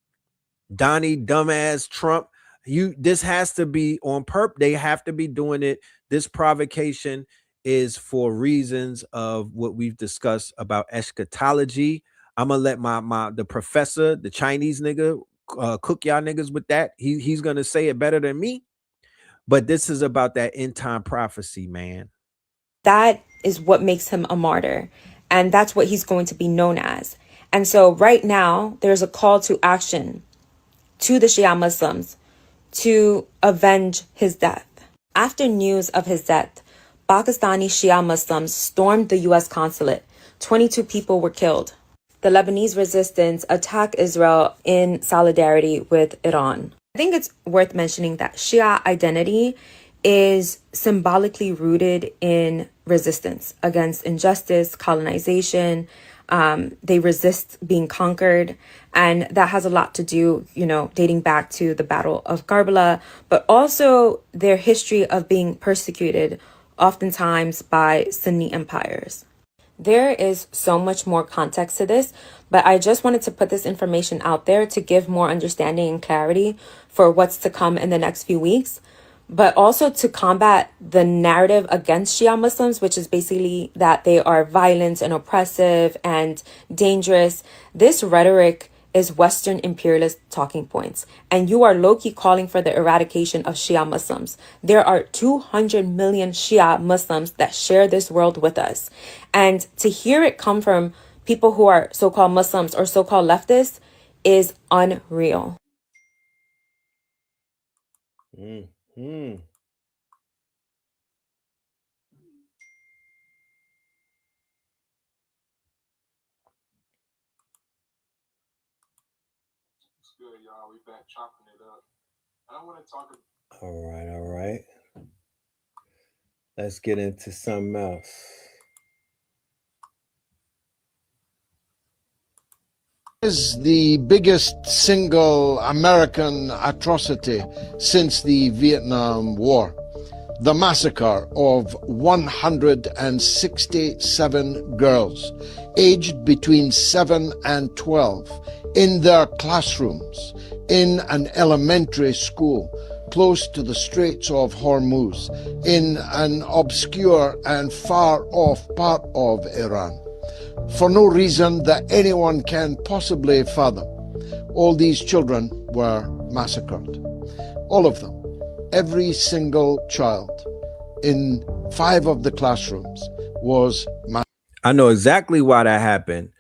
Donnie, dumbass Trump, this has to be on purpose. They have to be doing it. This provocation is for reasons of what we've discussed about eschatology. I'm gonna let the professor, the Chinese nigga, cook y'all niggas with that. He's gonna say it better than me. But this is about that end time prophecy, man. That is what makes him a martyr. And that's what he's going to be known as. And so right now, there's a call to action to the Shia Muslims to avenge his death. After news of his death, Pakistani Shia Muslims stormed the U.S. consulate. 22 people were killed. The Lebanese resistance attacked Israel in solidarity with Iran. I think it's worth mentioning that Shia identity is symbolically rooted in resistance against injustice, colonization. They resist being conquered. And that has a lot to do, dating back to the Battle of Karbala, but also their history of being persecuted, oftentimes by Sunni empires. There is so much more context to this, but I just wanted to put this information out there to give more understanding and clarity for what's to come in the next few weeks, but also to combat the narrative against Shia Muslims, which is basically that they are violent and oppressive and dangerous. This rhetoric is Western imperialist talking points, and you are low-key calling for the eradication of Shia Muslims. There are 200 million Shia Muslims that share this world with us, and to hear it come from people who are so-called Muslims or so-called leftists is unreal. Mm-hmm. Good, y'all. We back chopping it up. I want to talk about. All right. Let's get into something else. Is the biggest single American atrocity since the Vietnam War. The massacre of 167 girls aged between 7 and 12 in their classrooms in an elementary school close to the Straits of Hormuz in an obscure and far-off part of Iran. For no reason that anyone can possibly fathom, all these children were massacred. All of them. Every single child in 5 of the classrooms was massacred. I know exactly why that happened.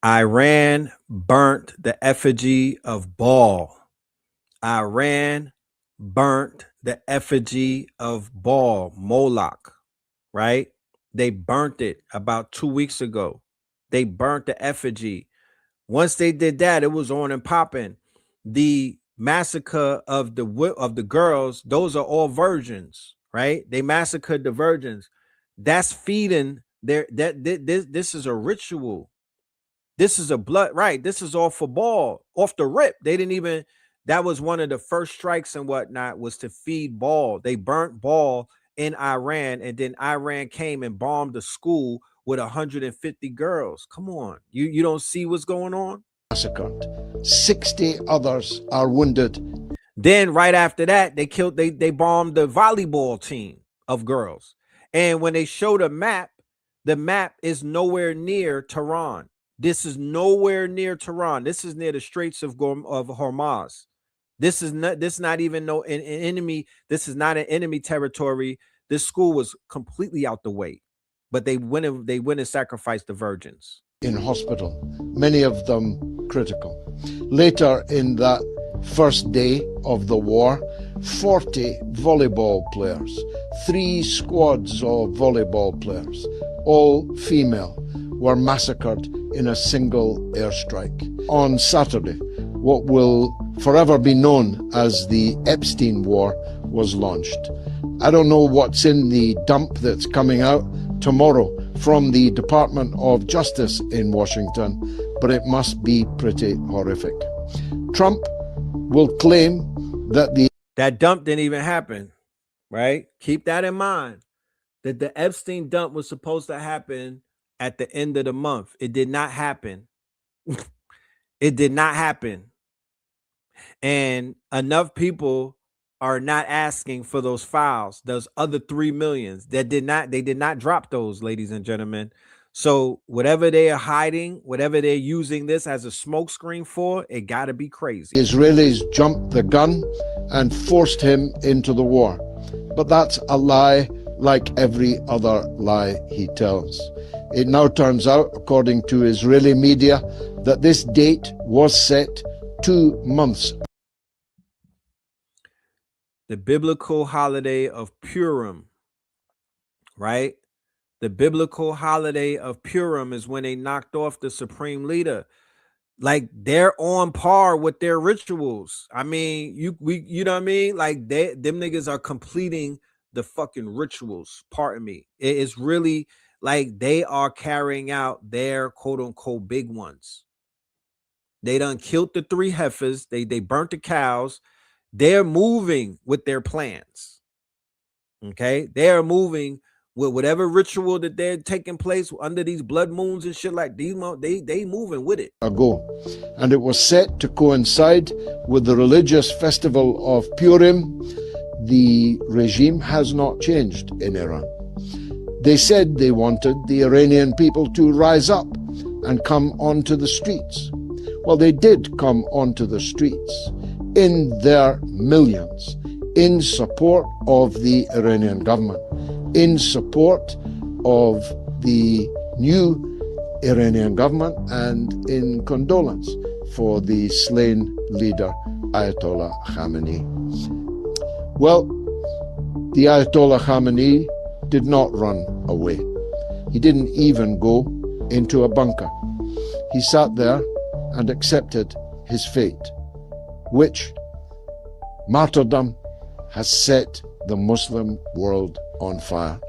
Iran burnt the effigy of Baal. Iran burnt the effigy of Baal, Moloch, right? They burnt it about 2 weeks ago. They burnt the effigy. Once they did that, it was on and popping. The massacre of the girls, those are all virgins, right? They massacred the virgins. That's feeding this is a ritual. This is a blood, right? This is all for Baal, off the rip. They didn't even, that was one of the first strikes and whatnot, was to feed Baal. They burnt Baal in Iran, and then Iran came and bombed the school with 150 girls. Come on. You don't see what's going on? Massacred. 60 others are wounded. Then right after that, they bombed the volleyball team of girls. And when they showed the map is nowhere near Tehran. This is nowhere near Tehran. This is near the Straits of Hormuz. This is not even an enemy. This is not an enemy territory. This school was completely out the way, but they went and sacrificed the virgins in hospital, many of them critical. Later in that first day of the war, 40 volleyball players, 3 squads of volleyball players, all female, were massacred in a single airstrike. On Saturday, what will forever be known as the Epstein War was launched. I don't know what's in the dump that's coming out tomorrow from the Department of Justice in Washington, but it must be pretty horrific. Trump will claim that that dump didn't even happen, right? Keep that in mind, that the Epstein dump was supposed to happen at the end of the month. It did not happen. It did not happen. And enough people are not asking for those files, those other 3 millions they did not drop those, ladies and gentlemen. So whatever they are hiding, whatever they're using this as a smokescreen for, it got to be crazy. Israelis jumped the gun and forced him into the war. But that's a lie like every other lie he tells. It now turns out, according to Israeli media, that this date was set 2 months. The biblical holiday of Purim, right? The biblical holiday of Purim is when they knocked off the supreme leader. like they're on par with their rituals. I mean, you know what I mean? Like them niggas are completing the fucking rituals. Pardon me. It is really like they are carrying out their quote unquote big ones. They done killed the 3 heifers. They burnt the cows. They're moving with their plans. Okay, they are moving with whatever ritual that they're taking place under these blood moons and shit like these. They moving with it. Ago, and it was set to coincide with the religious festival of Purim. The regime has not changed in Iran. They said they wanted the Iranian people to rise up and come onto the streets. Well, they did come onto the streets in their millions in support of the Iranian government, in support of the new Iranian government, and in condolence for the slain leader, Ayatollah Khamenei. Well, the Ayatollah Khamenei did not run away. He didn't even go into a bunker. He sat there and accepted his fate, which martyrdom has set the Muslim world on fire.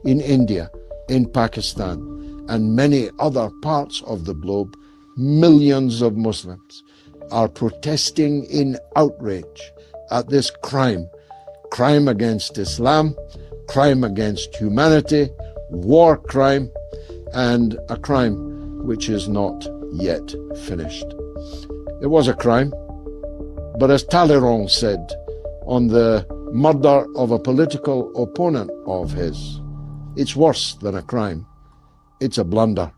In India, in Pakistan, and many other parts of the globe, millions of Muslims are protesting in outrage at this crime against Islam, crime against humanity, war crime, and a crime which is not yet finished. It was a crime, but as Talleyrand said on the murder of a political opponent of his, it's worse than a crime. It's a blunder.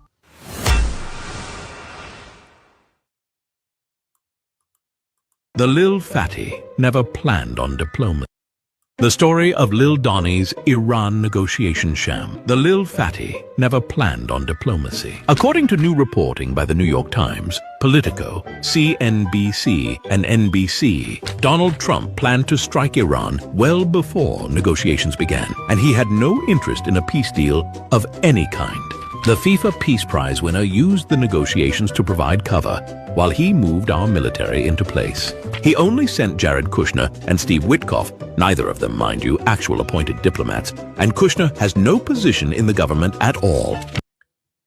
The Lil Fatty never planned on diplomacy. The story of Lil Donnie's Iran negotiation sham. The Lil Fatty never planned on diplomacy. According to new reporting by the New York Times, Politico, CNBC, and NBC, Donald Trump planned to strike Iran well before negotiations began, and he had no interest in a peace deal of any kind. The FIFA Peace Prize winner used the negotiations to provide cover while he moved our military into place. He only sent Jared Kushner and Steve Witkoff, neither of them, mind you, actual appointed diplomats, and Kushner has no position in the government at all.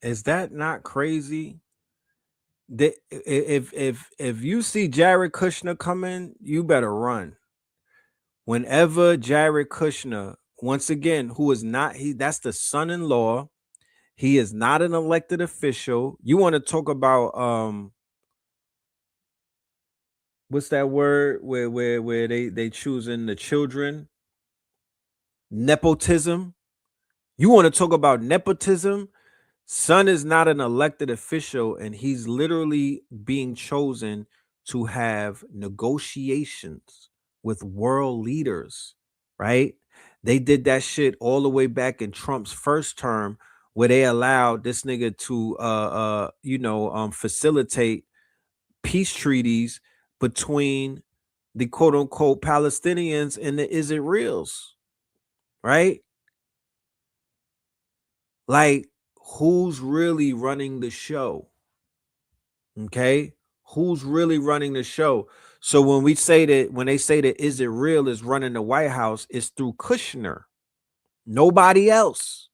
Is that not crazy? If you see Jared Kushner coming, you better run. Whenever Jared Kushner, once again, who is not, that's the son-in-law. He is not an elected official. You want to talk about what's that word where they choosing the children? Nepotism. You want to talk about nepotism? Son is not an elected official, and he's literally being chosen to have negotiations with world leaders, right? They did that shit all the way back in Trump's first term, where they allowed this nigga to facilitate peace treaties between the quote unquote Palestinians and the Israelis, right? Like, who's really running the show? Okay, who's really running the show? So when they say that Israel is running the White House, it's through Kushner, nobody else.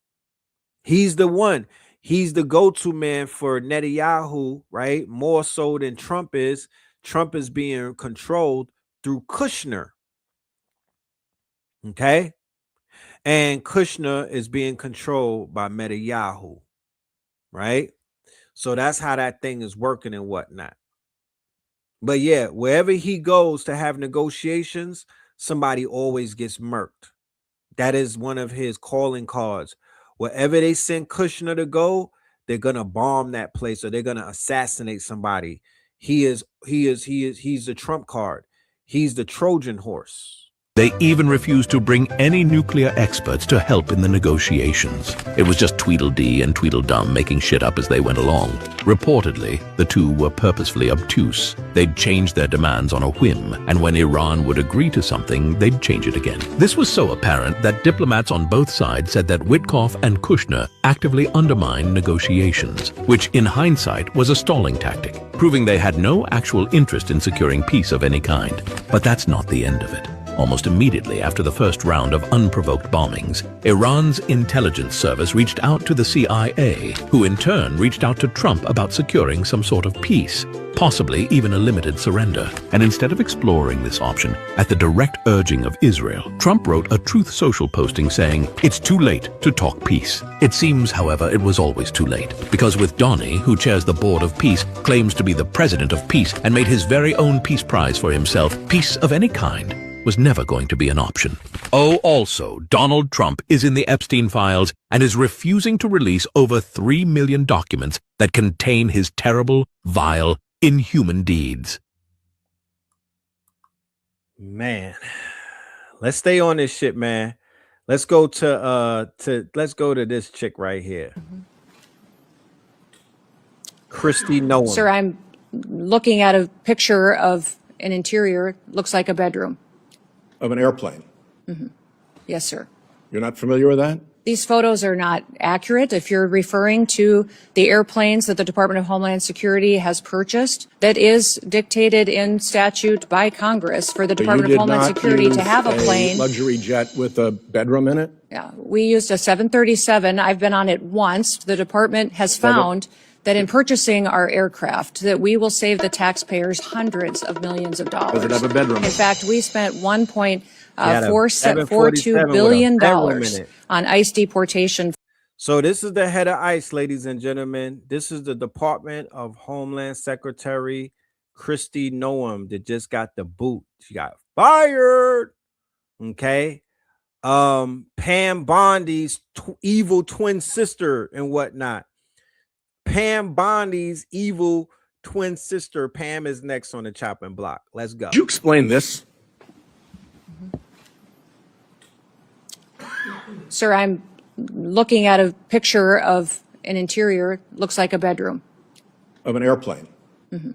He's the one. He's the go-to man for Netanyahu, right? More so than Trump is. Trump is being controlled through Kushner. Okay? And Kushner is being controlled by Netanyahu, right? So that's how that thing is working and whatnot. But yeah, wherever he goes to have negotiations, somebody always gets murked. That is one of his calling cards. Wherever they send Kushner to go, they're gonna bomb that place or they're gonna assassinate somebody. He's the trump card. He's the Trojan horse. They even refused to bring any nuclear experts to help in the negotiations. It was just Tweedledee and Tweedledum making shit up as they went along. Reportedly, the two were purposefully obtuse. They'd change their demands on a whim, and when Iran would agree to something, they'd change it again. This was so apparent that diplomats on both sides said that Witkoff and Kushner actively undermined negotiations, which in hindsight was a stalling tactic, proving they had no actual interest in securing peace of any kind. But that's not the end of it. Almost immediately after the first round of unprovoked bombings, Iran's intelligence service reached out to the CIA, who in turn reached out to Trump about securing some sort of peace, possibly even a limited surrender. And instead of exploring this option, at the direct urging of Israel, Trump wrote a Truth Social posting saying, "It's too late to talk peace." It seems, however, it was always too late, because with Donnie, who chairs the Board of Peace, claims to be the president of peace and made his very own peace prize for himself, peace of any kind was never going to be an option. Oh, also, Donald Trump is in the Epstein files and is refusing to release over 3 million documents that contain his terrible, vile, inhuman deeds. Man, let's stay on this shit, man. Let's go to this chick right here. Christy Noam. Sir, I'm looking at a picture of an interior. Looks like a bedroom. Of an airplane? Mm-hmm. Yes, sir. You're not familiar with that? These photos are not accurate. If you're referring to the airplanes that the Department of Homeland Security has purchased, that is dictated in statute by Congress for the Department of Homeland Security to have a plane. Luxury jet with a bedroom in it? Yeah, we used a 737. I've been on it once. The department has found that in purchasing our aircraft, that we will save the taxpayers hundreds of millions of dollars. Does it have a bedroom? In fact, we spent $1.42 billion on ICE deportation. So this is the head of ICE, ladies and gentlemen. This is the Department of Homeland Secretary Christy Noam that just got the boot. She got fired. Okay. Pam Bondi's evil twin sister and whatnot. Pam Bondi's evil twin sister. Pam is next on the chopping block. Let's go. Could you explain this? Sir, I'm looking at a picture of an interior. Looks like a bedroom. Of an airplane? Mm-hmm.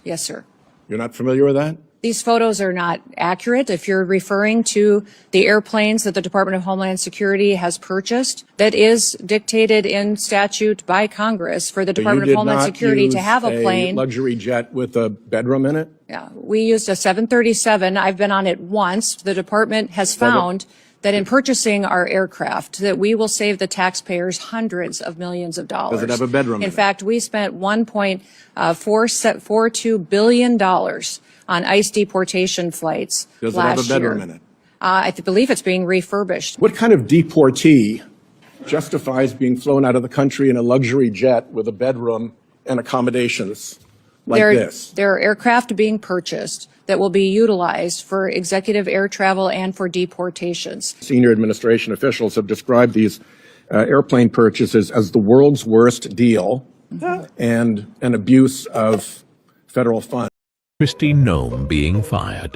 Yes, sir. You're not familiar with that? These photos are not accurate. If you're referring to the airplanes that the Department of Homeland Security has purchased, that is dictated in statute by Congress for the Department of Homeland Security to have a plane. Luxury jet with a bedroom in it? Yeah, we used a 737. I've been on it once. The department has found that in purchasing our aircraft, that we will save the taxpayers hundreds of millions of dollars. Does it have a bedroom? In fact, we spent $1.42 billion on ICE deportation flights Does it last have a bedroom year. in it? I believe it's being refurbished. What kind of deportee justifies being flown out of the country in a luxury jet with a bedroom and accommodations like this? There are aircraft being purchased that will be utilized for executive air travel and for deportations. Senior administration officials have described these airplane purchases as the world's worst deal and an abuse of federal funds. Christy Noam being fired.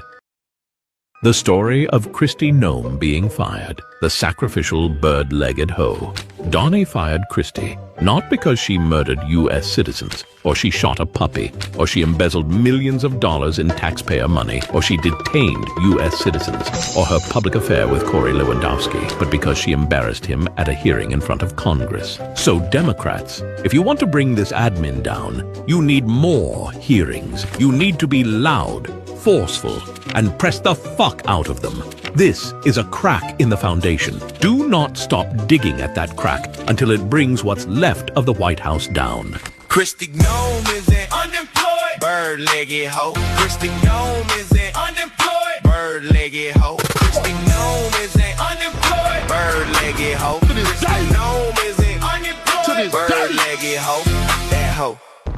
The story of Christy Noam being fired, the sacrificial bird-legged hoe. Donnie fired Christy, not because she murdered U.S. citizens, or she shot a puppy, or she embezzled millions of dollars in taxpayer money, or she detained U.S. citizens, or her public affair with Corey Lewandowski, but because she embarrassed him at a hearing in front of Congress. So Democrats, if you want to bring this admin down, you need more hearings. You need to be loud, forceful, and press the fuck out of them. This is a crack in the foundation. Do not stop digging at that crack until it brings what's left of the White House down. Christy Noam is an unemployed bird-legged hoe. Christy Noam is an unemployed bird-legged hoe. Christy Noam is an unemployed bird-legged hoe. Christy Noam is an unemployed bird-legged hoe.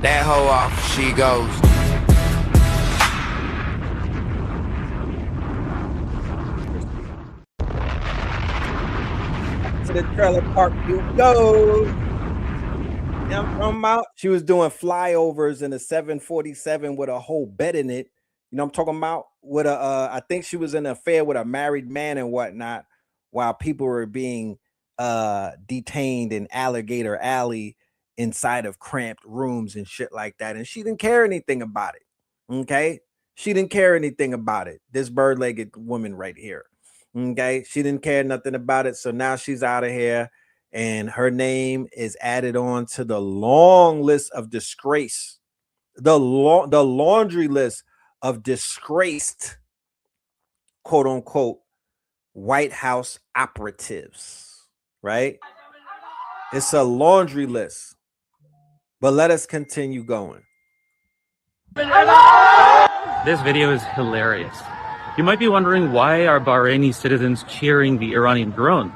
That hoe off she goes. To the trailer park you go. I'm out. She was doing flyovers in a 747 with a whole bed in it. You know what I'm talking about? With a, I think she was in an affair with a married man and whatnot, while people were being detained in Alligator Alley inside of cramped rooms and shit like that. And she didn't care anything about it. Okay. She didn't care anything about it. This bird-legged woman right here. Okay. She didn't care nothing about it. So now she's out of here. And her name is added on to the long list of disgrace. The laundry list of disgraced, quote unquote, White House operatives, right? It's a laundry list. But let us continue going. This video is hilarious. You might be wondering, why are Bahraini citizens cheering the Iranian drone?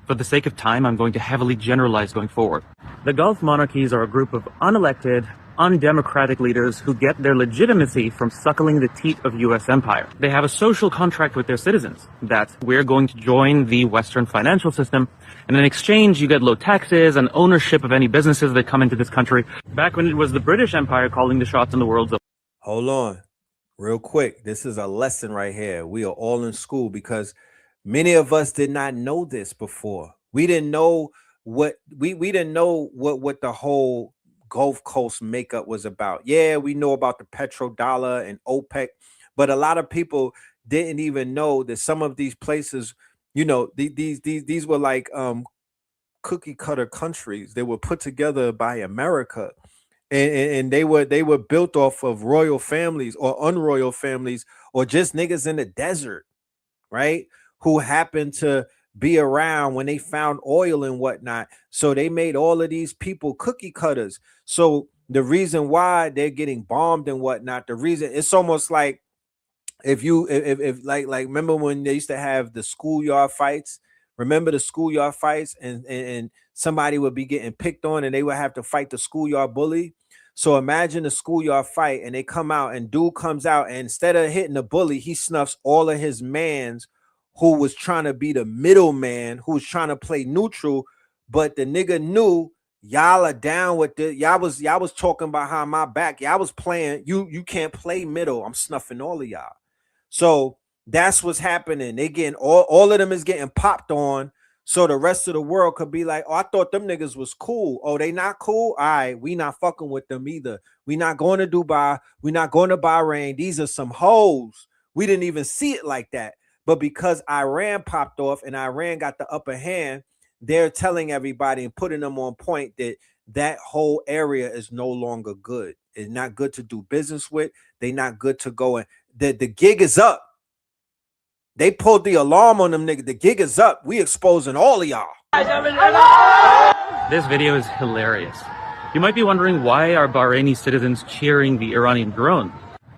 For the sake of time, I'm going to heavily generalize going forward. The Gulf monarchies are a group of unelected, undemocratic leaders who get their legitimacy from suckling the teat of U.S. empire. They have a social contract with their citizens that we're going to join the Western financial system, and in exchange you get low taxes and ownership of any businesses that come into this country. Back when it was the British Empire calling the shots in the world's... Hold on, real quick. This is a lesson right here. We are all in school because many of us did not know this before. We didn't know what we didn't know what the whole Gulf Coast makeup was about. Yeah, we know about the petrodollar and OPEC, but a lot of people didn't even know that some of these places, you know, these were like cookie cutter countries. They were put together by America, and they were built off of royal families or unroyal families or just niggas in the desert, right? Who happened to be around when they found oil and whatnot. So they made all of these people cookie cutters. So the reason why they're getting bombed and whatnot, the reason, it's almost like if like remember when they used to have the schoolyard fights? Remember the schoolyard fights, and somebody would be getting picked on and they would have to fight the schoolyard bully. So imagine a schoolyard fight and they come out and dude comes out, and instead of hitting the bully, he snuffs all of his mans who was trying to be the middleman, who was trying to play neutral, but the nigga knew y'all are down with the y'all was talking behind my back. Y'all was playing, you can't play middle. I'm snuffing all of y'all. So that's what's happening. They getting all of them is getting popped on. So the rest of the world could be like, oh, I thought them niggas was cool. Oh, they not cool? All right, we not fucking with them either. We not going to Dubai. We not going to Bahrain. These are some hoes. We didn't even see it like that. But because Iran popped off and Iran got the upper hand, they're telling everybody and putting them on point that that whole area is no longer good. It's not good to do business with. They're not good to go in. The gig is up. They pulled the alarm on them niggas. The gig is up. We exposing all of y'all. This video is hilarious. You might be wondering, why are Bahraini citizens cheering the Iranian drone?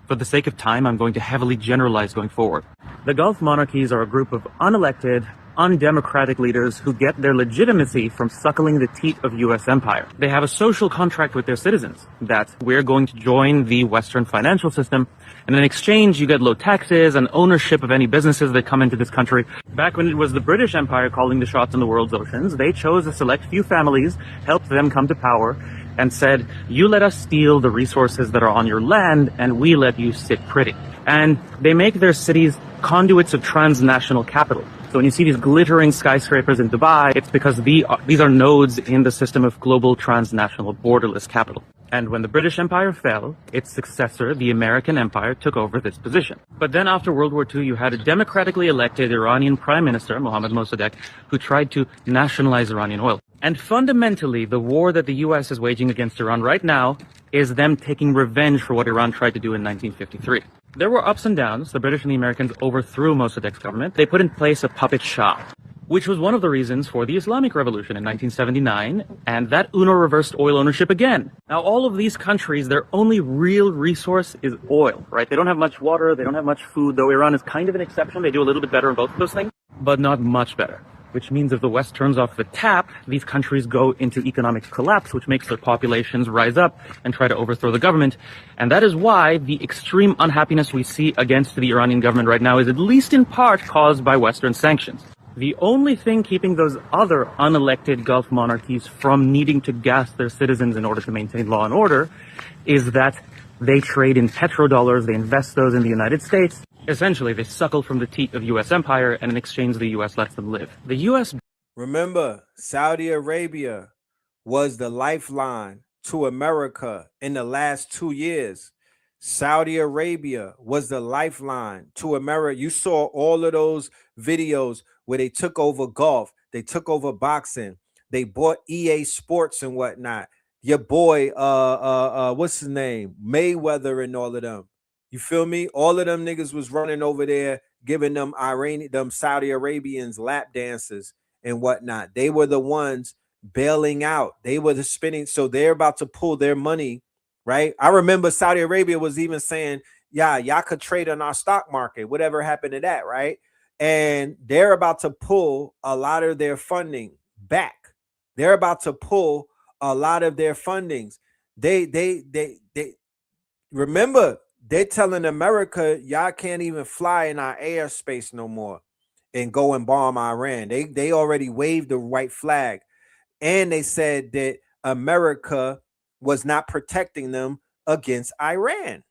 For the sake of time, I'm going to heavily generalize going forward. The Gulf monarchies are a group of unelected, undemocratic leaders who get their legitimacy from suckling the teat of U.S. empire. They have a social contract with their citizens that we're going to join the Western financial system, and in exchange you get low taxes and ownership of any businesses that come into this country. Back when it was the British Empire calling the shots in the world's oceans, they chose a select few families, helped them come to power, and said, you let us steal the resources that are on your land, and we let you sit pretty. And they make their cities conduits of transnational capital. So when you see these glittering skyscrapers in Dubai, it's because these are nodes in the system of global transnational borderless capital. And when the British Empire fell, its successor, the American Empire, took over this position. But then after World War II, you had a democratically elected Iranian Prime Minister, Mohammad Mossadegh, who tried to nationalize Iranian oil. And fundamentally, the war that the US is waging against Iran right now is them taking revenge for what Iran tried to do in 1953. There were ups and downs. The British and the Americans overthrew Mossadegh's government. They put in place a puppet Shah, which was one of the reasons for the Islamic Revolution in 1979, and that UNO reversed oil ownership again. Now, all of these countries, their only real resource is oil, right? They don't have much water, they don't have much food, though Iran is kind of an exception. They do a little bit better in both of those things, but not much better. Which means if the West turns off the tap, these countries go into economic collapse, which makes their populations rise up and try to overthrow the government. And that is why the extreme unhappiness we see against the Iranian government right now is at least in part caused by Western sanctions. The only thing keeping those other unelected Gulf monarchies from needing to gas their citizens in order to maintain law and order is that They trade in petrodollars, they invest those in the United States. Essentially, they suckle from the teat of U.S. empire, and in exchange, the U.S. lets them live. The U.S. Remember, Saudi Arabia was the lifeline to America in the last 2 years. Saudi Arabia was the lifeline to America. You saw all of those videos where they took over golf, they took over boxing, they bought EA Sports and whatnot. Your boy, what's his name? Mayweather and all of them. You feel me? All of them niggas was running over there, giving them Saudi Arabians lap dances and whatnot. They were the ones bailing out. They were the spending. So they're about to pull their money, right? I remember Saudi Arabia was even saying, yeah, y'all could trade on our stock market. Whatever happened to that, right? And they're about to pull a lot of their funding back. They're about to pull a lot of their fundings. They remember, they're telling America, y'all can't even fly in our airspace no more and go and bomb Iran. They already waved the white flag. And they said that America was not protecting them against Iran.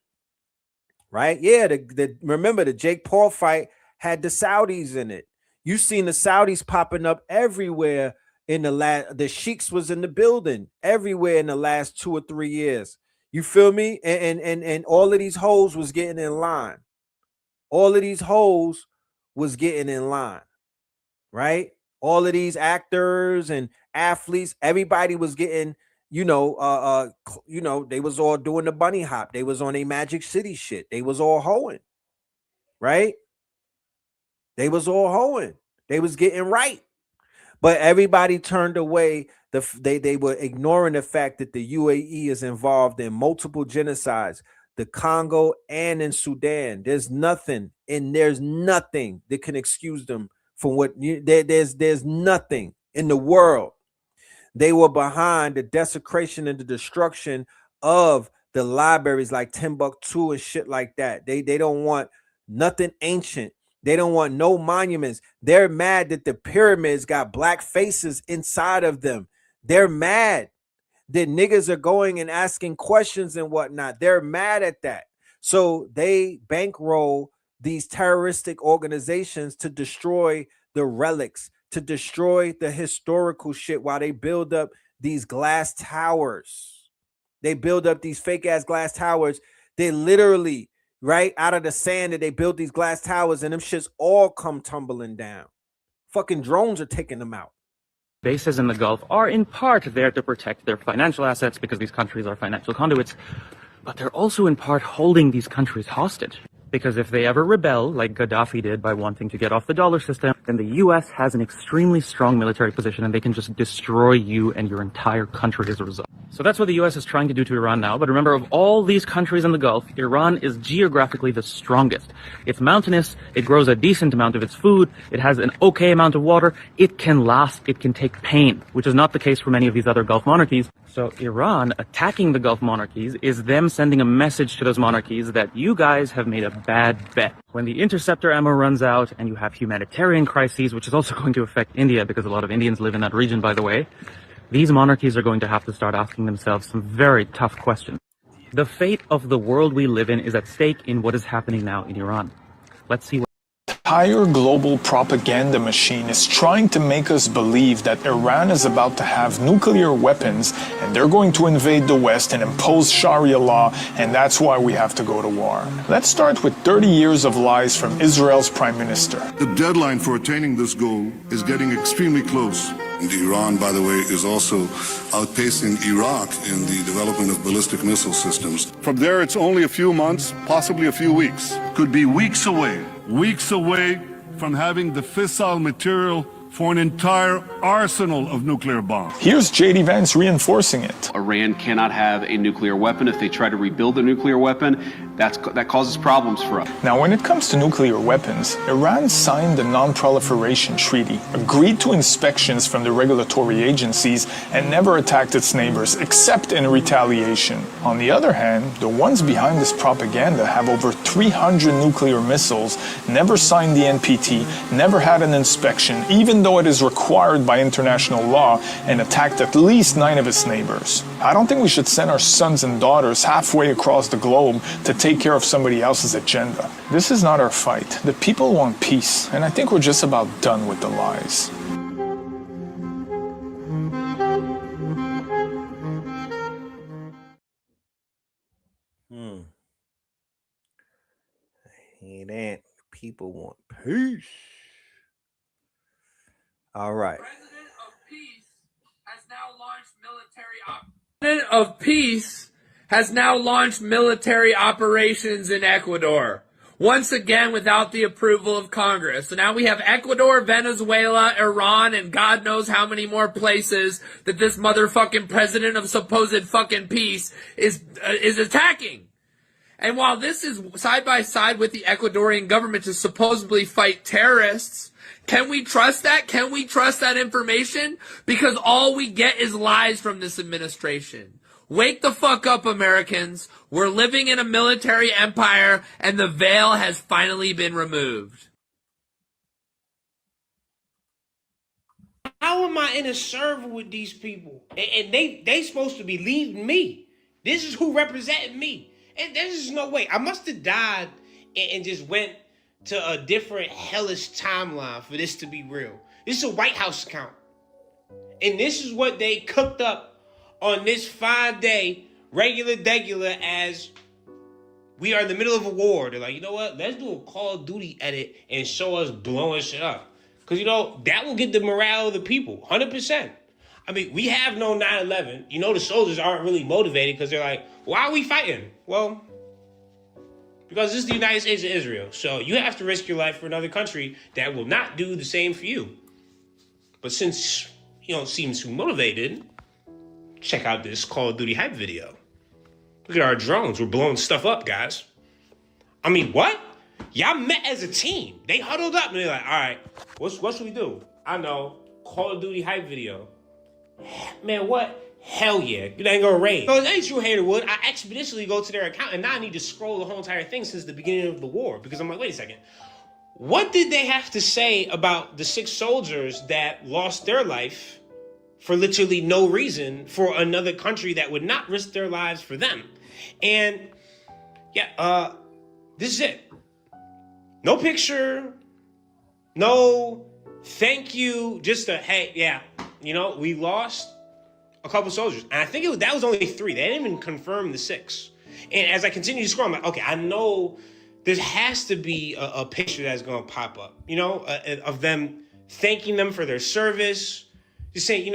Right? Yeah, remember the Jake Paul fight had the Saudis in it. You've seen the Saudis popping up everywhere in the sheiks was in the building everywhere in the last 2 or 3 years. You feel me? And all of these hoes was getting in line. All of these hoes was getting in line, right? All of these actors and athletes, everybody was getting, they was all doing the bunny hop. They was on a Magic City shit. They was all hoeing, right? They was all hoeing. They was getting right. But everybody turned away. They were ignoring the fact that the UAE is involved in multiple genocides, the Congo and in Sudan. There's nothing that can excuse them from what there's nothing in the world. They were behind the desecration and the destruction of the libraries like Timbuktu and shit like that. They don't want nothing ancient. They don't want no monuments. They're mad that the pyramids got black faces inside of them. They're mad that niggas are going and asking questions and whatnot. They're mad at that. So they bankroll these terroristic organizations to destroy the relics, to destroy the historical shit while they build up these glass towers. They build up these fake ass glass towers. They literally, right out of the sand that they built these glass towers, and them shits all come tumbling down. Fucking drones are taking them out. Bases in the Gulf are in part there to protect their financial assets because these countries are financial conduits, but they're also in part holding these countries hostage. Because if they ever rebel, like Gaddafi did by wanting to get off the dollar system, then the U.S. has an extremely strong military position and they can just destroy you and your entire country as a result. So that's what the U.S. is trying to do to Iran now. But remember, of all these countries in the Gulf, Iran is geographically the strongest. It's mountainous, it grows a decent amount of its food, it has an okay amount of water, it can last, it can take pain, which is not the case for many of these other Gulf monarchies. So Iran attacking the Gulf monarchies is them sending a message to those monarchies that you guys have made a bad bet. When the interceptor ammo runs out and you have humanitarian crises, which is also going to affect India because a lot of Indians live in that region, by the way, these monarchies are going to have to start asking themselves some very tough questions. The fate of the world we live in is at stake in what is happening now in Iran. Let's see what entire global propaganda machine is trying to make us believe that Iran is about to have nuclear weapons and they're going to invade the West and impose Sharia law, and that's why we have to go to war. Let's start with 30 years of lies from Israel's prime minister. The deadline for attaining this goal is getting extremely close. And Iran, by the way, is also outpacing Iraq in the development of ballistic missile systems. From there, it's only a few months, possibly a few weeks. Could be weeks away from having the fissile material for an entire arsenal of nuclear bombs. Here's J.D. Vance reinforcing it. Iran cannot have a nuclear weapon. If they try to rebuild a nuclear weapon, that causes problems for us. Now, when it comes to nuclear weapons, Iran signed the Non-Proliferation Treaty, agreed to inspections from the regulatory agencies, and never attacked its neighbors, except in retaliation. On the other hand, the ones behind this propaganda have over 300 nuclear missiles, never signed the NPT, never had an inspection, even though it is required by international law, and attacked at least 9 of its neighbors. I don't think we should send our sons and daughters halfway across the globe to take care of somebody else's agenda. This is not our fight. The people want peace, and I think we're just about done with the lies. Hey, that people want peace. All right. President of Peace has now launched military operations in Ecuador. Once again, without the approval of Congress. So now we have Ecuador, Venezuela, Iran, and God knows how many more places that this motherfucking president of supposed fucking peace is attacking. And while this is side by side with the Ecuadorian government to supposedly fight terrorists, can we trust that? Can we trust that information? Because all we get is lies from this administration. Wake the fuck up, Americans. We're living in a military empire, and the veil has finally been removed. How am I in a server with these people? And they supposed to be leading me. This is who represented me. And there's just no way. I must have died and just went to a different hellish timeline for this to be real. This is a White House account. And this is what they cooked up on this fine day, regular, as we are in the middle of a war. They're like, you know what? Let's do a Call of Duty edit and show us blowing shit up. Because, that will get the morale of the people, 100%. I mean, we have no 9/11. The soldiers aren't really motivated because they're like, why are we fighting? Well, because this is the United States of Israel. So you have to risk your life for another country that will not do the same for you. But since you don't seem too motivated, check out this Call of Duty hype video. Look at our drones. We're blowing stuff up, guys. I mean, what? Y'all met as a team. They huddled up and they're like, all right, what should we do? I know, Call of Duty hype video. Man, what? Hell yeah. You ain't gonna raid. So as any true hater would, I expeditiously go to their account and now I need to scroll the whole entire thing since the beginning of the war. Because I'm like, wait a second. What did they have to say about the 6 soldiers that lost their life for literally no reason for another country that would not risk their lives for them? And yeah, this is it. No picture, no thank you, just a hey, yeah, we lost a couple soldiers. And I think that was only 3. They didn't even confirm the 6. And as I continue to scroll, I'm like, okay, I know there has to be a picture that's going to pop up, of them thanking them for their service. Just saying,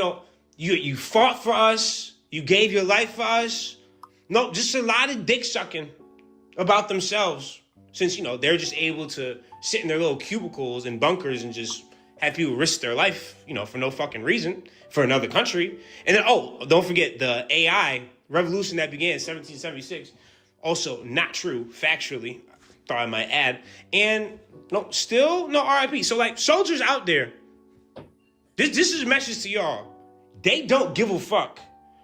you fought for us. You gave your life for us. No, just a lot of dick sucking about themselves since, they're just able to sit in their little cubicles and bunkers and just have people risk their life, for no fucking reason for another country. And then, don't forget the AI revolution that began in 1776. Also not true, factually, thought I might add. And still no RIP. So soldiers out there, this is a message to y'all. They don't give a fuck.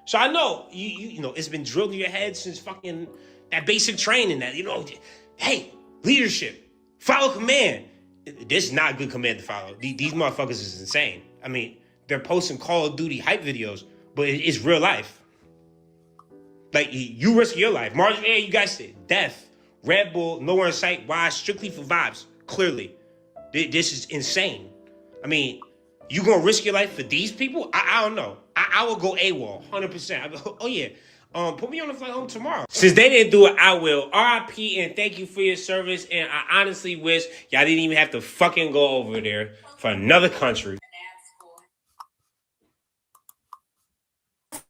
So I know, it's been drilled in your head since fucking that basic training that, hey, leadership, follow command. This is not a good command to follow. These motherfuckers is insane. I mean, they're posting Call of Duty hype videos, but it's real life. You risk your life. Margin, you guys said death, Red Bull, nowhere in sight. Why? Strictly for vibes. Clearly, this is insane. I mean, you gonna risk your life for these people? I don't know. I will go AWOL, 100%. I go, oh yeah. Put me on the flight home tomorrow. Since they didn't do it, I will. RIP and thank you for your service. And I honestly wish y'all didn't even have to fucking go over there for another country.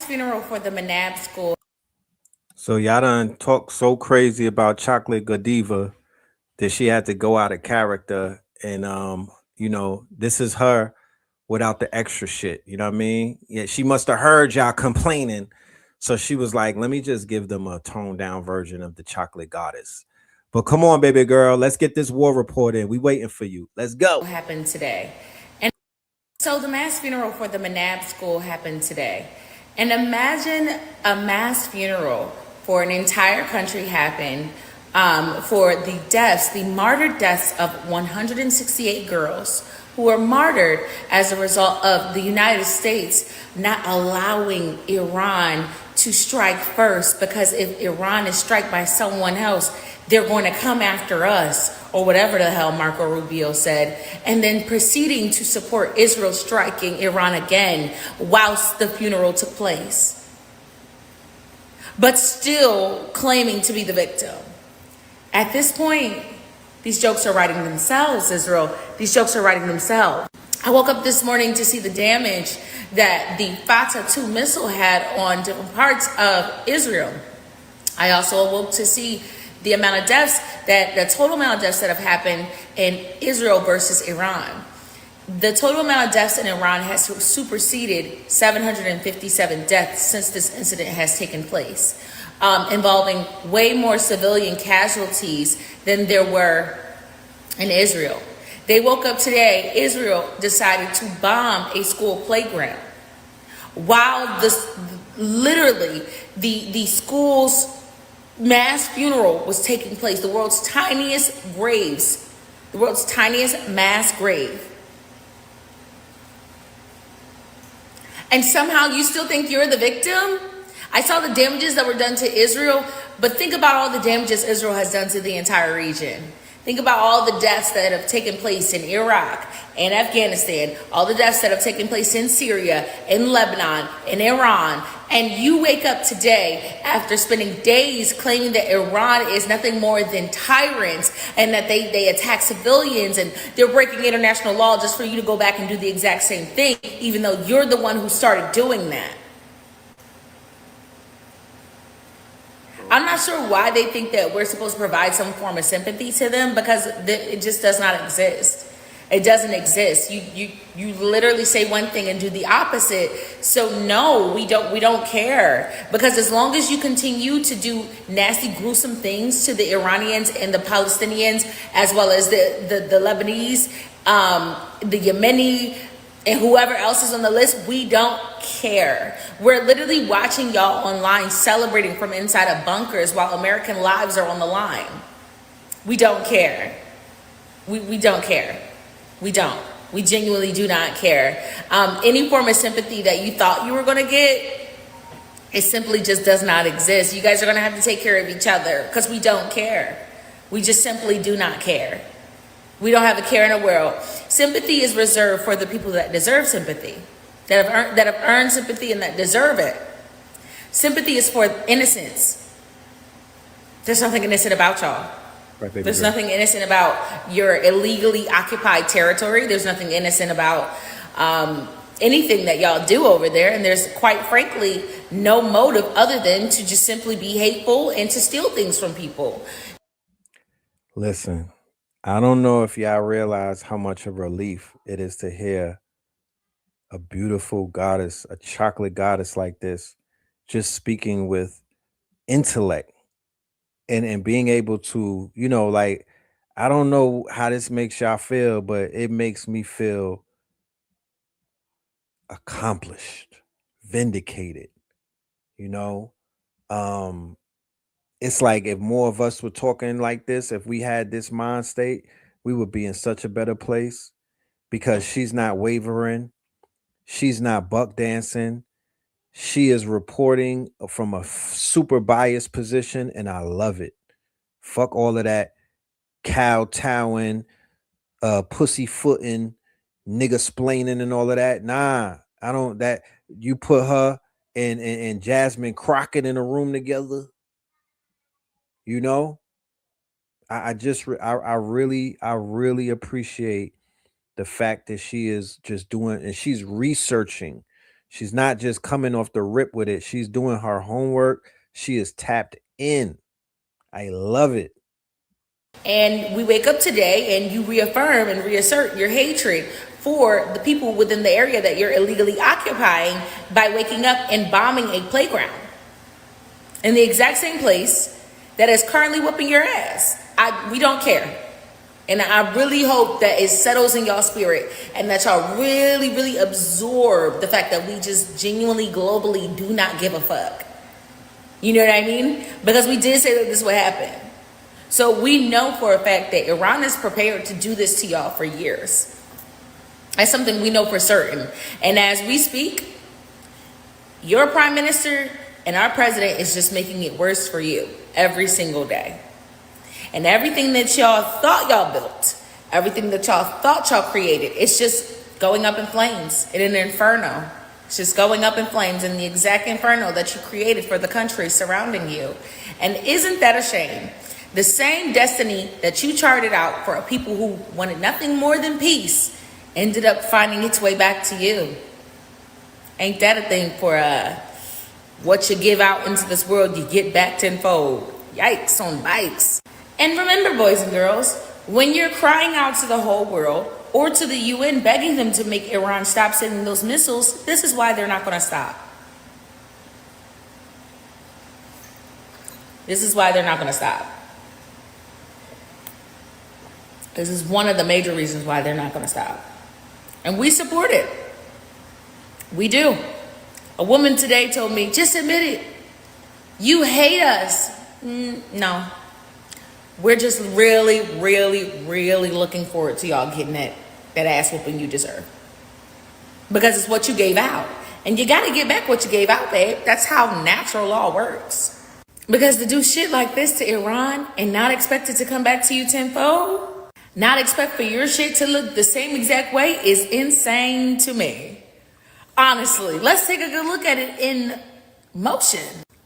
Funeral for the Manab School. So y'all done talk so crazy about Chocolate Godiva that she had to go out of character. And, this is her without the extra shit. You know what I mean? Yeah, she must have heard y'all complaining. So she was like, let me just give them a toned down version of the Chocolate Goddess. But come on, baby girl, let's get this war report in. We waiting for you. Let's go. Happened today. And so the mass funeral for the Manab School happened today. And imagine a mass funeral for an entire country happen for the deaths, the martyred deaths of 168 girls who were martyred as a result of the United States not allowing Iran to strike first, because if Iran is struck by someone else, they're going to come after us, or whatever the hell Marco Rubio said, and then proceeding to support Israel striking Iran again whilst the funeral took place, but still claiming to be the victim. At this point, these jokes are writing themselves, Israel. These jokes are writing themselves. I woke up this morning to see the damage that the Fatah-2 missile had on different parts of Israel. I also awoke to see the amount of deaths, the total amount of deaths that have happened in Israel versus Iran. The total amount of deaths in Iran has superseded 757 deaths since this incident has taken place, involving way more civilian casualties than there were in Israel. They woke up today, Israel decided to bomb a school playground while literally the school's mass funeral was taking place, the world's tiniest mass grave. And somehow you still think you're the victim? I saw the damages that were done to Israel, but think about all the damages Israel has done to the entire region. Think about all the deaths that have taken place in Iraq and Afghanistan, all the deaths that have taken place in Syria, in Lebanon, in Iran. And you wake up today after spending days claiming that Iran is nothing more than tyrants and that they attack civilians and they're breaking international law, just for you to go back and do the exact same thing, even though you're the one who started doing that. I'm not sure why they think that we're supposed to provide some form of sympathy to them, because it just does not exist. It doesn't exist. You literally say one thing and do the opposite. So no, we don't care, because as long as you continue to do nasty, gruesome things to the Iranians and the Palestinians, as well as the Lebanese, the Yemeni, and whoever else is on the list, we don't care. We're literally watching y'all online celebrating from inside of bunkers while American lives are on the line. We don't care. We don't care. We don't. We genuinely do not care. Any form of sympathy that you thought you were going to get, it simply just does not exist. You guys are going to have to take care of each other, because we don't care. We just simply do not care. We don't have a care in the world. Sympathy is reserved for the people that deserve sympathy, that have earned sympathy and that deserve it. Sympathy is for innocence. There's nothing innocent about y'all. Right, There's nothing innocent about your illegally occupied territory. There's nothing innocent about anything that y'all do over there. And there's, quite frankly, no motive other than to just simply be hateful and to steal things from people. Listen, I don't know if y'all realize how much of a relief it is to hear a beautiful goddess, a chocolate goddess like this, just speaking with intellect and being able to, like, I don't know how this makes y'all feel, but it makes me feel accomplished, vindicated, it's like if more of us were talking like this, if we had this mind state, we would be in such a better place, because she's not wavering. She's not buck dancing. She is reporting from a super biased position, and I love it. Fuck all of that kowtowing, pussyfooting, nigga splaining and all of that. Nah, I don't. That you put her and Jasmine Crockett in a room together, I really appreciate the fact that she is just doing, and she's researching. She's not just coming off the rip with it. She's doing her homework. She is tapped in. I love it. And we wake up today and you reaffirm and reassert your hatred for the people within the area that you're illegally occupying by waking up and bombing a playground in the exact same place that is currently whooping your ass. We don't care. And I really hope that it settles in y'all spirit and that y'all really, really absorb the fact that we just genuinely, globally do not give a fuck. You know what I mean? Because we did say that this would happen. So we know for a fact that Iran is prepared to do this to y'all for years. That's something we know for certain. And as we speak, your prime minister and our president is just making it worse for you every single day. And everything that y'all thought y'all built, everything that y'all thought y'all created, it's just going up in flames in an inferno. It's just going up in flames in the exact inferno that you created for the country surrounding you. And isn't that a shame? The same destiny that you charted out for people who wanted nothing more than peace ended up finding its way back to you. Ain't that a thing for what you give out into this world, you get back tenfold. Yikes on bikes. And remember, boys and girls, when you're crying out to the whole world or to the UN begging them to make Iran stop sending those missiles, this is why they're not going to stop. This is why they're not going to stop. This is one of the major reasons why they're not going to stop. And we support it. We do. A woman today told me, just admit it. You hate us. No. We're just really, really, really looking forward to y'all getting that ass whooping you deserve. Because it's what you gave out. And you got to get back what you gave out, babe. That's how natural law works. Because to do shit like this to Iran and not expect it to come back to you tenfold, not expect for your shit to look the same exact way is insane to me. Honestly, let's take a good look at it in motion.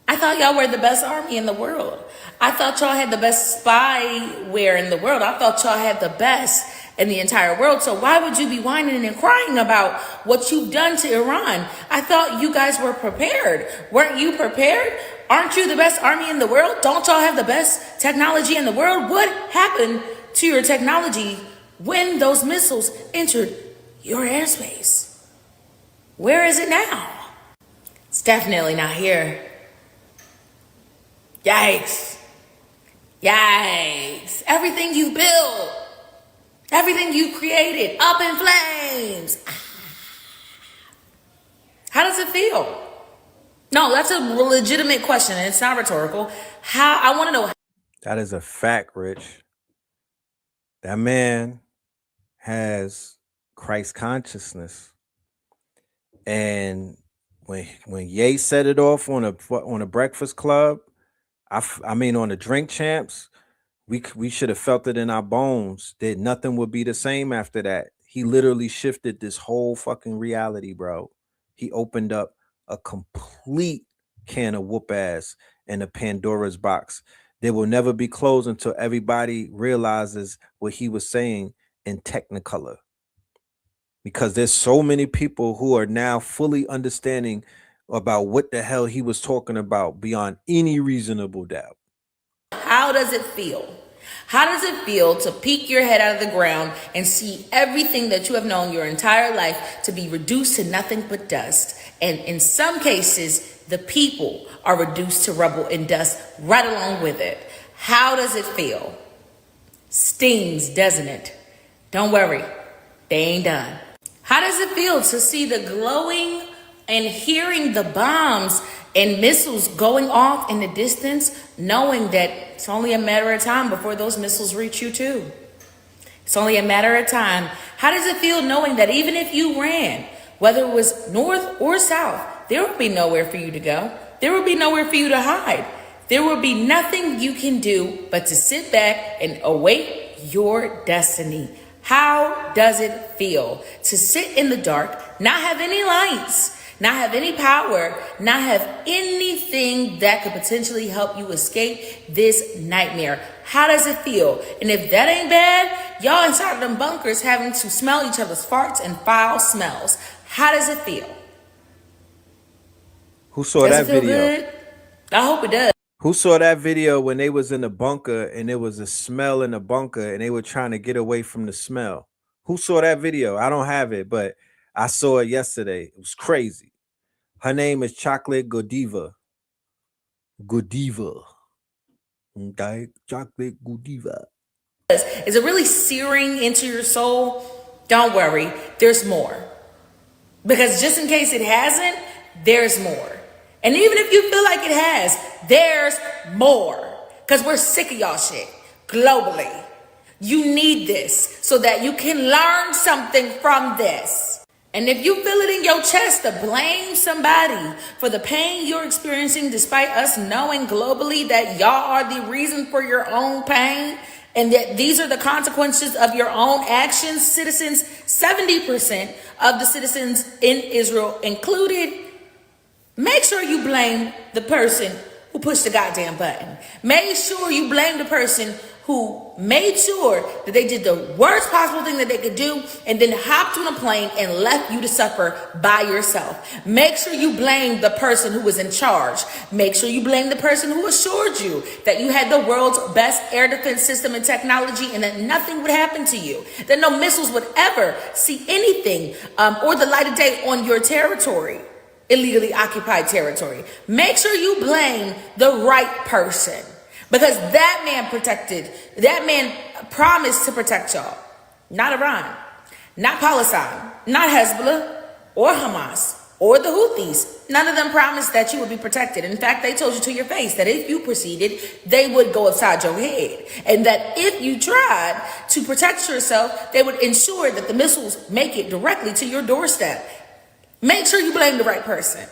I thought y'all were the best army in the world. I thought y'all had the best spyware in the world. I thought y'all had the best in the entire world. So why would you be whining and crying about what you've done to Iran? I thought you guys were prepared. Weren't you prepared? Aren't you the best army in the world? Don't y'all have the best technology in the world? What happened to your technology when those missiles entered your airspace? Where is it now? It's definitely not here. Yikes. Yikes. Everything you built, everything you created, up in flames. How does it feel? No, that's a legitimate question, and it's not rhetorical. I want to know. That is a fact, Rich. That man has Christ consciousness. And when Ye set it off on a Breakfast Club, I mean on the Drink Champs, we should have felt it in our bones that nothing would be the same after that. He literally shifted this whole fucking reality, bro. He opened up a complete can of whoop ass in a Pandora's box. They will never be closed until everybody realizes what he was saying in Technicolor. Because there's so many people who are now fully understanding about what the hell he was talking about beyond any reasonable doubt. How does it feel? How does it feel to peek your head out of the ground and see everything that you have known your entire life to be reduced to nothing but dust? And in some cases, the people are reduced to rubble and dust right along with it. How does it feel? Stings, doesn't it? Don't worry, they ain't done. How does it feel to see the glowing and hearing the bombs and missiles going off in the distance, knowing that it's only a matter of time before those missiles reach you too? It's only a matter of time. How does it feel knowing that even if you ran, whether it was north or south, there would be nowhere for you to go. There would be nowhere for you to hide. There would be nothing you can do but to sit back and await your destiny. How does it feel to sit in the dark, not have any lights, not have any power, not have anything that could potentially help you escape this nightmare? How does it feel? And if that ain't bad, y'all inside of them bunkers having to smell each other's farts and foul smells. How does it feel? Who saw that video? Good? I hope it does. Who saw that video when they was in the bunker and there was a smell in the bunker and they were trying to get away from the smell? Who saw that video? I don't have it, but I saw it yesterday. It was crazy. Her name is Chocolate Godiva. Godiva. Okay? Chocolate Godiva. Is it really searing into your soul? Don't worry, there's more. Because just in case it hasn't, there's more. And even if you feel like it has, there's more. Because we're sick of y'all shit globally. You need this. So so that you can learn something from this. And if you feel it in your chest to blame somebody for the pain you're experiencing, despite us knowing globally that y'all are the reason for your own pain, and that these are the consequences of your own actions, citizens, 70% of the citizens in Israel included, make sure you blame the person who pushed the goddamn button. Make sure you blame the person who made sure that they did the worst possible thing that they could do and then hopped on a plane and left you to suffer by yourself. Make sure you blame the person who was in charge. Make sure you blame the person who assured you that you had the world's best air defense system and technology and that nothing would happen to you, that no missiles would ever see anything or the light of day on your territory, illegally occupied territory. Make sure you blame the right person. Because that man promised to protect y'all. Not Iran, not Palestine, not Hezbollah, or Hamas, or the Houthis. None of them promised that you would be protected. In fact, they told you to your face that if you proceeded, they would go upside your head. And that if you tried to protect yourself, they would ensure that the missiles make it directly to your doorstep. Make sure you blame the right person.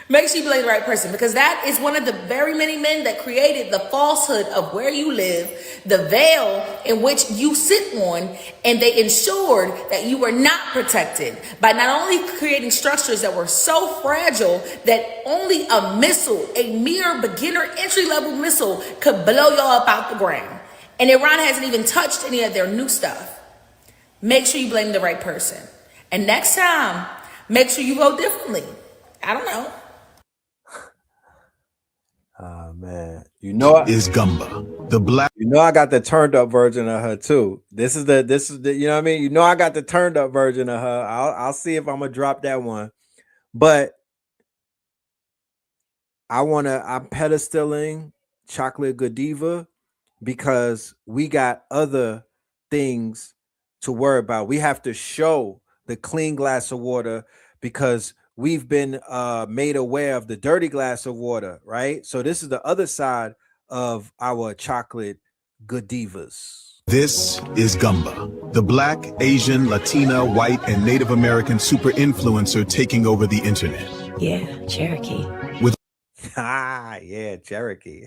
Make sure you blame the right person, because that is one of the very many men that created the falsehood of where you live, the veil in which you sit on, and they ensured that you were not protected by not only creating structures that were so fragile that only a missile, a mere beginner entry-level missile, could blow y'all up out the ground. And Iran hasn't even touched any of their new stuff. Make sure you blame the right person. And next time, make sure you vote differently. I don't know. Oh man, you know is Gumba, the black. You know I got the turned up version of her too. This is the you know what I mean. You know I got the turned up version of her. I'll see if I'm gonna drop that one, but I'm pedestaling Chocolate Godiva because we got other things to worry about. We have to show the clean glass of water because we've been made aware of the dirty glass of water, right? So this is the other side of our Chocolate Godivas. This is Gumba, the Black, Asian, Latina, white, and Native American super influencer taking over the internet. Yeah, Cherokee. Yeah, Cherokee.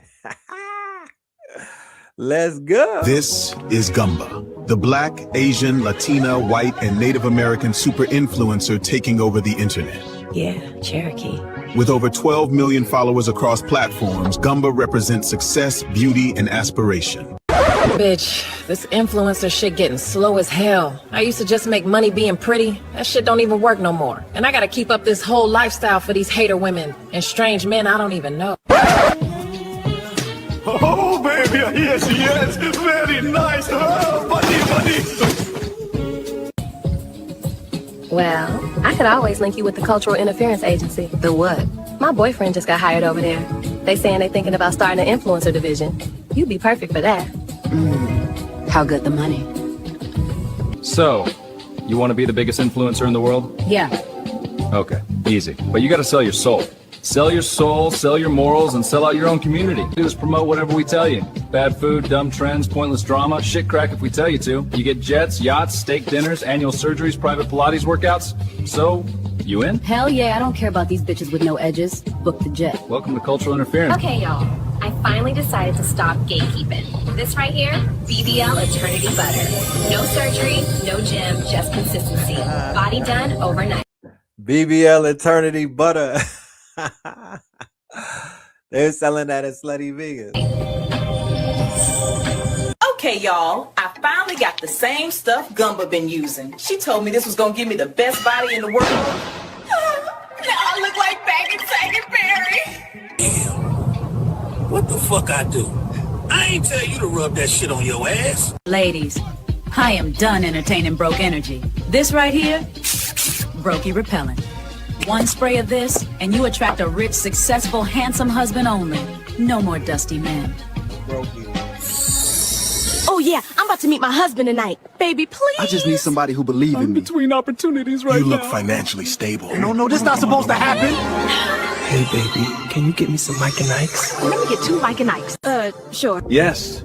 Let's go. This is Gumba, the Black, Asian, Latina, white, and Native American super influencer taking over the internet. Yeah, Cherokee. With over 12 million followers across platforms, Gumba represents success, beauty, and aspiration. Bitch, this influencer shit getting slow as hell. I used to just make money being pretty. That shit don't even work no more. And I gotta keep up this whole lifestyle for these hater women and strange men I don't even know. Oh, baby, yes, very nice. Oh, buddy. Well, I could always link you with the Cultural Interference Agency. The what? My boyfriend just got hired over there. They saying they thinking about starting an influencer division. You'd be perfect for that. How good the money? So, you want to be the biggest influencer in the world? Yeah. Okay, easy. But you got to sell your soul. Sell your soul, sell your morals, and sell out your own community. Do is promote whatever we tell you. Bad food, dumb trends, pointless drama, shit crack if we tell you to. You get jets, yachts, steak dinners, annual surgeries, private Pilates workouts. So, you in? Hell yeah, I don't care about these bitches with no edges. Book the jet. Welcome to Cultural Interference. Okay, y'all. I finally decided to stop gatekeeping. This right here, BBL Eternity Butter. No surgery, no gym, just consistency. Body done overnight. BBL Eternity Butter. They're selling that at Slutty Vegas. Okay, y'all, I finally got the same stuff Gumba been using. She told me this was gonna give me the best body in the world. Now I look like Baggins Sagan Berry. What the fuck I do? I ain't tell you to rub that shit on your ass. Ladies, I am done entertaining broke energy. This right here, brokey repellent. One spray of this, and you attract a rich, successful, handsome husband only. No more dusty men. Oh yeah, I'm about to meet my husband tonight. Baby, please. I just need somebody who believes in me. Between opportunities right now. You look financially stable. No, this not supposed to happen. Hey, baby, can you get me some Mike and Ike's? Let me get 2 Mike and Ike's. Sure. Yes.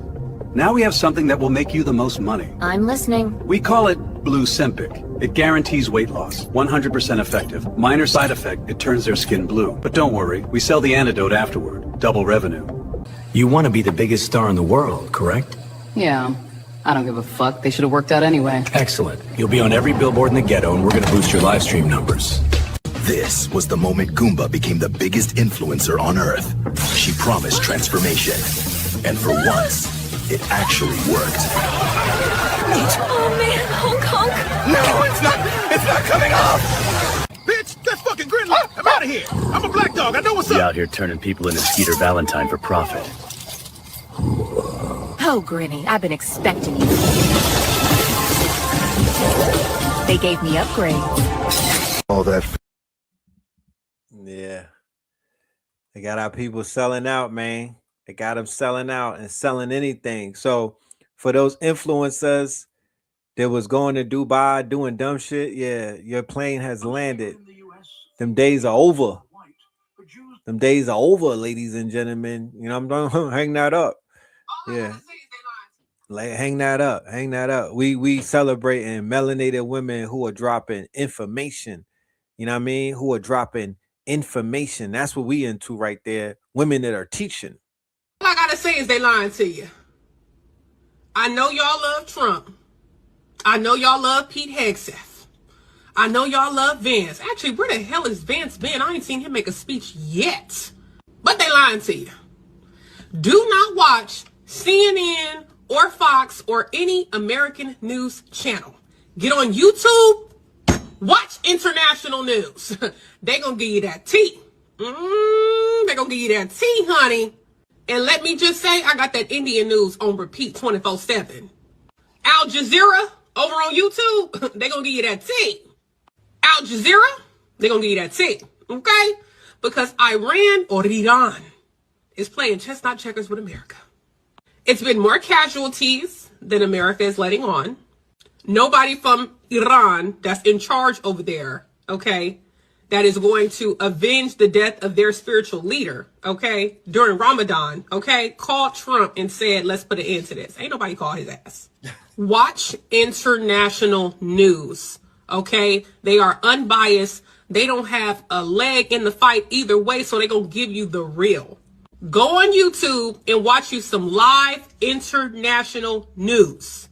Now we have something that will make you the most money. I'm listening. We call it Blue Sempic. It guarantees weight loss, 100% effective. Minor side effect, it turns their skin blue. But don't worry, we sell the antidote afterward. Double revenue. You want to be the biggest star in the world, correct? Yeah. I don't give a fuck. They should have worked out anyway. Excellent. You'll be on every billboard in the ghetto, and we're gonna boost your live stream numbers. This was the moment Goomba became the biggest influencer on Earth. She promised transformation. And for once, it actually worked. Oh man, Hong Kong. No, it's not coming off! Bitch, that's fucking Gridlock. I'm out of here. I'm a black dog. I know what's Be up. out here turning people into Skeeter Valentine for profit. Oh, Grinny, I've been expecting you. They gave me upgrades. All that. Yeah. They got our people selling out, man. They got them selling out and selling anything. So for those influencers that was going to Dubai doing dumb shit, yeah, your plane has landed. Them days are over. Them days are over, ladies and gentlemen. You know, I'm gonna hang that up. Yeah. Like hang that up. Hang that up. We celebrating melanated women who are dropping information. You know what I mean? Who are dropping information. That's what we into right there. Women that are teaching. All I gotta say is they lying to you. I know y'all love Trump. I know y'all love Pete Hegseth. I know y'all love Vance. Actually, where the hell is Vance been? I ain't seen him make a speech yet. But they lying to you. Do not watch CNN or Fox or any American news channel. Get on YouTube. Watch international news. They gonna give you that tea. They gonna give you that tea, honey. And let me just say, I got that Indian news on repeat 24/7. Al Jazeera over on YouTube, they gonna give you that tea. Al Jazeera, they gonna give you that tea, okay? Because Iran is playing chestnut checkers with America. It's been more casualties than America is letting on. Nobody from Iran that's in charge over there, okay, that is going to avenge the death of their spiritual leader, okay, during Ramadan, okay, called Trump and said, let's put an end to this. Ain't nobody call his ass. Watch international news, okay? They are unbiased. They don't have a leg in the fight either way, so they're going to give you the real. Go on YouTube and watch you some live international news.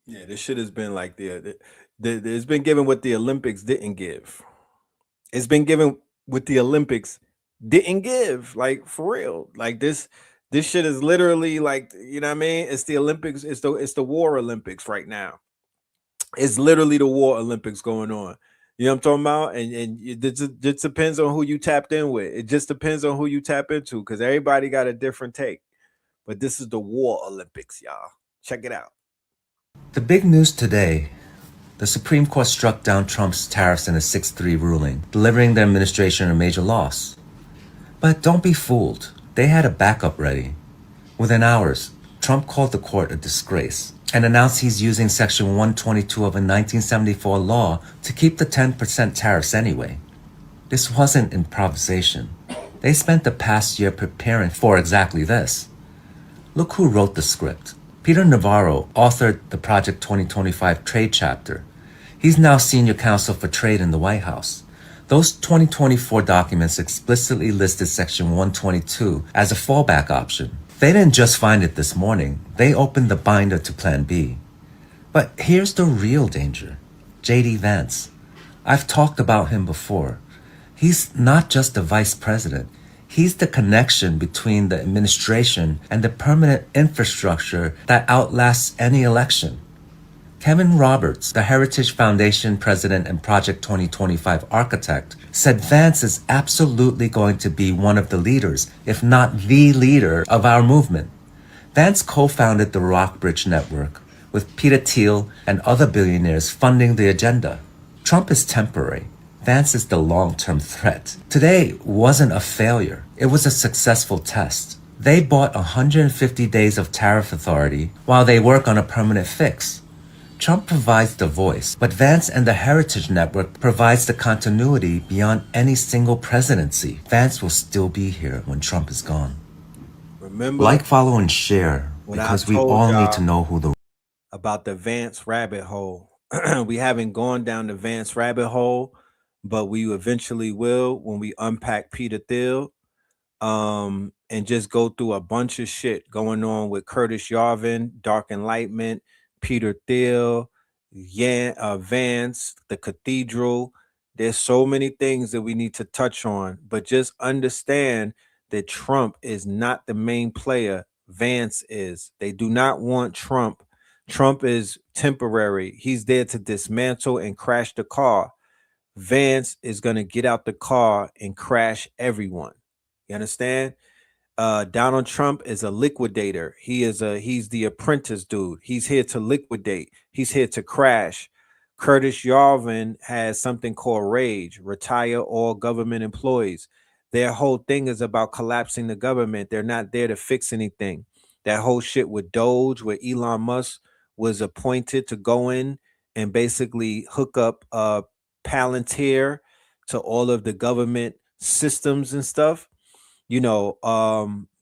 Yeah, this shit has been like it's been given what the Olympics didn't give. It's been given what the Olympics didn't give, like for real. Like this shit is literally like, you know what I mean? It's the Olympics. It's the War Olympics right now. It's literally the War Olympics going on. You know what I'm talking about? And it just depends on who you tapped in with. It just depends on who you tap into, because everybody got a different take. But this is the War Olympics, y'all. Check it out. The big news today, the Supreme Court struck down Trump's tariffs in a 6-3 ruling, delivering the administration a major loss. But don't be fooled. They had a backup ready. Within hours, Trump called the court a disgrace and announced he's using Section 122 of a 1974 law to keep the 10% tariffs anyway. This wasn't improvisation. They spent the past year preparing for exactly this. Look who wrote the script. Peter Navarro authored the Project 2025 trade chapter. He's now senior counsel for trade in the White House. Those 2024 documents explicitly listed Section 122 as a fallback option. They didn't just find it this morning. They opened the binder to Plan B. But here's the real danger. J.D. Vance. I've talked about him before. He's not just a vice president. He's the connection between the administration and the permanent infrastructure that outlasts any election. Kevin Roberts, the Heritage Foundation president and Project 2025 architect, said Vance is absolutely going to be one of the leaders, if not the leader, of our movement. Vance co-founded the Rockbridge Network, with Peter Thiel and other billionaires funding the agenda. Trump is temporary. Vance is the long-term threat. Today wasn't a failure. It was a successful test. They bought 150 days of tariff authority while they work on a permanent fix. Trump provides the voice, but Vance and the Heritage Network provides the continuity beyond any single presidency. Vance will still be here when Trump is gone. Remember, Like, follow, and share, when I because we told all need y'all to know who the about the Vance rabbit hole. We haven't gone down the Vance rabbit hole, but we eventually will when we unpack Peter Thiel, and just go through a bunch of shit going on with Curtis Yarvin, Dark Enlightenment, Peter Thiel, Vance, the Cathedral. There's so many things that we need to touch on, but just understand that Trump is not the main player. Vance is. They do not want Trump. Trump is temporary. He's there to dismantle and crash the car. Vance is going to get out the car and crash everyone. You understand? Donald Trump is a liquidator. He's the apprentice dude. He's here to liquidate. He's here to crash. Curtis Yarvin has something called rage, retire all government employees. Their whole thing is about collapsing the government. They're not there to fix anything. That whole shit with Doge, where Elon Musk was appointed to go in and basically hook up Palantir to all of the government systems and stuff. You know,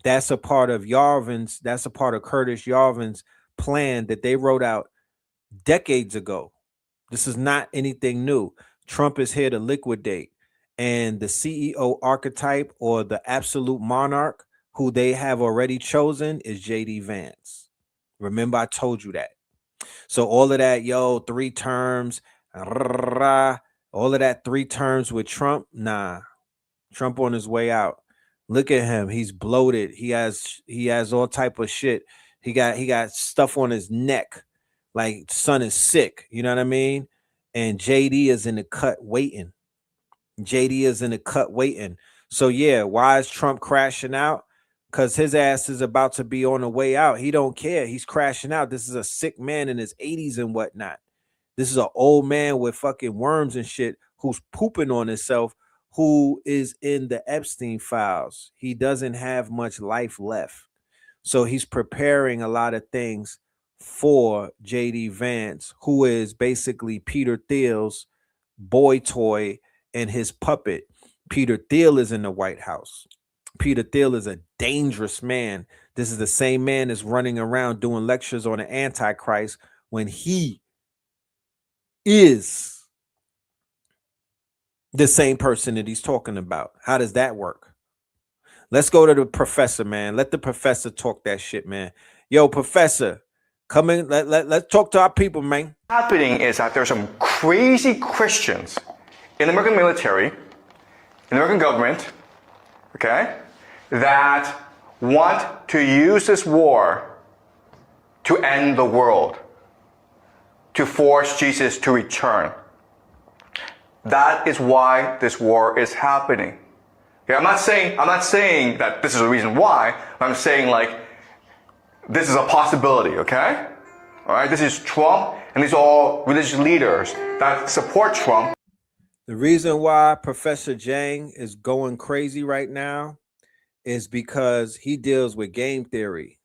that's a part of Curtis Yarvin's plan that they wrote out decades ago. This is not anything new. Trump is here to liquidate. And the CEO archetype, or the absolute monarch who they have already chosen, is JD Vance. Remember, I told you that. So all of that, 3 terms, all of that 3 terms with Trump, nah. Trump on his way out. Look at him. He's bloated. He has all type of shit. He got stuff on his neck. Like, son is sick. You know what I mean? And JD is in the cut waiting. So yeah, why is Trump crashing out? Because his ass is about to be on the way out. He don't care. He's crashing out. This is a sick man in his 80s and whatnot. This is an old man with fucking worms and shit who's pooping on himself, who is in the Epstein files. He doesn't have much life left. So he's preparing a lot of things for JD Vance, who is basically Peter Thiel's boy toy and his puppet. Peter Thiel is in the White House. Peter Thiel is a dangerous man. This is the same man that's running around doing lectures on the Antichrist when he is the same person that he's talking about. How does that work? Let's go to the professor, man. Let the professor talk that shit, man. Yo, professor, come in. Let's talk to our people, man. Happening is that there's some crazy Christians in the American military, in the American government, okay, that want to use this war to end the world, to force Jesus to return. That is why this war is happening. Okay, I'm not saying that this is the reason why. I'm saying, like, this is a possibility, okay? All right, this is Trump, and these are all religious leaders that support Trump. The reason why Professor Jang is going crazy right now is because he deals with game theory,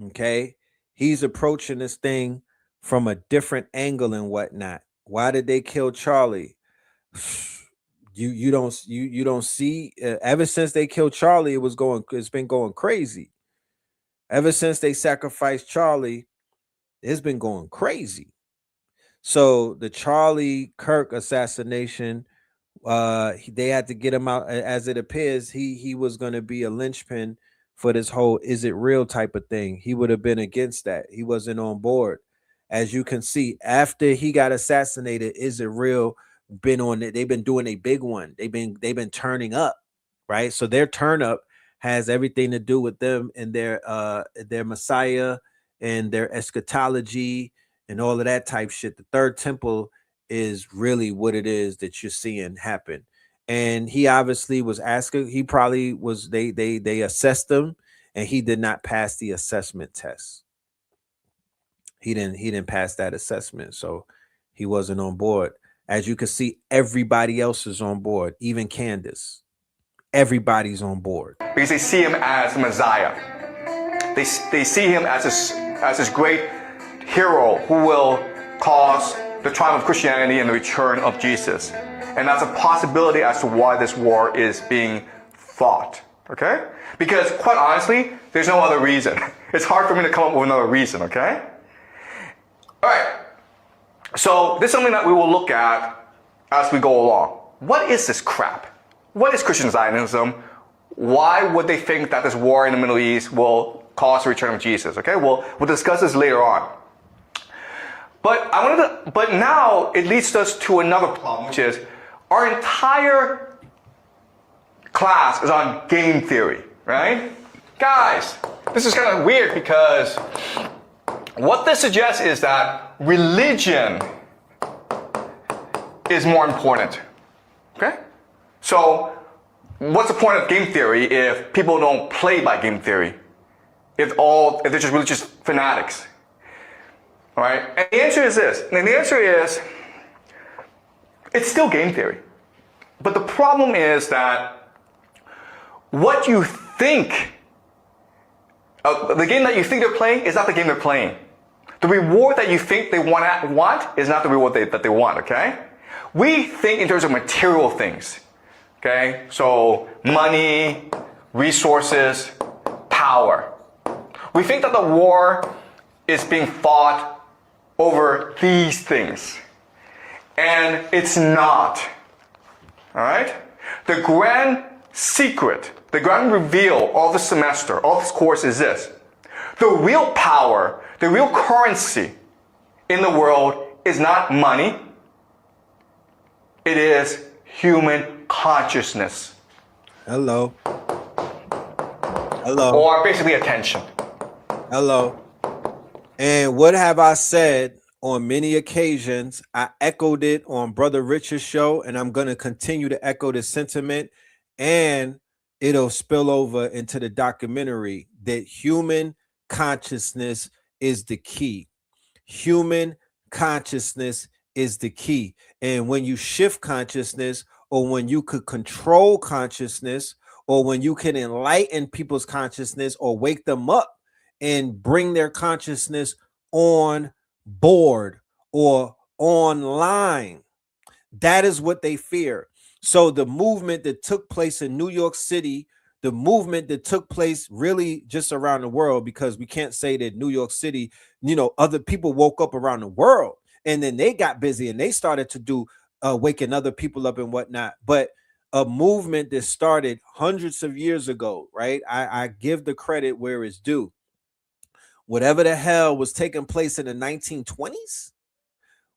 okay? He's approaching this thing from a different angle and whatnot. Why did they kill Charlie? You don't see, ever since they killed Charlie, it's been going crazy. Ever since they sacrificed Charlie, it's been going crazy. So the Charlie Kirk assassination, they had to get him out. As it appears, he was going to be a linchpin for this whole "is it real" type of thing. He would have been against that. He wasn't on board. As you can see, after he got assassinated, "Is it real?" been on it. They've been doing a big one. They've been turning up, right? So their turn up has everything to do with them and their Messiah and their eschatology and all of that type shit. The third temple is really what it is that you're seeing happen. And he obviously was asking, he probably was, they assessed him and he did not pass the assessment test. He didn't pass that assessment. So he wasn't on board. As you can see, everybody else is on board, even Candace. Everybody's on board. Because they see him as the Messiah. They see him as this great hero who will cause the triumph of Christianity and the return of Jesus. And that's a possibility as to why this war is being fought. Okay? Because quite honestly, there's no other reason. It's hard for me to come up with another reason, okay? All right. So this is something that we will look at as we go along. What is this crap? What is Christian Zionism? Why would they think that this war in the Middle East will cause the return of Jesus? Okay, we'll discuss this later on. But now it leads us to another problem, which is our entire class is on game theory, right? Guys, this is kind of weird because what this suggests is that religion is more important. Okay? So, what's the point of game theory if people don't play by game theory? If they're just religious fanatics? All right? And the answer is this. And the answer is, it's still game theory. But the problem is that what you think, the game that you think they're playing is not the game they're playing. The reward that you think they want is not the reward that they want, okay? We think in terms of material things, okay? So money, resources, power. We think that the war is being fought over these things. And it's not. All right? The grand secret, the grand reveal of the semester, of this course is this. The real power, the real currency in the world is not money. It is human consciousness. Hello. Hello. Or basically attention. Hello. And what have I said on many occasions? I echoed it on Brother Richard's show, and I'm going to continue to echo this sentiment, and it'll spill over into the documentary that human consciousness is the key. Human consciousness is the key. And when you shift consciousness, or when you could control consciousness, or when you can enlighten people's consciousness or wake them up and bring their consciousness on board or online, that is what they fear. So the movement that took place in New York City, the movement that took place really just around the world, because we can't say that New York City, other people woke up around the world and then they got busy and they started to do waking other people up and whatnot. But a movement that started hundreds of years ago, right? I give the credit where it's due. Whatever the hell was taking place in the 1920s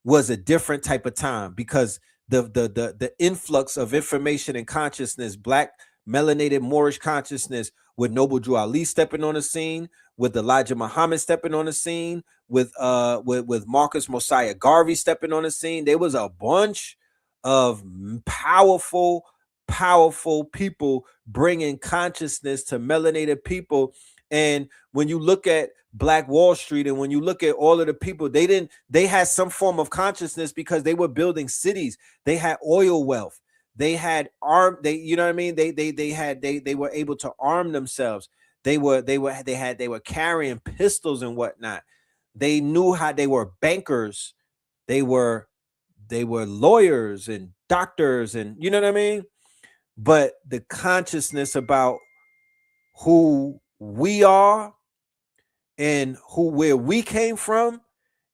was a different type of time, because the influx of information and consciousness, black melanated Moorish consciousness, with Noble Drew Ali stepping on the scene, with Elijah Muhammad stepping on the scene, with Marcus Mosiah Garvey stepping on the scene. There was a bunch of powerful people bringing consciousness to melanated people. And when you look at Black Wall Street, and when you look at all of the people, they had some form of consciousness because they were building cities. They had oil wealth. They had you know what I mean? They were able to arm themselves. They were carrying pistols and whatnot. They knew how. They were bankers. They were lawyers and doctors, and you know what I mean? But the consciousness about who we are and where we came from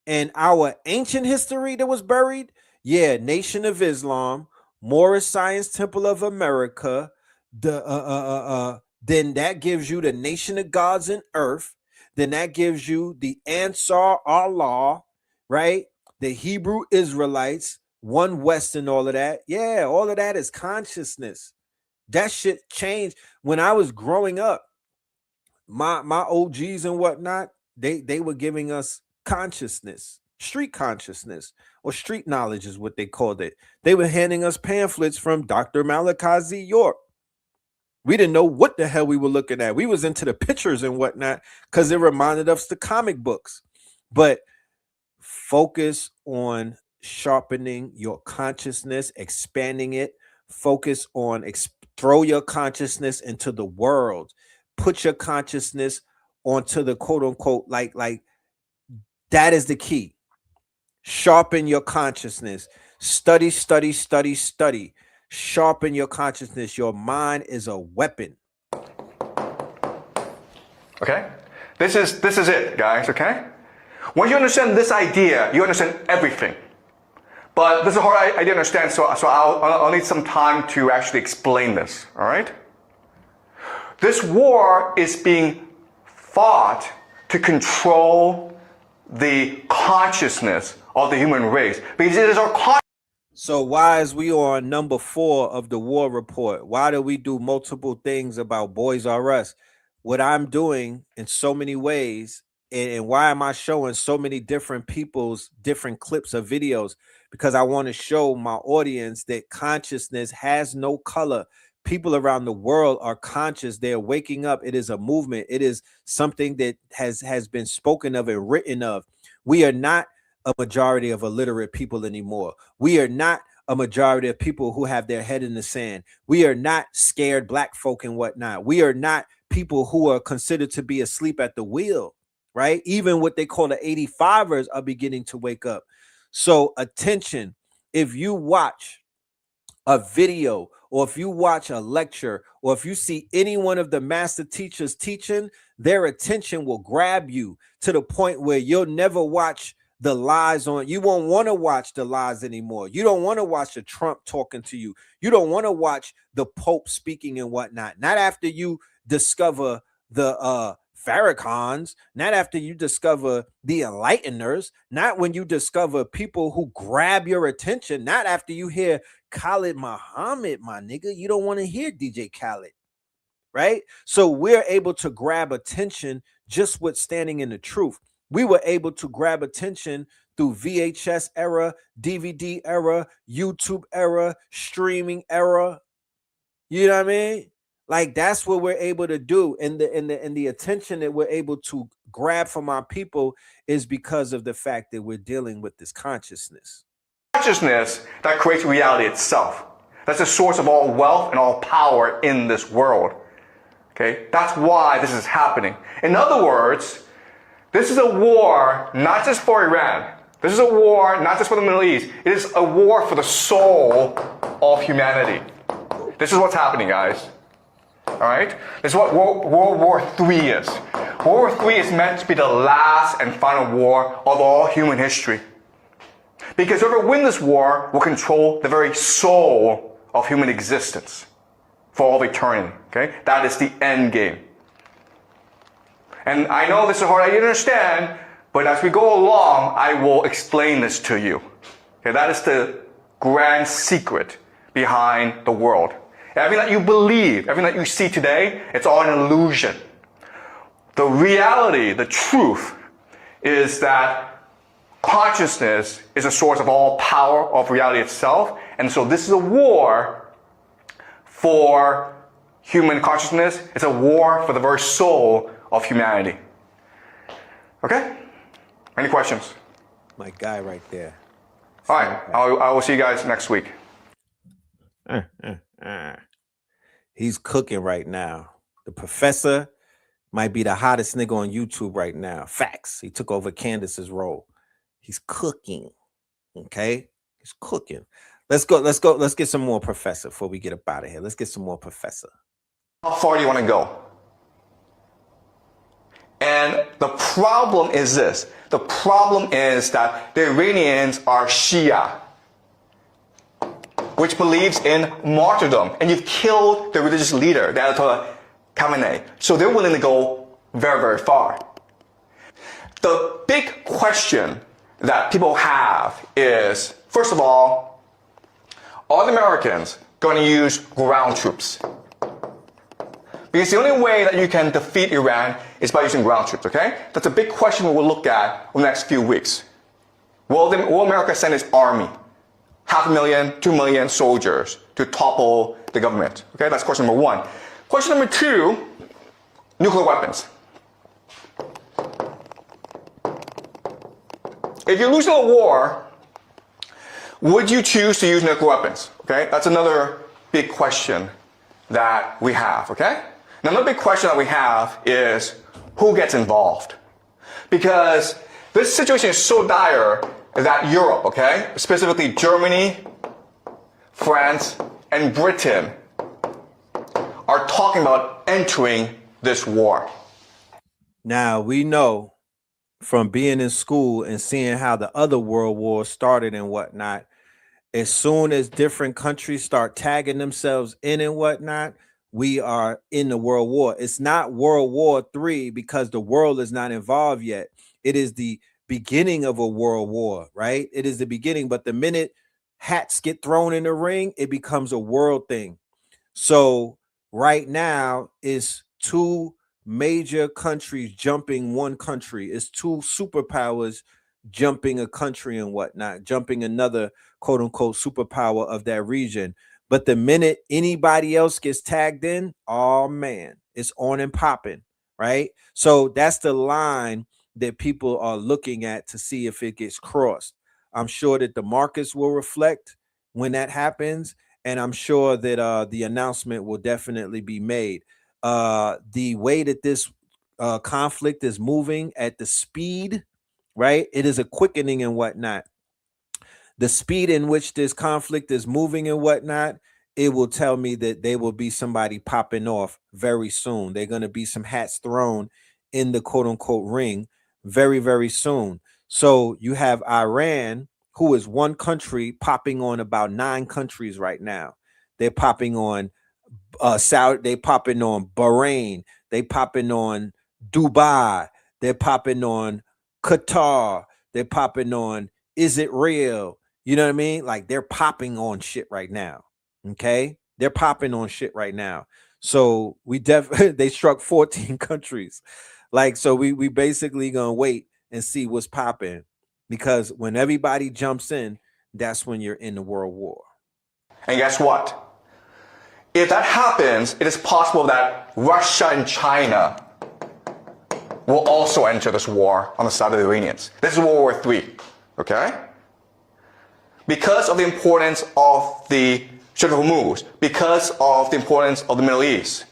and our ancient history that was buried, Nation of Islam, Moorish Science Temple of America, then that gives you the Nation of Gods and Earth, then that gives you the Ansar Allah, right? The Hebrew Israelites, One West, and all of that. Yeah, all of that is consciousness. That shit changed when I was growing up. My OGs and whatnot, they were giving us consciousness, street consciousness, or street knowledge is what they called it. They were handing us pamphlets from Dr. Malachi Z. York. We didn't know what the hell we were looking at. We was into the pictures and whatnot because it reminded us the comic books. But focus on sharpening your consciousness, expanding it. Focus on throw your consciousness into the world. Put your consciousness onto the quote unquote, like that is the key. Sharpen your consciousness. Study. Sharpen your consciousness. Your mind is a weapon. Okay? This is it, guys, okay? Once you understand this idea, you understand everything. But this is a hard idea to understand, so I'll need some time to actually explain this, all right? This war is being fought to control the consciousness of the human race. Because it is our So why is we on number 4 of the war report? Why do we do multiple things about Boys R Us? What I'm doing in so many ways, and why am I showing so many different people's different clips of videos? Because I want to show my audience that consciousness has no color. People around the world are conscious. They're waking up. It is a movement. It is something that has been spoken of and written of. We are not a majority of illiterate people anymore. We are not a majority of people who have their head in the sand. We are not scared black folk and whatnot. We are not people who are considered to be asleep at the wheel, right? Even what they call the 85ers are beginning to wake up. So attention, if you watch a video, or if you watch a lecture, or if you see any one of the master teachers teaching, their attention will grab you to the point where you'll never watch the lies on. You won't want to watch the lies anymore. You don't want to watch the Trump talking to you. You don't want to watch the Pope speaking and whatnot. Not after you discover the Farrakhan's, not after you discover the Enlighteners, not when you discover people who grab your attention, not after you hear Khalid Muhammad, my nigga. You don't want to hear DJ Khaled, right? So we're able to grab attention just with standing in the truth. We were able to grab attention through VHS era, DVD era, YouTube era, streaming era. You know what I mean? Like that's what we're able to do, and the attention that we're able to grab from our people is because of the fact that we're dealing with this consciousness. Consciousness that creates reality itself. That's the source of all wealth and all power in this world. Okay, that's why this is happening. In other words, this is a war not just for Iran. This is a war not just for the Middle East. It is a war for the soul of humanity. This is what's happening, guys. All right? This is what World War III is. World War III is meant to be the last and final war of all human history. Because whoever wins this war will control the very soul of human existence for all of eternity. Okay? That is the end game. And I know this is hard to understand, but as we go along, I will explain this to you. Okay? That is the grand secret behind the world. Everything that you believe, everything that you see today, it's all an illusion. The reality, the truth, is that consciousness is a source of all power of reality itself. And so this is a war for human consciousness. It's a war for the very soul of humanity. Okay? Any questions? My guy right there. All right. I will see you guys next week. He's cooking right now. The professor might be the hottest nigga on YouTube right now. Facts. He took over Candace's role. He's cooking. Okay? He's cooking. Let's go. Let's get some more professor before we get up out of here. Let's get some more professor. How far do you want to go? And the problem is this. The problem is that the Iranians are Shia, which believes in martyrdom. And you've killed the religious leader, the Ayatollah Khamenei. So they're willing to go very, very far. The big question that people have is, first of all, are the Americans going to use ground troops? Because the only way that you can defeat Iran is by using ground troops, okay? That's a big question we will look at in the next few weeks. Will America send its army? 500,000, 2 million soldiers to topple the government. Okay, that's question number one. Question number two, nuclear weapons. If you're losing a war, would you choose to use nuclear weapons? Okay, that's another big question that we have, okay? Another big question that we have is who gets involved? Because this situation is so dire that Europe, okay, specifically Germany, France, and Britain are talking about entering this war. Now we know from being in school and seeing how the other world wars started and whatnot, as soon as different countries start tagging themselves in and whatnot, we are in the world war. It's not World War III because the world is not involved yet. It is the beginning of a world war, right? It is the beginning, but the minute hats get thrown in the ring, it becomes a world thing. So right now is two major countries jumping one country. It's two superpowers jumping a country and whatnot, jumping another quote unquote superpower of that region. But the minute anybody else gets tagged in, oh man, it's on and popping, right? So that's the line that people are looking at to see if it gets crossed. I'm sure that the markets will reflect when that happens, and I'm sure that the announcement will definitely be made. The way that this conflict is moving at the speed, right? It is a quickening and whatnot. The speed in which this conflict is moving and whatnot, it will tell me that there will be somebody popping off very soon. They're going to be some hats thrown in the quote unquote ring very, very soon. So you have Iran, who is one country popping on about 9 countries right now. They're popping on Saudi, they popping on Bahrain, they popping on Dubai, they're popping on Qatar, they're popping on Is It Real? You know what I mean? Like they're popping on shit right now. Okay, they're popping on shit right now. So we they struck 14 countries. Like, so we basically gonna wait and see what's popping, because when everybody jumps in, that's when you're in the world war. And guess what? If that happens, it is possible that Russia and China will also enter this war on the side of the Iranians. This is World War III, okay? Because of the importance of the Strait of Hormuz, because of the importance of the Middle East,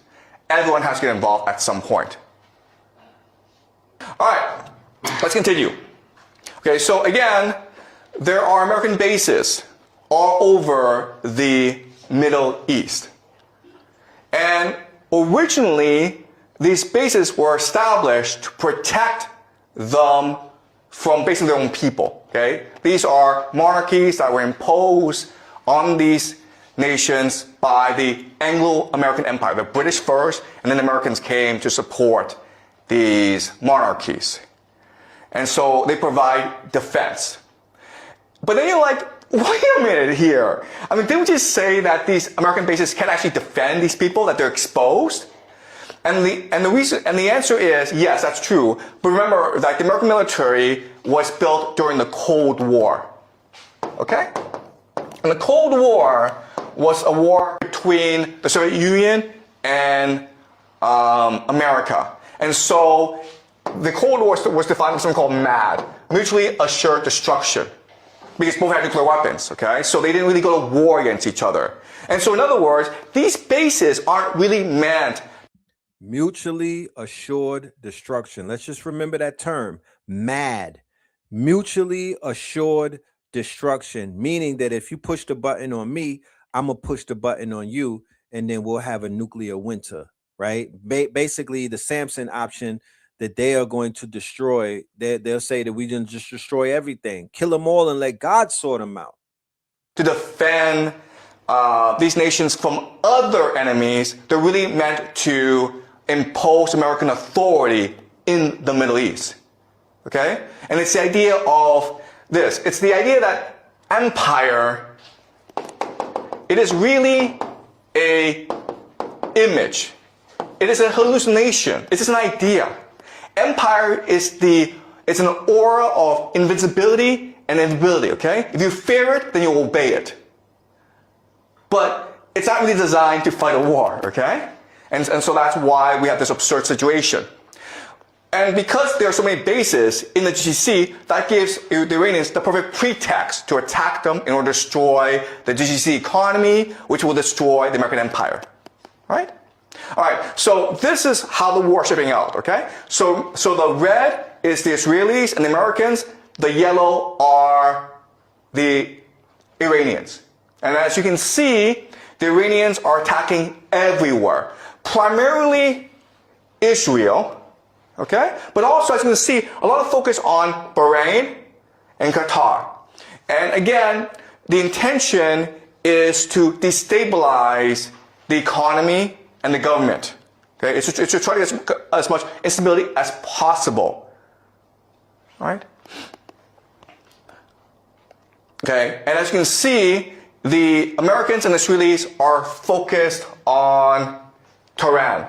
everyone has to get involved at some point. All right, let's continue. Okay, so again, there are American bases all over the Middle East. And originally, these bases were established to protect them from basically their own people. Okay? These are monarchies that were imposed on these nations by the Anglo-American Empire, the British first, and then the Americans came to support these monarchies. And so they provide defense. But then you're like, wait a minute here. I mean, didn't we just say that these American bases can't actually defend these people, that they're exposed? And the answer is, yes, that's true. But remember that the American military was built during the Cold War. Okay? And the Cold War was a war between the Soviet Union and America. And so the Cold War was defined as something called MAD, mutually assured destruction, because both had nuclear weapons, okay? So they didn't really go to war against each other. And so in other words, these bases aren't really meant mutually assured destruction. Let's just remember that term, MAD, mutually assured destruction, meaning that if you push the button on me, I'm gonna push the button on you, and then we'll have a nuclear winter, right? Basically, the Samson option that they are going to destroy, they'll say that we didn't just destroy everything, kill them all and let God sort them out. To defend these nations from other enemies, they're really meant to impose American authority in the Middle East. Okay? And it's the idea of this. It's the idea that empire, it is really a image. It is a hallucination. It's just an idea. Empire is it's an aura of invincibility and invisibility, okay? If you fear it, then you obey it. But it's not really designed to fight a war, okay? And so that's why we have this absurd situation. And because there are so many bases in the GCC, that gives the Iranians the perfect pretext to attack them in order to destroy the GCC economy, which will destroy the American empire, right? All right, so this is how the war is shaping out, okay? So the red is the Israelis and the Americans. The yellow are the Iranians. And as you can see, the Iranians are attacking everywhere. Primarily Israel, Okay? But also, as you can see, a lot of focus on Bahrain and Qatar. And again, the intention is to destabilize the economy and the government. Okay? It's to try to get as much instability as possible. All right? Okay, and as you can see, the Americans and the Israelis are focused on Tehran.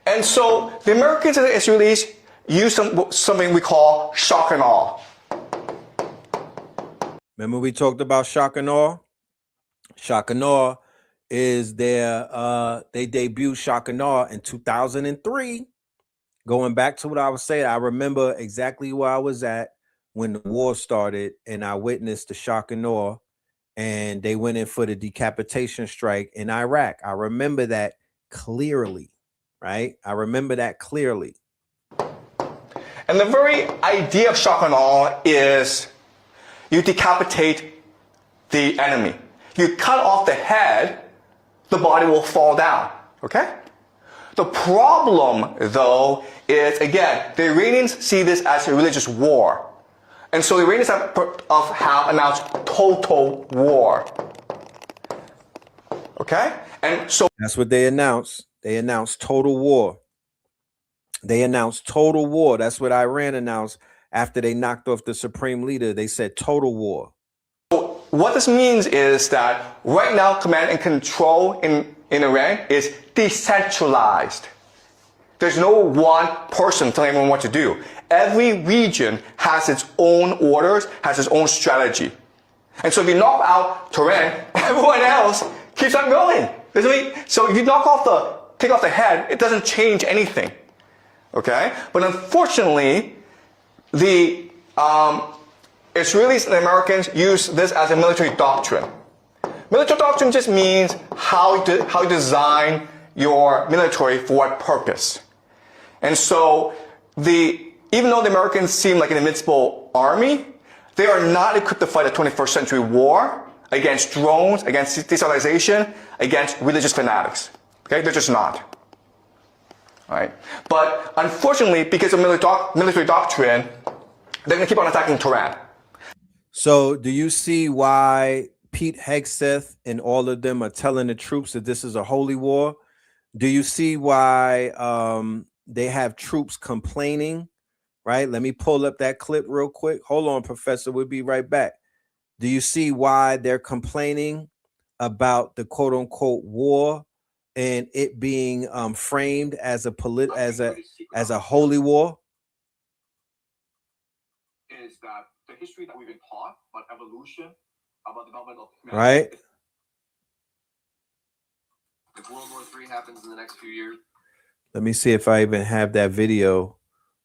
And so the Americans and the Israelis use something we call shock and awe. Remember we talked about shock and awe? Shock and awe is they debuted shock and awe in 2003. Going back to what I was saying, I remember exactly where I was at when the war started, and I witnessed the shock and awe, and they went in for the decapitation strike in Iraq. I remember that clearly, right? I remember that clearly. And the very idea of shock and awe is you decapitate the enemy. You cut off the head, the body will fall down, okay? The problem, though, is, again, the Iranians see this as a religious war. And so the Iranians have announced total war. Okay? And so that's what they announced. They announced total war. They announced total war. That's what Iran announced after they knocked off the supreme leader. They said total war. So what this means is that right now, command and control in Iran is decentralized. There's no one person telling everyone what to do. Every region has its own orders, has its own strategy. And so if you knock out Tehran, everyone else keeps on going. So if you take off the head, it doesn't change anything. Okay? But unfortunately, the Israelis and the Americans use this as a military doctrine. Military doctrine just means how you design your military for what purpose. And so even though the Americans seem like an invincible army, they are not equipped to fight a 21st century war against drones, against destabilization, against religious fanatics. Okay, they're just not. All right? But unfortunately, because of military doctrine, they're going to keep on attacking Tehran. So do you see why Pete Hegseth and all of them are telling the troops that this is a holy war? Do you see why they have troops complaining, right? Let me pull up that clip real quick. Hold on, Professor. We'll be right back. Do you see why they're complaining about the quote unquote war and it being framed as a holy war? Is that the history that we've been taught about evolution, about the development of humanity? Right. If World War III happens in the next few years. Let me see if I even have that video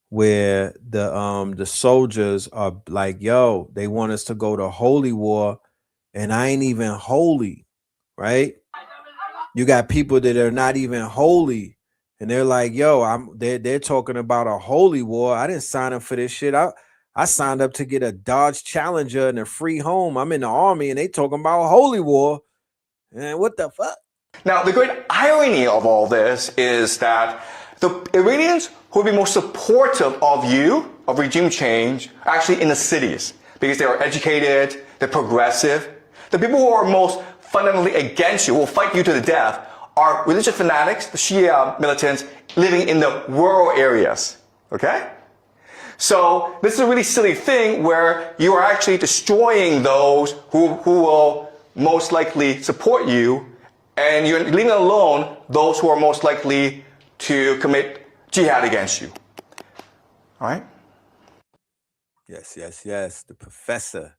where the soldiers are like, yo, they want us to go to holy war, and I ain't even holy, right? You got people that are not even holy, and they're like, yo, they're talking about a holy war. I didn't sign up for this shit. I signed up to get a Dodge Challenger and a free home. I'm in the army, and they talking about holy war. And what the fuck? Now, the great irony of all this is that the Iranians who would be most supportive of regime change, are actually in the cities because they are educated, they're progressive. The people who are most fundamentally against you, will fight you to the death, are religious fanatics, the Shia militants living in the rural areas. Okay? So this is a really silly thing where you are actually destroying those who will most likely support you, and you're leaving alone those who are most likely to commit jihad against you. All right? Yes, yes, yes. The professor.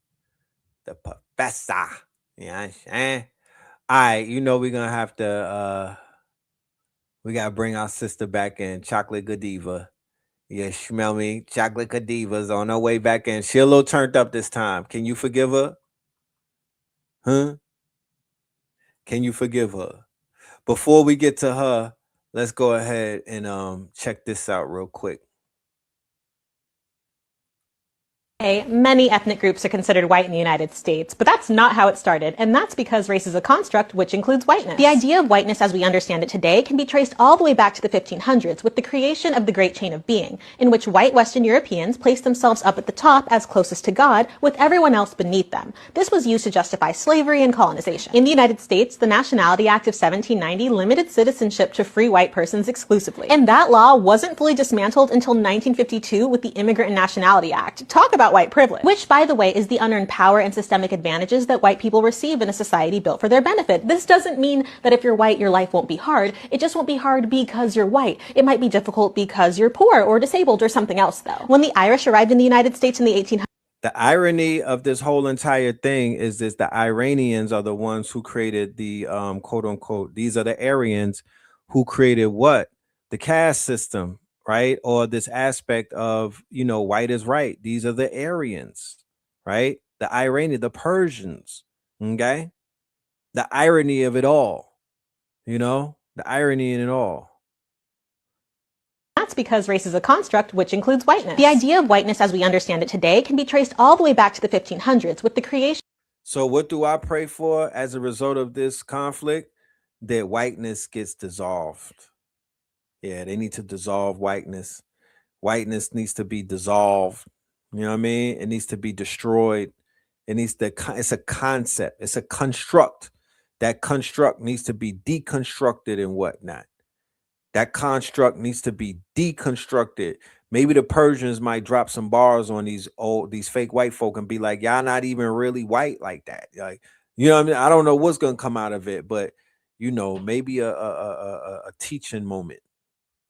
The professor. You know what I'm saying? All right, you know we're going to have to, we got to bring our sister back in, Chocolate Godiva. You smell me? Chocolate Godiva's on her way back in. She a little turned up this time. Can you forgive her? Huh? Can you forgive her? Before we get to her, let's go ahead and check this out real quick. Many ethnic groups are considered white in the United States, but that's not how it started, and that's because race is a construct which includes whiteness. The idea of whiteness as we understand it today can be traced all the way back to the 1500s with the creation of the Great Chain of Being, in which white Western Europeans placed themselves up at the top as closest to God, with everyone else beneath them. This was used to justify slavery and colonization. In the United States, the Nationality Act of 1790 limited citizenship to free white persons exclusively, and that law wasn't fully dismantled until 1952 with the Immigrant and Nationality Act. Talk about white privilege, which, by the way, is the unearned power and systemic advantages that white people receive in a society built for their benefit. This doesn't mean that if you're white, your life won't be hard. It just won't be hard because you're white. It might be difficult because you're poor or disabled or something else, though. When the Irish arrived in the United States in the 1800s, the irony of this whole entire thing is this: the Iranians are the ones who created the quote unquote, these are the Aryans who created what? The caste system. Right? Or this aspect of, you know, white is right. These are the Aryans, right? The Iranian, the Persians, okay? The irony of it all, you know, the irony in it all. That's because race is a construct which includes whiteness. The idea of whiteness as we understand it today can be traced all the way back to the 1500s with the creation. So what do I pray for as a result of this conflict? That whiteness gets dissolved. Yeah, they need to dissolve whiteness. Whiteness needs to be dissolved. You know what I mean? It needs to be destroyed. It needs to, it's a concept. It's a construct. That construct needs to be deconstructed and whatnot. That construct needs to be deconstructed. Maybe the Persians might drop some bars on these fake white folk and be like, y'all not even really white like that. Like, you know what I mean? I don't know what's going to come out of it, but, you know, maybe a teaching moment.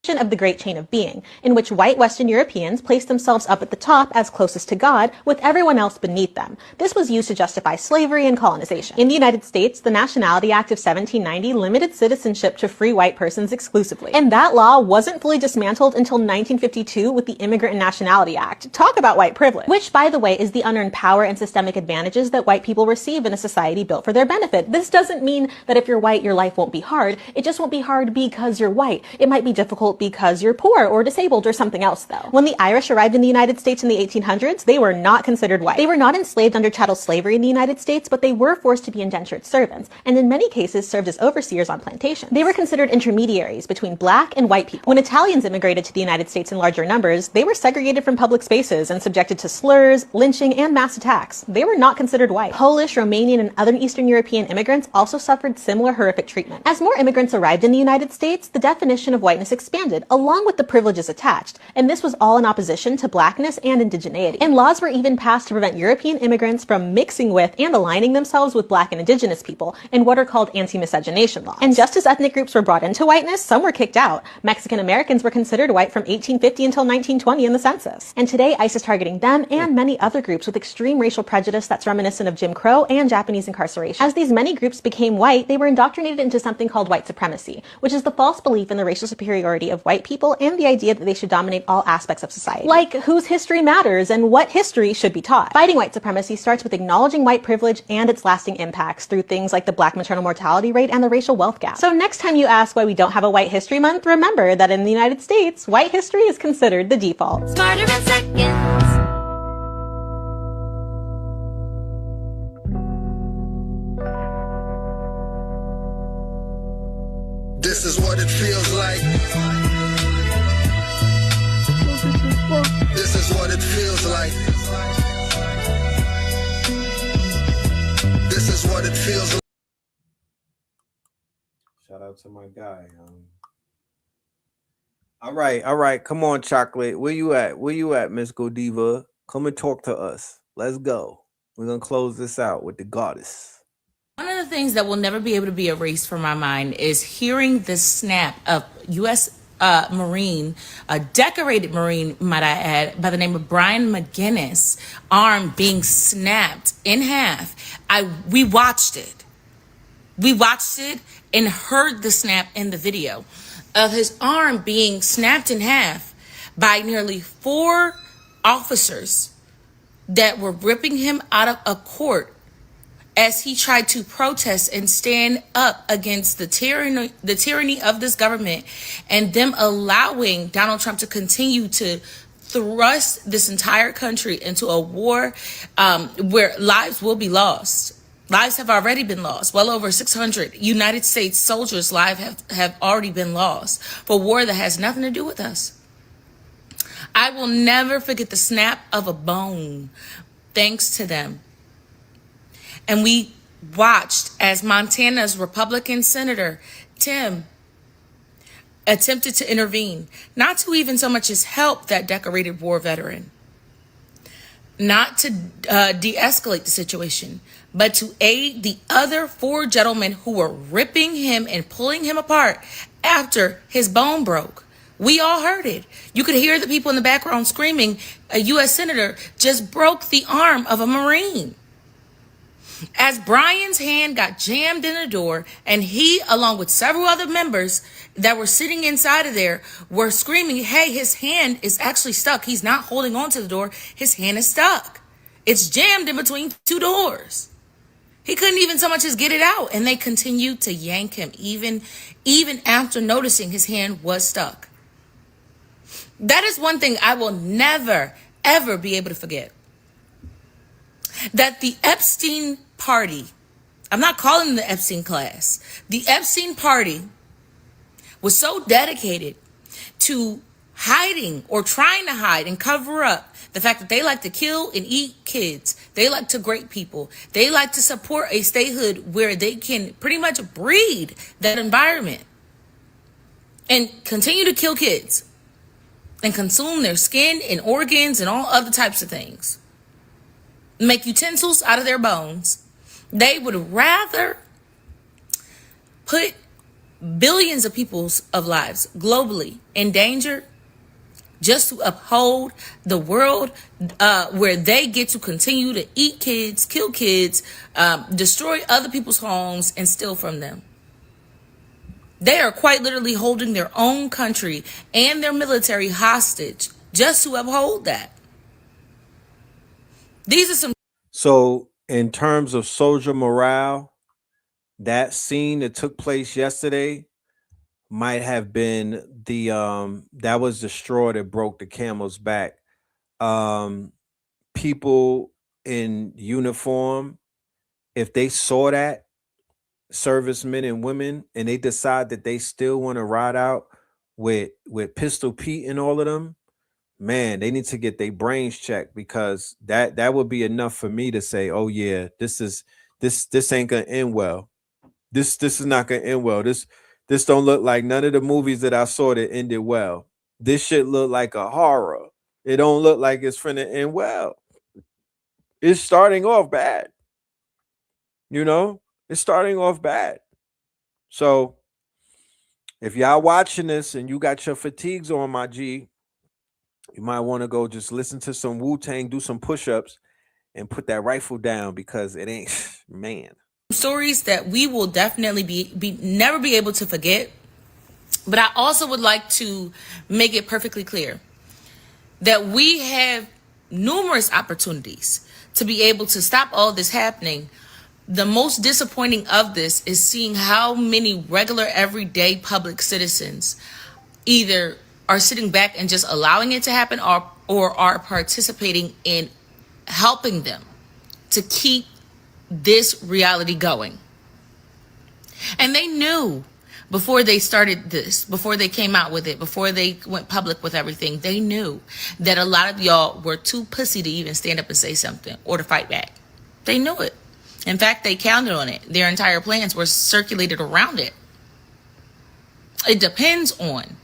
Of the Great Chain of Being, in which white Western Europeans placed themselves up at the top as closest to God, with everyone else beneath them. This was used to justify slavery and colonization. In the United States, the Nationality Act of 1790 limited citizenship to free white persons exclusively, and that law wasn't fully dismantled until 1952 with the Immigrant and Nationality Act. Talk about white privilege, which, by the way, is the unearned power and systemic advantages that white people receive in a society built for their benefit. This doesn't mean that if you're white, your life won't be hard. It just won't be hard because you're white. It might be difficult because you're poor or disabled or something else, though. When the Irish arrived in the United States in the 1800s, they were not considered white. They were not enslaved under chattel slavery in the United States, but they were forced to be indentured servants, and in many cases served as overseers on plantations. They were considered intermediaries between black and white people. When Italians immigrated to the United States in larger numbers, they were segregated from public spaces and subjected to slurs, lynching, and mass attacks. They were not considered white. Polish, Romanian, and other Eastern European immigrants also suffered similar horrific treatment. As more immigrants arrived in the United States, the definition of whiteness expanded, along with the privileges attached, and this was all in opposition to blackness and indigeneity. And laws were even passed to prevent European immigrants from mixing with and aligning themselves with black and indigenous people in what are called anti-miscegenation laws. And just as ethnic groups were brought into whiteness, some were kicked out. Mexican Americans were considered white from 1850 until 1920 in the census. And today, ICE is targeting them and many other groups with extreme racial prejudice that's reminiscent of Jim Crow and Japanese incarceration. As these many groups became white, they were indoctrinated into something called white supremacy, which is the false belief in the racial superiority of white people and the idea that they should dominate all aspects of society. Like whose history matters and what history should be taught. Fighting white supremacy starts with acknowledging white privilege and its lasting impacts through things like the black maternal mortality rate and the racial wealth gap. So next time you ask why we don't have a White History Month, remember that in the United States, white history is considered the default. Smarter in seconds. This is what it feels like. This is what it feels like. This is what it feels like. Shout out to my guy. All right. Come on, Chocolate. Where you at, Miss Godiva? Come and talk to us. Let's go. We're gonna close this out with the goddess. One of the things that will never be able to be erased from my mind is hearing the snap of U.S. Marine, a decorated Marine, might I add, by the name of Brian McGinnis, arm being snapped in half. We watched it. We watched it and heard the snap in the video of his arm being snapped in half by nearly 4 officers that were ripping him out of a court as he tried to protest and stand up against the tyranny of this government and them allowing Donald Trump to continue to thrust this entire country into a war where lives will be lost. Lives have already been lost. Well over 600 United States soldiers' lives have already been lost for war that has nothing to do with us. I will never forget the snap of a bone thanks to them. And we watched as Montana's Republican Senator Tim attempted to intervene, not to even so much as help that decorated war veteran, not to de-escalate the situation, but to aid the other 4 gentlemen who were ripping him and pulling him apart after his bone broke. We all heard it. You could hear the people in the background screaming, a U.S. Senator just broke the arm of a Marine. As Brian's hand got jammed in the door, and he, along with several other members that were sitting inside of there, were screaming, hey, his hand is actually stuck. He's not holding on to the door. His hand is stuck. It's jammed in between 2 doors. He couldn't even so much as get it out, and they continued to yank him even after noticing his hand was stuck. That is one thing I will never, ever be able to forget. That the Epstein party, I'm not calling them the Epstein class, the Epstein party was so dedicated to hiding or trying to hide and cover up the fact that they like to kill and eat kids. They like to grape people. They like to support a statehood where they can pretty much breed that environment and continue to kill kids and consume their skin and organs and all other types of things. Make utensils out of their bones. They would rather put billions of people's lives globally in danger just to uphold the world where they get to continue to eat kids, kill kids, destroy other people's homes, and steal from them. They are quite literally holding their own country and their military hostage just to uphold that. These are some. So in terms of soldier morale, that scene that took place yesterday might have been the that was the straw that broke the camel's back. People in uniform, if they saw that, servicemen and women, and they decide that they still want to ride out with Pistol Pete and all of them, man, they need to get their brains checked, because that would be enough for me to say, oh yeah, this ain't gonna end well. This is not gonna end well. This don't look like none of the movies that I saw that ended well. This shit look like a horror. It don't look like it's finna end well. It's starting off bad. You know, it's starting off bad. So if y'all watching this and you got your fatigues on, my G, you might want to go just listen to some Wu-Tang, do some push-ups, and put that rifle down, because it ain't, man. Stories that we will definitely never be able to forget. But I also would like to make it perfectly clear that we have numerous opportunities to be able to stop all this happening. The most disappointing of this is seeing how many regular, everyday public citizens either are sitting back and just allowing it to happen, or are participating in helping them to keep this reality going. And they knew before they started this, before they came out with it, before they went public with everything, they knew that a lot of y'all were too pussy to even stand up and say something or to fight back. They knew it. In fact, they counted on it. Their entire plans were circulated around it. It depends on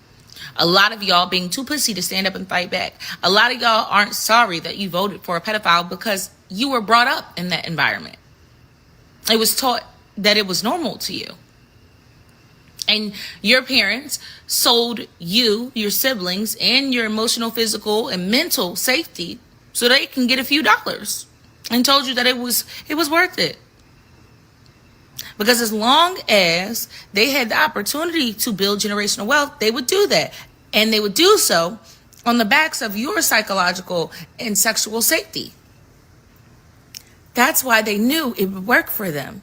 a lot of y'all being too pussy to stand up and fight back. A lot of y'all aren't sorry that you voted for a pedophile because you were brought up in that environment. It was taught that it was normal to you. And your parents sold you, your siblings, and your emotional, physical, and mental safety so they can get a few dollars, and told you that it was worth it. Because as long as they had the opportunity to build generational wealth, they would do that. And they would do so on the backs of your psychological and sexual safety. That's why they knew it would work for them.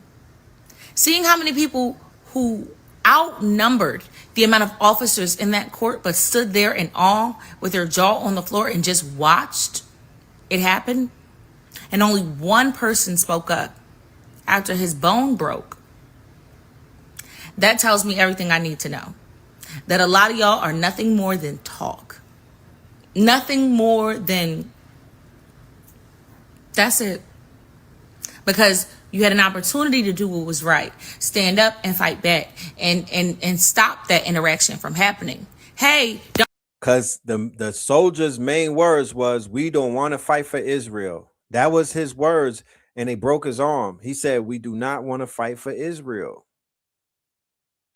Seeing how many people who outnumbered The amount of officers in that court but stood there in awe with their jaw on the floor and just watched it happen. And only one person spoke up after his bone broke. That tells me everything I need to know. That a lot of y'all are nothing more than talk. Nothing more than, that's it. Because you had an opportunity to do what was right. Stand up and fight back and stop that interaction from happening. Hey, because the soldier's main words was, we don't want to fight for Israel. That was his words, and they broke his arm. He said, we do not want to fight for Israel.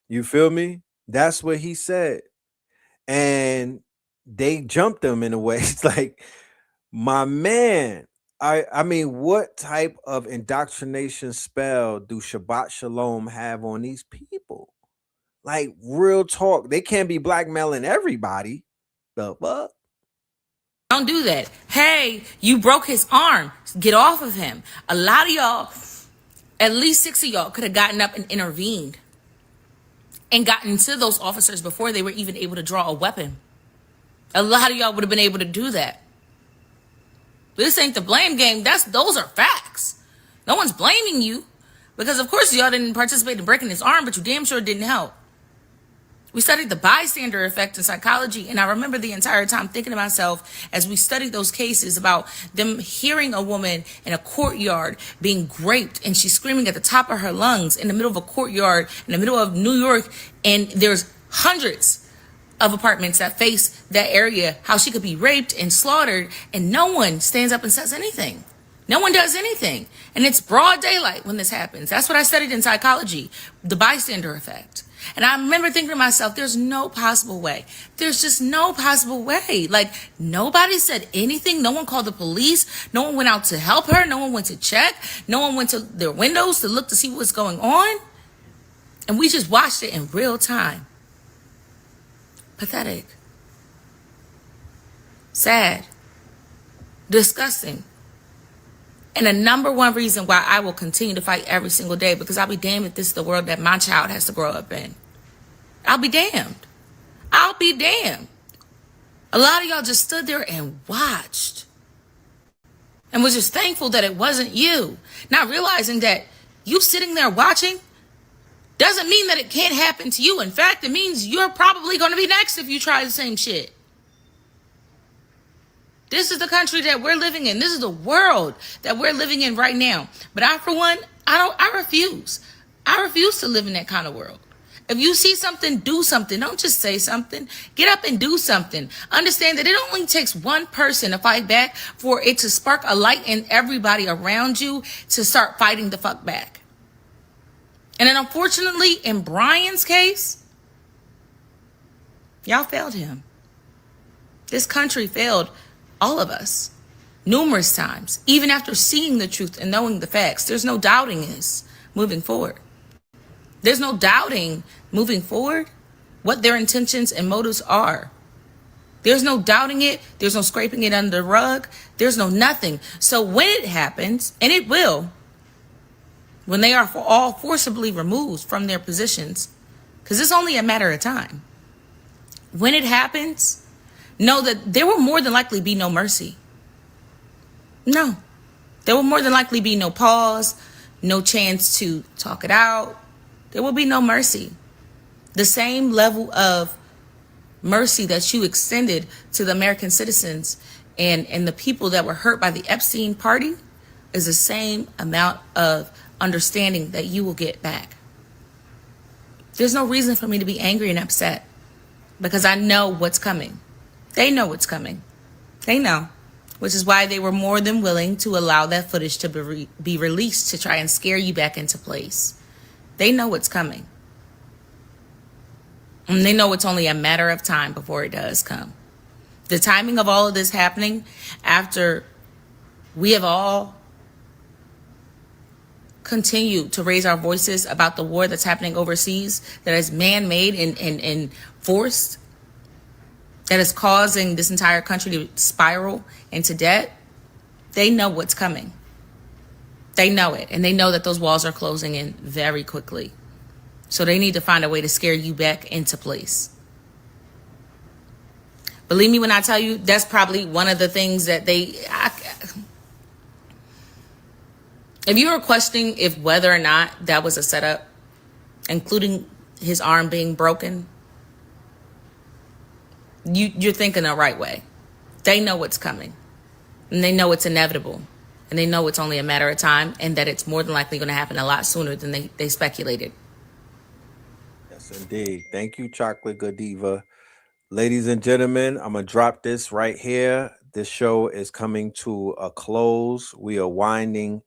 You feel me? That's what he said. And they jumped him in a way. It's like, my man, I mean, what type of indoctrination spell do Shabbat Shalom have on these people? Like, real talk. They can't be blackmailing everybody. The fuck? don't do that. Hey, you broke his arm. Get off of him. A lot of y'all, at least 6 of y'all, could have gotten up and intervened and gotten to those officers before they were even able to draw a weapon. A lot of y'all would have been able to do that. This ain't the blame game. Those are facts. No one's blaming you because, of course, y'all didn't participate in breaking his arm, but you damn sure didn't help. We studied the bystander effect in psychology, and I remember the entire time thinking to myself as we studied those cases about them hearing a woman in a courtyard being raped, and she's screaming at the top of her lungs in the middle of a courtyard in the middle of New York, and there's hundreds of apartments that face that area, how she could be raped and slaughtered, and no one stands up and says anything. No one does anything. And it's broad daylight when this happens. That's what I studied in psychology, the bystander effect. And I remember thinking to myself, there's no possible way. There's just no possible way. Like, nobody said anything. No one called the police. No one went out to help her. No one went to check. No one went to their windows to look to see what's going on. And we just watched it in real time. Pathetic. Sad. Disgusting. And the number one reason why I will continue to fight every single day, because I'll be damned if this is the world that my child has to grow up in. I'll be damned. I'll be damned. A lot of y'all just stood there and watched and was just thankful that it wasn't you. Not realizing that you sitting there watching doesn't mean that it can't happen to you. In fact, it means you're probably going to be next if you try the same shit. This is the country that we're living in. This is the world that we're living in right now. But I, for one, I refuse. I refuse to live in that kind of world. If you see something, do something. Don't just say something. Get up and do something. Understand that it only takes one person to fight back for it to spark a light in everybody around you to start fighting the fuck back. And then unfortunately, in Brian's case, y'all failed him. This country failed all of us numerous times, even after seeing the truth and knowing the facts. There's no doubting this moving forward. There's no doubting moving forward what their intentions and motives are. There's no doubting it. There's no scraping it under the rug. There's no nothing. So when it happens, and it will, when they are all forcibly removed from their positions, because it's only a matter of time. When it happens, know that there will more than likely be no mercy. No. There will more than likely be no pause, no chance to talk it out. There will be no mercy. The same level of mercy that you extended to the American citizens and the people that were hurt by the Epstein party is the same amount of understanding that you will get back. There's no reason for me to be angry and upset because I know what's coming. They know what's coming. They know, which is why they were more than willing to allow that footage to be released to try and scare you back into place. They know what's coming. And they know it's only a matter of time before it does come. The timing of all of this happening after we have all continued to raise our voices about the war that's happening overseas, that is man-made and forced, that is causing this entire country to spiral into debt. They know what's coming. They know it. And they know that those walls are closing in very quickly. So they need to find a way to scare you back into place. Believe me when I tell you, that's probably one of the things that if you were questioning if whether or not that was a setup, including his arm being broken, you're thinking the right way. They know what's coming, and they know it's inevitable, and they know it's only a matter of time, and that it's more than likely going to happen a lot sooner than they speculated. Yes, indeed. Thank you, Chocolate Godiva. Ladies and gentlemen, I'm going to drop this right here. This show is coming to a close. We are winding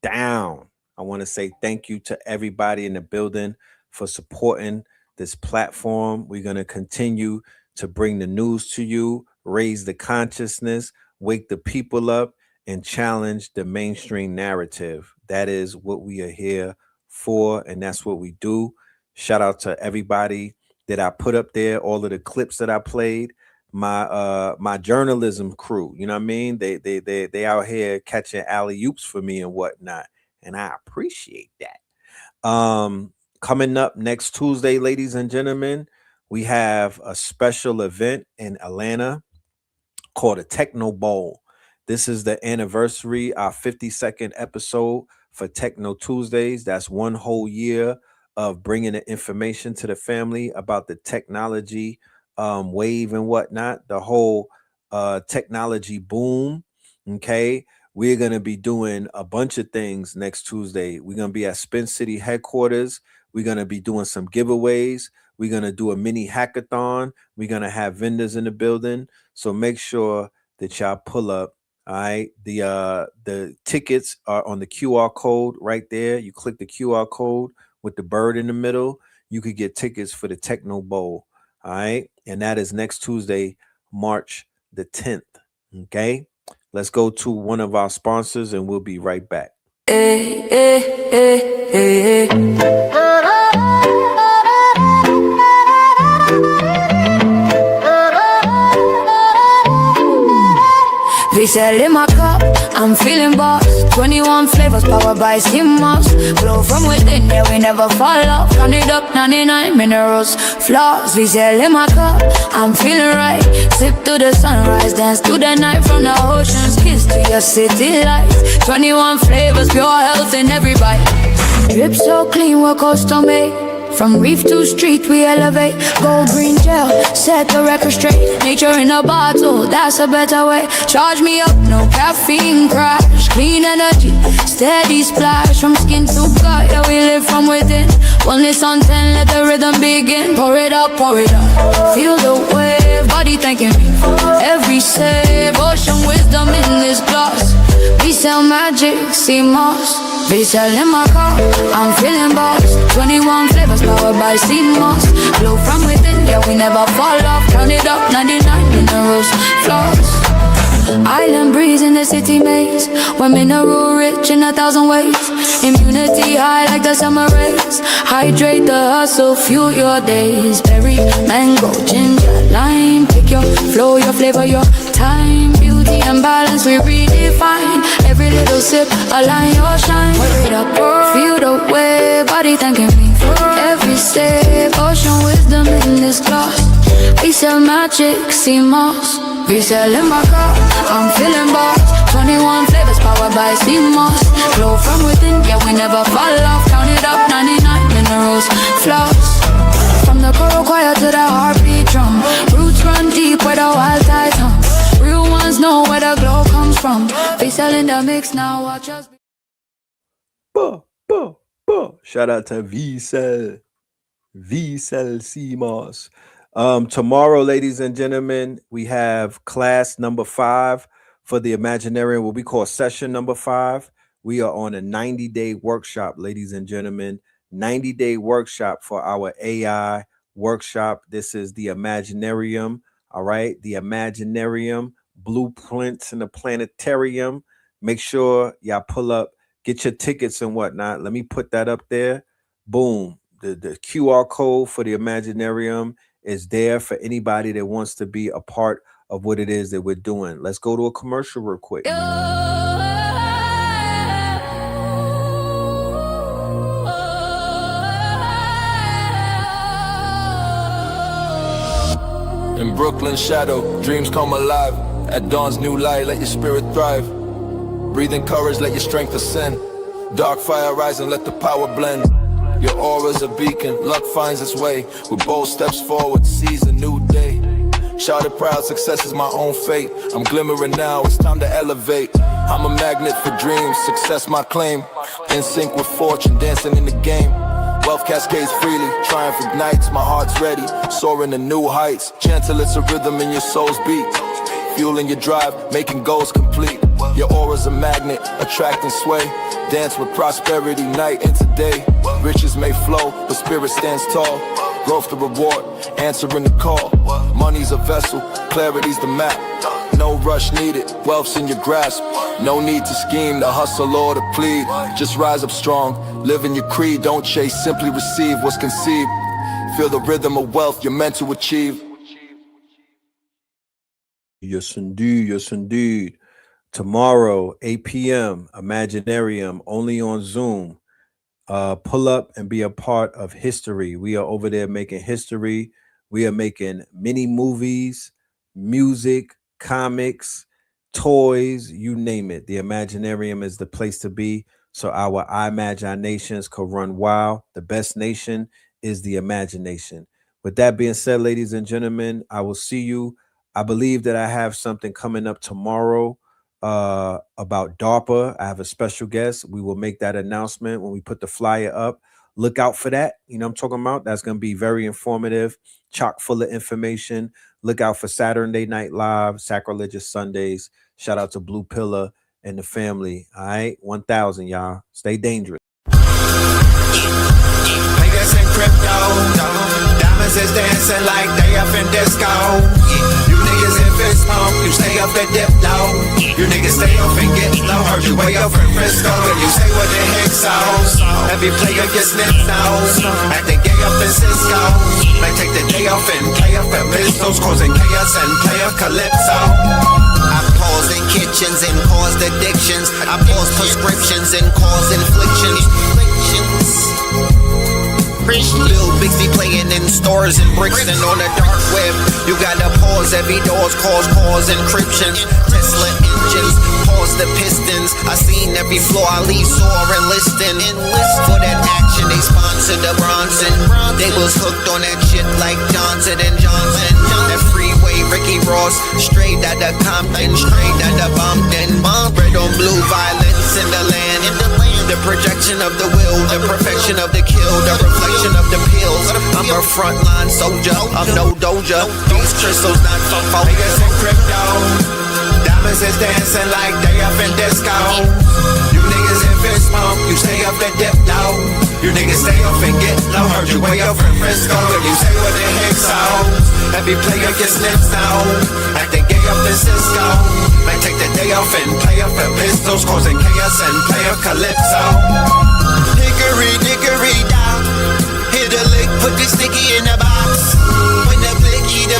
down. I want to say thank you to everybody in the building for supporting this platform. We're going to continue to bring the news to you, raise the consciousness, wake the people up, and challenge the mainstream narrative. That is what we are here for, and that's what we do. Shout out to everybody that I put up there, all of the clips that I played, my journalism crew. You know what I mean? They out here catching alley-oops for me and whatnot, and I appreciate that. Coming up next Tuesday, ladies and gentlemen, we have a special event in Atlanta called a Techno Bowl. This is the anniversary, our 52nd episode for Techno Tuesdays. That's one whole year of bringing the information to the family about the technology wave and whatnot, the whole technology boom. Okay, we're going to be doing a bunch of things next Tuesday. We're going to be at Spin City headquarters. We're going to be doing some giveaways. We're going to do a mini hackathon. We're going to have vendors in the building. So make sure that y'all pull up. All right. The tickets are on the QR code right there. You click the QR code with the bird in the middle. You could get tickets for the Techno Bowl. All right. And that is next Tuesday, March the 10th. Okay. Let's go to one of our sponsors and we'll be right back. VCL in my cup, I'm feeling boss. 21 flavors powered by Skim Moss. Flow from within, yeah, we never fall off. Count it up, 99 minerals, flaws. VCL in my cup, I'm feeling right. Sip to the sunrise, dance to the night. From the oceans, kiss to your city lights. 21 flavors, pure health in every bite. Drip so clean, we're custom made. From reef to street, we elevate. Gold green gel, set the record straight. Nature in a bottle, that's a better way. Charge me up, no caffeine crash. Clean energy, steady splash. From skin to gut, yeah, we live from within. Wellness on 10, let the rhythm begin. Pour it up, pour it up. Feel the wave, body thanking me. Every save, ocean wisdom in this glass. We sell magic, see moss. They sell in my car, I'm feeling boss. 21 flavors powered by CMOS. Flow from within, yeah, we never fall off. Count it up, 99 minerals, flaws. Island breeze in the city maze. We're mineral rich in 1,000 ways. Immunity high like the summer rays. Hydrate the hustle, fuel your days. Berry, mango, ginger, lime. Pick your flow, your flavor, your time. Beauty and balance we redefine. Every little sip, align your shine. Wait up, feel the way, body thanking me. Every step, ocean wisdom in this glass. We sell magic, see moss. We sell in my car, I'm feeling boss. 21 flavors powered by CMOS. Flow from within, yeah, we never fall off. Count it up, 99 minerals, flaws. From the coral choir to the heartbeat drum. Roots run deep where the wild tides hum. Real ones know where the glow comes from. We sell in the mix now, watch us. Shout out to VCell CMOS. Tomorrow, ladies and gentlemen, we have class number 5 for the Imaginarium, what we call session number 5. We are on a 90-day workshop, ladies and gentlemen. 90-day workshop for our AI workshop. This is the Imaginarium, all right? The Imaginarium, blueprints in the planetarium. Make sure y'all pull up, get your tickets and whatnot. Let me put that up there. Boom. The QR code for the Imaginarium is there for anybody that wants to be a part of what it is that we're doing. Let's go to a commercial real quick. In Brooklyn's shadow, dreams come alive. At dawn's new light, let your spirit thrive. Breathe in courage, let your strength ascend. Dark fire rise and let the power blend. Your aura's a beacon, luck finds its way. With bold steps forward, seize a new day. Shout it proud, success is my own fate. I'm glimmering now, it's time to elevate. I'm a magnet for dreams, success my claim. In sync with fortune, dancing in the game. Wealth cascades freely, triumph ignites, my heart's ready. Soaring to new heights, gentle it's a rhythm in your soul's beat. Fueling your drive, making goals complete. Your aura's a magnet, attracting sway. Dance with prosperity night into day. Riches may flow, but spirit stands tall. Growth the reward, answering the call. Money's a vessel, clarity's the map. No rush needed, wealth's in your grasp. No need to scheme, to hustle or to plead. Just rise up strong, live in your creed. Don't chase, simply receive what's conceived. Feel the rhythm of wealth you're meant to achieve. Yes, indeed. Yes, indeed. Tomorrow, 8 p.m., Imaginarium, only on Zoom. Pull up and be a part of history. We are over there making history. We are making mini movies, music, comics, toys, you name it. The Imaginarium is the place to be. So our imaginations could run wild. The best nation is the imagination. With that being said, ladies and gentlemen, I will see you. I believe that I have something coming up tomorrow about DARPA. I have a special guest. We will make that announcement when we put the flyer up. Look out for that. You know what I'm talking about? That's going to be very informative, chock full of information. Look out for Saturday Night Live, Sacrilegious Sundays. Shout out to Blue Pillar and the family. All right, 1,000, y'all. Stay dangerous. Vegas and crypto, diamonds is dancing like they up in disco. You niggas in fist pump, you stay up and dip low. You niggas stay up and get low. Heard you way up in Frisco, and you say what the heck so. Every player gets snipped nose, acting gay up in Cisco. Might take the day off and play up at pistols, causing chaos and play up calypso. I pause in kitchens and caused addictions. I pause prescriptions and cause inflictions. Lil Bixby playing in stores and bricks and on the dark web. You gotta pause every door's cause encryption. Tesla engines, pause the pistons. I seen every floor I leave sore enlisting. Enlist for that action, they sponsored the Bronson. They was hooked on that shit like Johnson and Johnson. That freeway, Ricky Ross, straight out of Compton, straight out of Bumpton. Red on blue, violence in the land. The projection of the will, the perfection of the kill, the reflection of the pills. I'm a frontline soldier, I'm no doja. These crystals not for focus and crypto. Diamonds is dancing like they up in disco. You niggas in fist pump, you stay up and dip low. You niggas stay up and get low. Heard you way up in Frisco, and you say what the heck so. Every player gets snips now, acting gay up in Cisco. Might take the day off and play up at pistols, causing chaos and play up calypso. Hickory dickory down, hit a lick, put the sticky in the box. When the blicky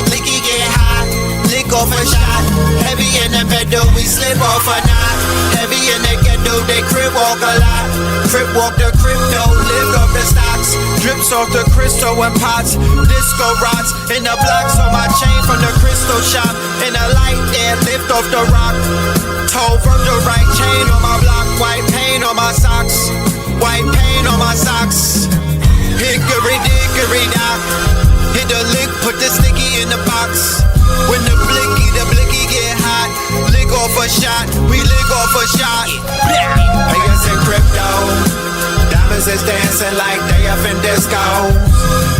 get hot, lick off a shot. Heavy in the pedal, we slip off a knot. Heavy in the ghetto, they crib walk a lot. Crib walk the crypto, lift off the stocks. Drips off the crystal and pots. Disco rods in the blocks on my chain from the crystal shop. In the light there, lift off the rock. Toe from the right chain on my block. White paint on my socks. White paint on my socks. Hickory dickory dock. Hit the lick, put the sticky in the box. When the blicky get hot, lick off a shot, we lick off a shot. Vegas and crypto, diamonds is dancing like they up in disco.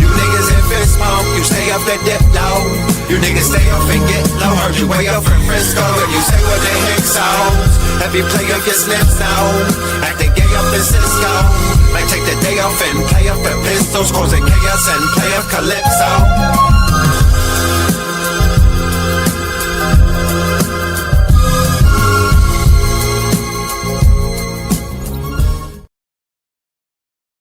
You niggas in fist pump, you stay up and dip low. You niggas stay up and get low. Heard you way up in Frisco, and you say what the heck so. Every player gets snips now, acting gay up in Cisco. Might take the day off and play up at pistols, causing chaos and play up calypso.